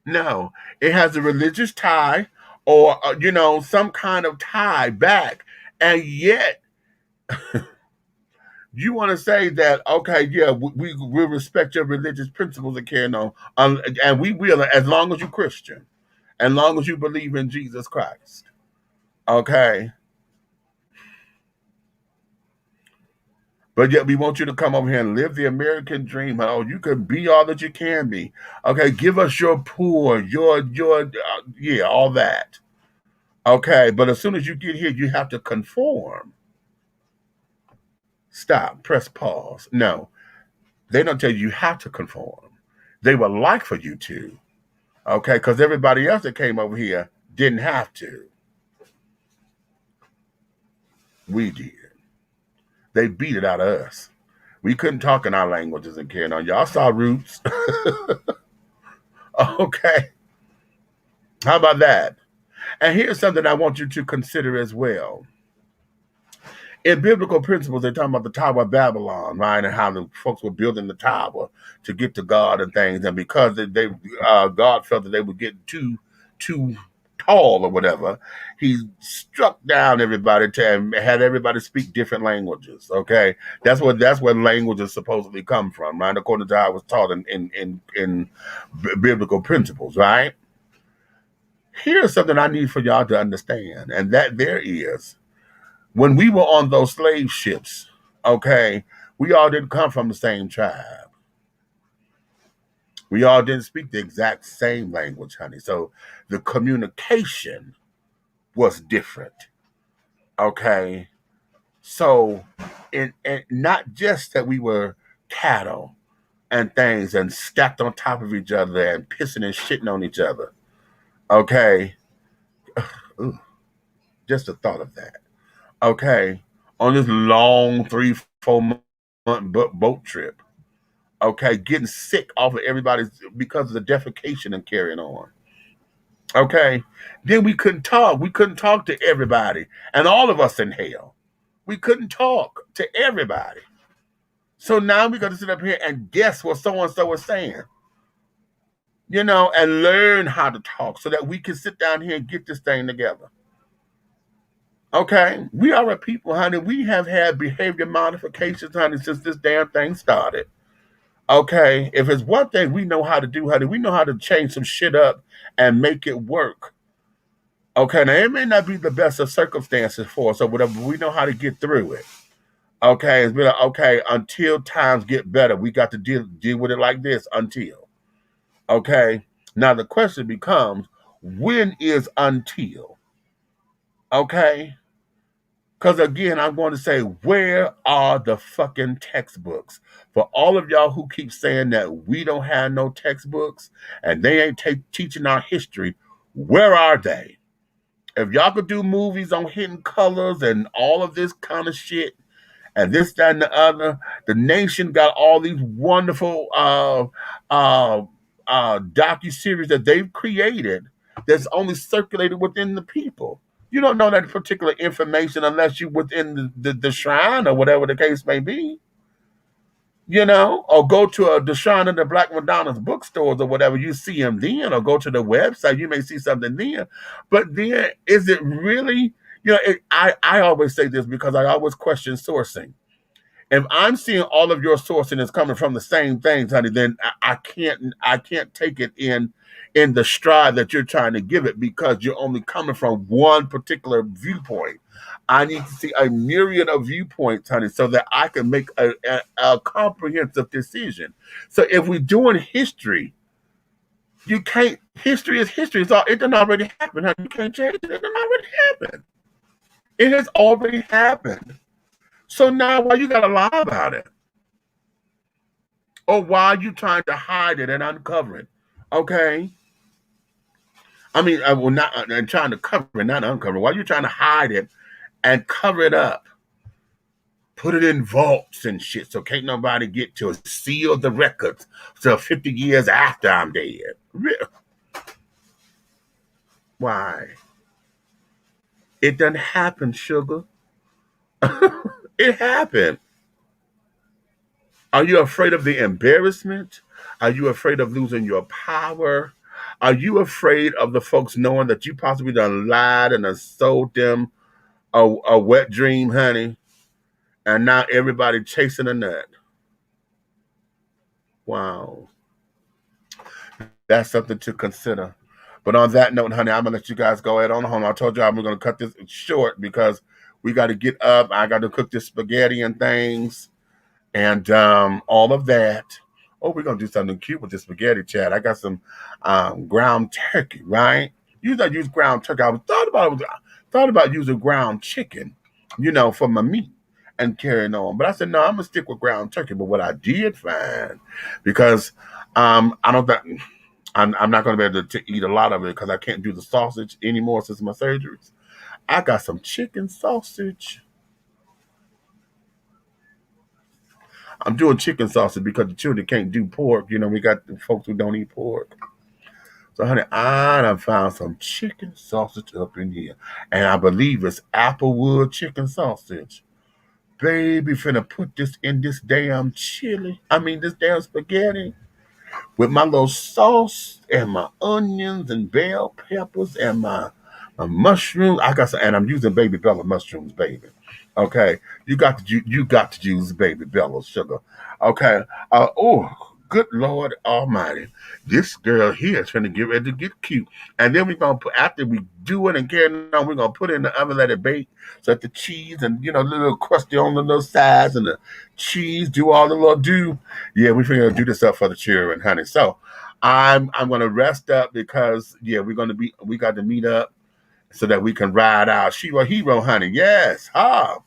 No. It has a religious tie or, some kind of tie back. And yet, you want to say that, okay, yeah, we respect your religious principles and carry on. And we will, as long as you're Christian, as long as you believe in Jesus Christ. Okay? But yet we want you to come over here and live the American dream. Oh, you can be all that you can be. Okay, give us your poor, yeah, all that. Okay, but as soon as you get here, you have to conform. Stop, press pause. No, they don't tell you you have to conform. They would like for you to. Okay, because everybody else that came over here didn't have to. We did. They beat it out of us. We couldn't talk in our languages and carry on. Y'all saw Roots. Okay. How about that? And here's something I want you to consider as well. In biblical principles, they're talking about the Tower of Babylon, right? And how the folks were building the tower to get to God and things. And because God felt that they would get too tall or whatever, he struck down everybody and had everybody speak different languages. Okay, that's where languages supposedly come from, right? According to how I was taught in biblical principles, right? Here's something I need for y'all to understand, and that there is, when we were on those slave ships, okay, we all didn't come from the same tribe. We all didn't speak the exact same language, honey. So the communication was different. Okay. So and not just that we were cattle and things and stacked on top of each other and pissing and shitting on each other. Okay. Ooh, just the thought of that. Okay. On this long 3-4 month boat trip. Okay, getting sick off of everybody because of the defecation and carrying on. Okay, then we couldn't talk. We couldn't talk to everybody, and all of us in hell. We couldn't talk to everybody. So now we got to sit up here and guess what so and so was saying, and learn how to talk so that we can sit down here and get this thing together. Okay, we are a people, honey. We have had behavior modifications, honey, since this damn thing started. Okay, if it's one thing we know how to do, honey, we know how to change some shit up and make it work. Okay, now it may not be the best of circumstances for us or whatever, but we know how to get through it. Okay, it's been okay until times get better. We got to deal with it like this until. Okay, now the question becomes, when is until? Okay. Because again, I'm going to say, where are the fucking textbooks? For all of y'all who keep saying that we don't have no textbooks and they ain't teaching our history, where are they? If y'all could do movies on hidden colors and all of this kind of shit and this, that, and the other, the nation got all these wonderful docuseries that they've created that's only circulated within the people. You don't know that particular information unless you're within the shrine or whatever the case may be. Or go to the shrine in the Black Madonna's bookstores or whatever, you see them then, or go to the website, you may see something then. But then, is it really, I always say this because I always question sourcing. If I'm seeing all of your sourcing is coming from the same things, honey, then I can't take it in the stride that you're trying to give it because you're only coming from one particular viewpoint. I need to see a myriad of viewpoints, honey, so that I can make a comprehensive decision. So if we're doing history, you can't. History is history. It done already happened, honey. You can't change it. It done already happened. It has already happened. So now why you gotta lie about it? Or why are you trying to hide it and uncover it? Okay. I mean, not and trying to cover it, not uncover it. Why are you trying to hide it and cover it up? Put it in vaults and shit so can't nobody get to it. Seal the records till 50 years after I'm dead. Why? It doesn't happen, sugar. It happened. Are you afraid of the embarrassment? Are you afraid of losing your power? Are you afraid of the folks knowing that you possibly done lied and done sold them a wet dream, honey? And now everybody chasing a nut. Wow. That's something to consider. But on that note, honey, I'm going to let you guys go ahead on home. I told you I'm going to cut this short because we got to get up. I got to cook this spaghetti and things. and all of that. Oh, we're gonna do something cute with the spaghetti, Chad. I got some ground turkey, right? Usually I use ground turkey. Thought about using ground chicken, for my meat and carrying on. But I said no, I'm gonna stick with ground turkey. But what I did find, because I don't think I'm not gonna be able to eat a lot of it because I can't do the sausage anymore since my surgeries. I got some chicken sausage. I'm doing chicken sausage because the children can't do pork. We got the folks who don't eat pork. So, honey, I done found some chicken sausage up in here. And I believe it's applewood chicken sausage. Baby, finna put this in this damn chili. I mean, this damn spaghetti with my little sauce and my onions and bell peppers and my mushrooms. I got some, and I'm using baby Bella mushrooms, baby. Okay, you got to use baby Bella sugar. Okay. Oh, good Lord Almighty, this girl here is trying to get ready to get cute, and then we're gonna put after we do it and carry it on, we're gonna put it in the oven, let it bake, so that the cheese and little crusty on the little sides and the cheese do all the little do. Yeah, we're gonna do this up for the children, honey. So I'm gonna rest up because we got to meet up so that we can ride out. Shiro Hero, honey. Yes. Going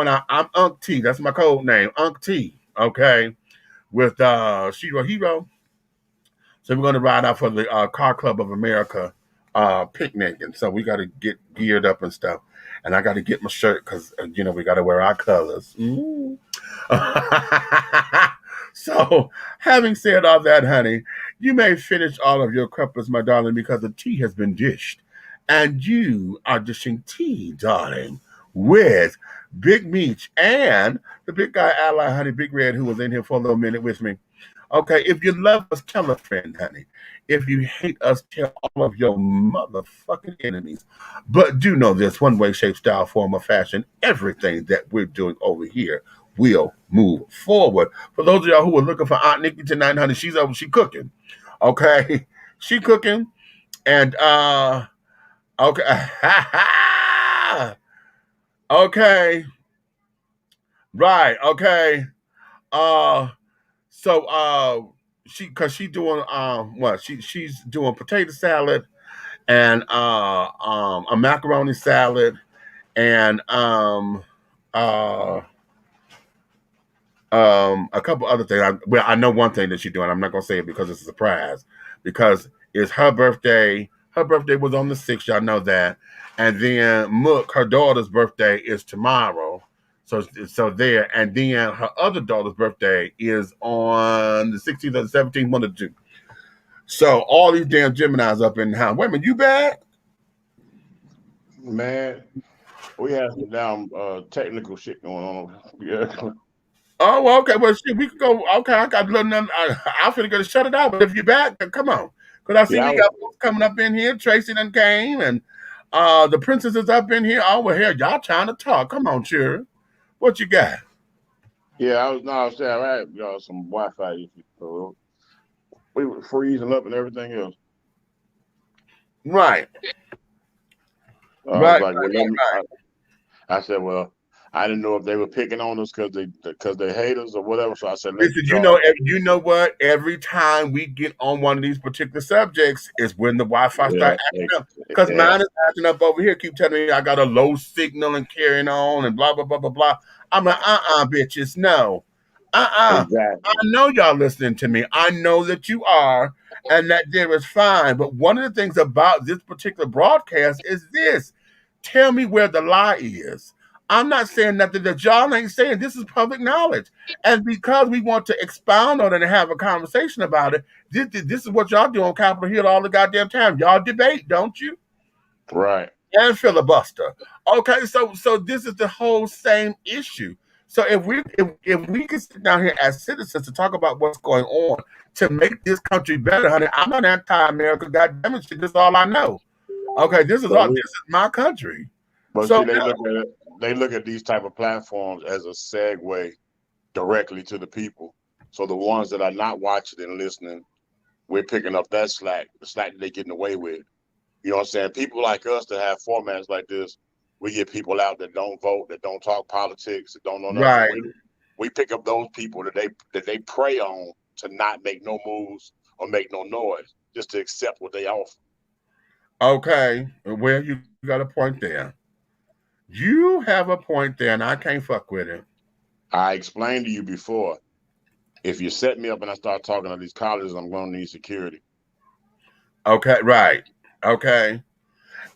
out. I'm Unc T. That's my code name. Unc T. Okay. With Shiro Hero. So we're gonna ride out for the Car Club of America picnic. And so we gotta get geared up and stuff. And I gotta get my shirt because we gotta wear our colors. Mm. So, having said all that, honey, you may finish all of your crumpets, my darling, because the tea has been dished. And you are dishing tea, darling, with Big Meech and the big guy ally, honey, Big Red, who was in here for a little minute with me. Okay, if you love us, tell a friend, honey. If you hate us, tell all of your motherfucking enemies. But do know this one way, shape, style, form, or fashion, everything that we're doing over here will move forward. For those of y'all who are looking for Aunt Nikki tonight, honey, she's over, she cooking. Okay. She cooking. And okay. Okay. Right. Okay. So she doing what? She's doing potato salad and a macaroni salad and a couple other things. I know one thing that she's doing. I'm not gonna say it because it's a surprise. Because it's her birthday. Her birthday was on the 6th. Y'all know that. And then Mook, her daughter's birthday is tomorrow. So there. And then her other daughter's birthday is on the 16th or the 17th, one of the two. So all these damn Geminis up in the house. Wait a minute, you back? Man, we have some damn technical shit going on. Yeah. Oh, well, okay. Well, shit, we could go. Okay, I got a little nothing. I'm finna go to shut it out. But if you're back, then come on. Because I see we got folks coming up in here. Tracy done came, and the princess is up in here. Oh, well, here, y'all trying to talk. Come on, sure. What you got? Yeah, I was saying, I had some Wi-Fi issues. So we were freezing up and everything else. Right. Right. I said, well, I didn't know if they were picking on us because they hate us or whatever. So I said, listen, you know what? Every time we get on one of these particular subjects is when the Wi-Fi starts acting up. Because mine is acting up over here. Keep telling me I got a low signal and carrying on and blah, blah, blah, blah, blah. I'm like, bitches, no. Exactly. I know y'all listening to me. I know that you are, and that there is fine. But one of the things about this particular broadcast is this. Tell me where the lie is. I'm not saying nothing that y'all ain't saying. This is public knowledge. And because we want to expound on it and have a conversation about it, this is what y'all do on Capitol Hill all the goddamn time. Y'all debate, don't you? Right. And filibuster. Okay, so this is the whole same issue. So if we can sit down here as citizens to talk about what's going on to make this country better, honey, I'm an anti-America. Goddamn it, this is all I know. Okay, this is my country. But so, see, they look at these type of platforms as a segue directly to the people. So the ones that are not watching and listening, we're picking up that slack, the slack that they're getting away with. You know what I'm saying? People like us that have formats like this, we get people out that don't vote, that don't talk politics, that don't know nothing. Right. we pick up those people that they prey on to not make no moves or make no noise, just to accept what they offer. Okay, well, you got a point there. You have a point there, and I can't fuck with it. I explained to you before, if you set me up and I start talking to these colleges, I'm going to need security. Okay, right. Okay.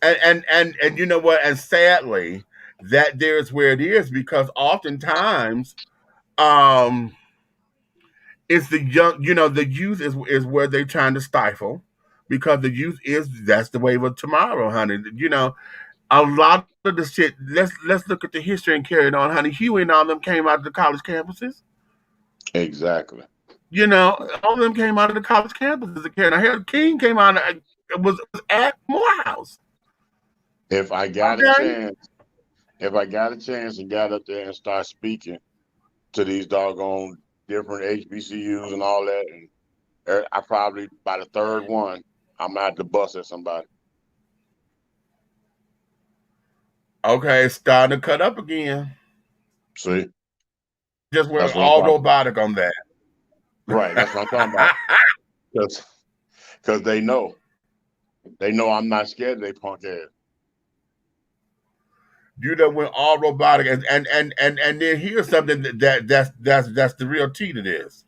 And you know what? And sadly, that there's where it is, because oftentimes, it's the young, the youth is where they're trying to stifle, because the youth that's the wave of tomorrow, honey. A lot of the shit. Let's look at the history and carry it on, honey. Huey and all them came out of the college campuses. Exactly. All of them came out of the college campuses. I heard King came out was at Morehouse. If I got a chance and got up there and start speaking to these doggone different HBCUs and all that, and I probably by the third one, I'm gonna have to bust at somebody. Okay, it's starting to cut up again. See, just went all robotic on that. Right, that's what I'm talking about. Because they know I'm not scared of they punk ass. You done went all robotic, and then here's something that's the real tea to this.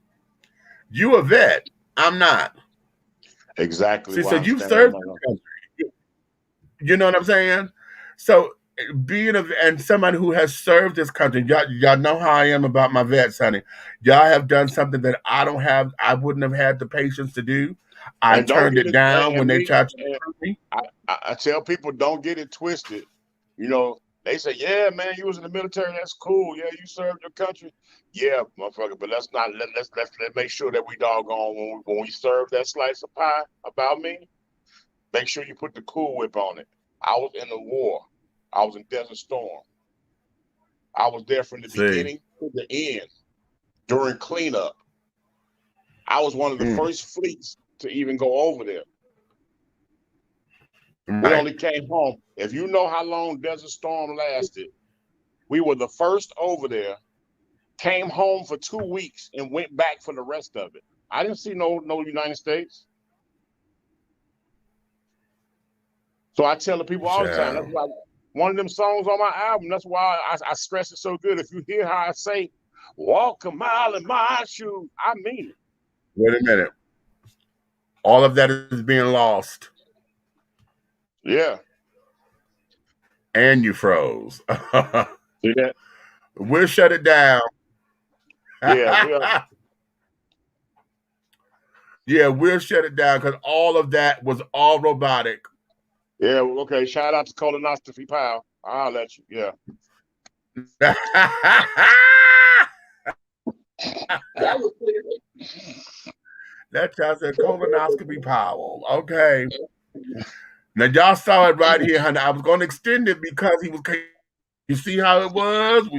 You a vet, I'm not. Exactly. See, so you served the country. You know what I'm saying? So being and somebody who has served this country, y'all know how I am about my vets, honey. Y'all have done something that I wouldn't have had the patience to do. I turned it down when they tried to recruit me. I tell people, don't get it twisted. They say, yeah, man, you was in the military. That's cool. Yeah, you served your country. Yeah, motherfucker. But let's make sure that we doggone when we serve that slice of pie about me. Make sure you put the Cool Whip on it. I was in the war. I was in Desert Storm. I was there from the beginning to the end during cleanup. I was one of the first fleets to even go over there. Right. We only came home. If you know how long Desert Storm lasted, we were the first over there, came home for 2 weeks, and went back for the rest of it. I didn't see no United States. So I tell the people all the time, that's why one of them songs on my album, that's why I stress it so good. If you hear how I say, walk a mile in my shoes, I mean it. Wait a minute. All of that is being lost. Yeah. And you froze. See that? We'll shut it down. Yeah. Yeah, we'll shut it down because all of that was all robotic. Yeah, okay. Shout out to Colonoscopy Pal. I'll let you. Yeah. That child said Colonoscopy Powell. Okay. Now y'all saw it right here, honey. I was going to extend it because he was. You see how it was?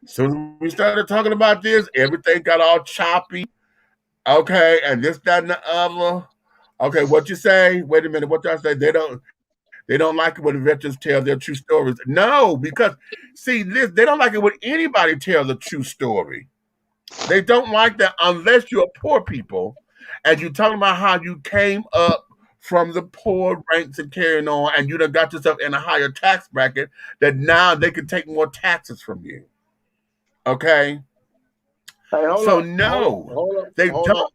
As soon as we started talking about this, everything got all choppy. Okay, and this, that, and the other. Okay, what you say? Wait a minute. What y'all say? They don't like it when veterans tell their true stories. No, because see, they don't like it when anybody tells a true story. They don't like that unless you're poor people and you're talking about how you came up from the poor ranks and carrying on, and you done got yourself in a higher tax bracket that now they can take more taxes from you. Okay? Hey, they don't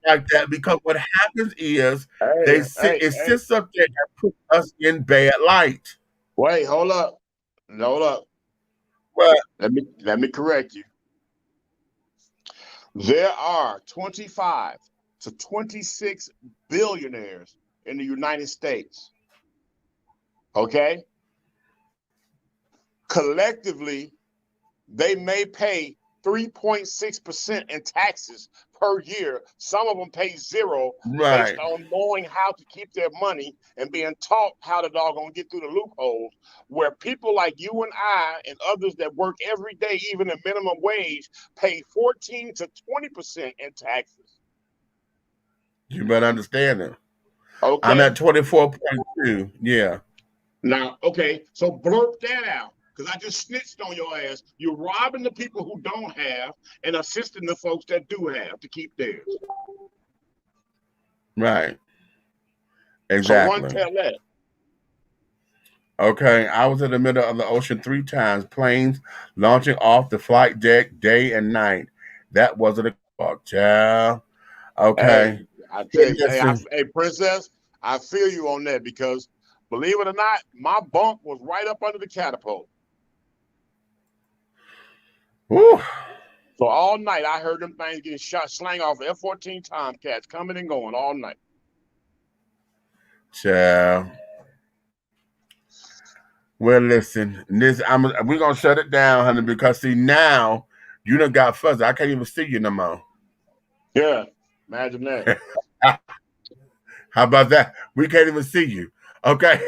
like that because what happens is it sits up there and puts us in bad light. Wait, hold up. What? Let me correct you. There are 25 to 26 billionaires in the United States. Okay? Collectively, they may pay 3.6% in taxes per year. Some of them pay zero based on knowing how to keep their money and being taught how to doggone get through the loopholes, where people like you and I and others that work every day, even a minimum wage, pay 14 to 20% in taxes. You better understand that. Okay. I'm at 24.2. Yeah. Now, okay, so blurt that out. because I just snitched on your ass. You're robbing the people who don't have and assisting the folks that do have to keep theirs. Right. So one Exactly. tell that. Okay. I was in the middle of the ocean 3 times, planes launching off the flight deck day and night. That wasn't a fuck, child. Hey, Okay. I tell you, Listen. hey, Princess, I feel you on that because believe it or not, my bunk was right up under the catapult. Whew. So all night I heard them things getting shot, slang off F-14 Tomcats coming and going all night. Child. Well, listen, we're gonna shut it down, honey, because see now you done got fuzzy. I can't even see you no more. Yeah, imagine that. How about that? We can't even see you. Okay.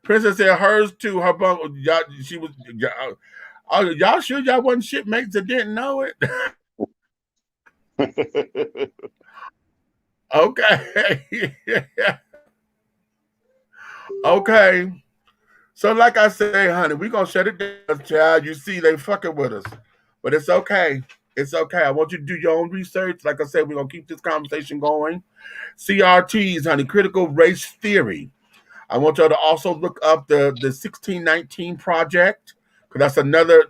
Princess said hers too. Her bunk, y'all, she was. Oh, y'all sure y'all wasn't shipmates that didn't know it? Okay. Okay. So, like I say, honey, we gonna shut it down, child. You see, they fucking with us, but it's okay. It's okay. I want you to do your own research. Like I said, we're gonna keep this conversation going. CRTs, honey, critical race theory. I want y'all to also look up the 1619 project because that's another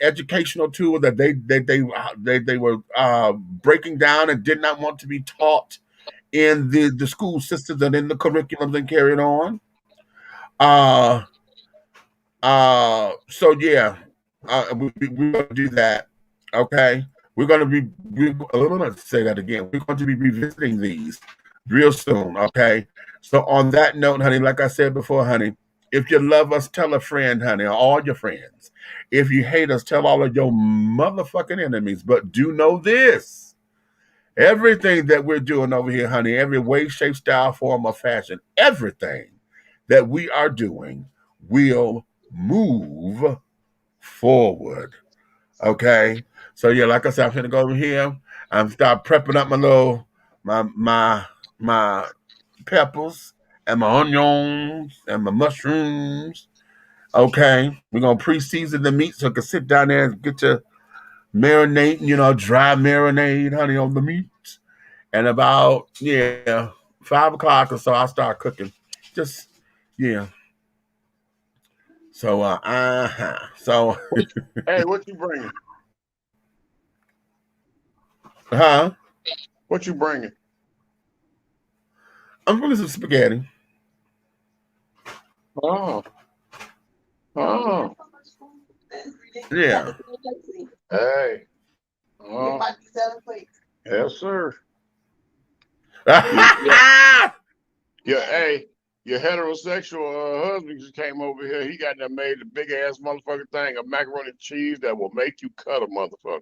educational tool that they were breaking down and did not want to be taught in the school systems and in the curriculums and carried on. Uh, so yeah, we're gonna do that. Okay, we're gonna be. I'm gonna say that again. We're going to be revisiting these real soon. Okay. So on that note, honey, like I said before, honey, if you love us, tell a friend, honey, or all your friends. If you hate us, tell all of your motherfucking enemies. But do know this: everything that we're doing over here, honey, every way, shape, style, form, or fashion, everything that we are doing will move forward. Okay. So yeah, like I said, I'm gonna go over here. I'm start prepping up my peppers and my onions and my mushrooms. Okay. We're gonna pre-season the meat so I can sit down there and get to marinating, dry marinade, honey, on the meat. And about 5 o'clock or so, I'll start cooking. Just yeah. So so Hey, what you bringing? huh? What you bringing? I'm bringing some spaghetti. Oh, oh, Yeah. hey, oh, yes, sir. Yeah, hey, your heterosexual husband just came over here. He got that made a big ass motherfucking thing of macaroni and cheese that will make you cut a motherfucker.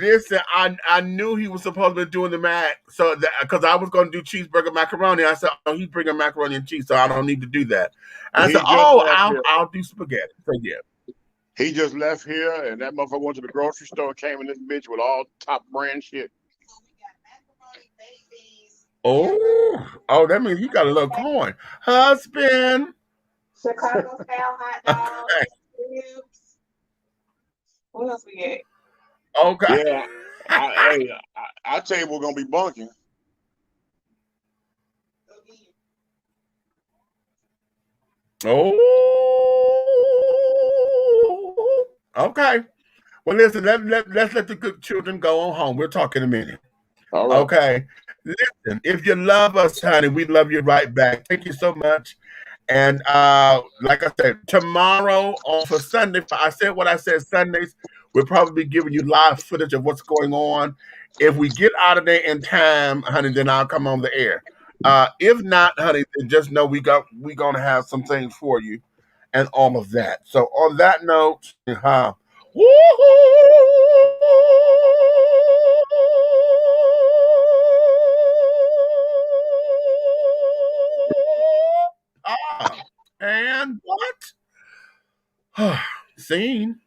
Listen, I knew he was supposed to be doing the mac, so because I was going to do cheeseburger macaroni, I said, "Oh, he's bringing macaroni and cheese, so I don't need to do that." And I said, He just "Oh, left here. I'll do spaghetti." So yeah. He just left here, and that motherfucker went to the grocery store and came in this bitch with all top brand shit. Oh, that means he got a little coin, husband. Chicago style hot dogs, ribs. What else we get? Okay. Yeah, I tell you, we're gonna be bunking. Oh, okay. Well, listen, let's let the good children go on home. We'll talk in a minute. All right. Okay. Listen, if you love us, honey, we love you right back. Thank you so much. And like I said, tomorrow on for Sunday, I said what I said Sundays, we'll probably be giving you live footage of what's going on. If we get out of there in time, honey, then I'll come on the air. If not, honey, then just know we gonna have some things for you and all of that. So on that note, and what? Scene.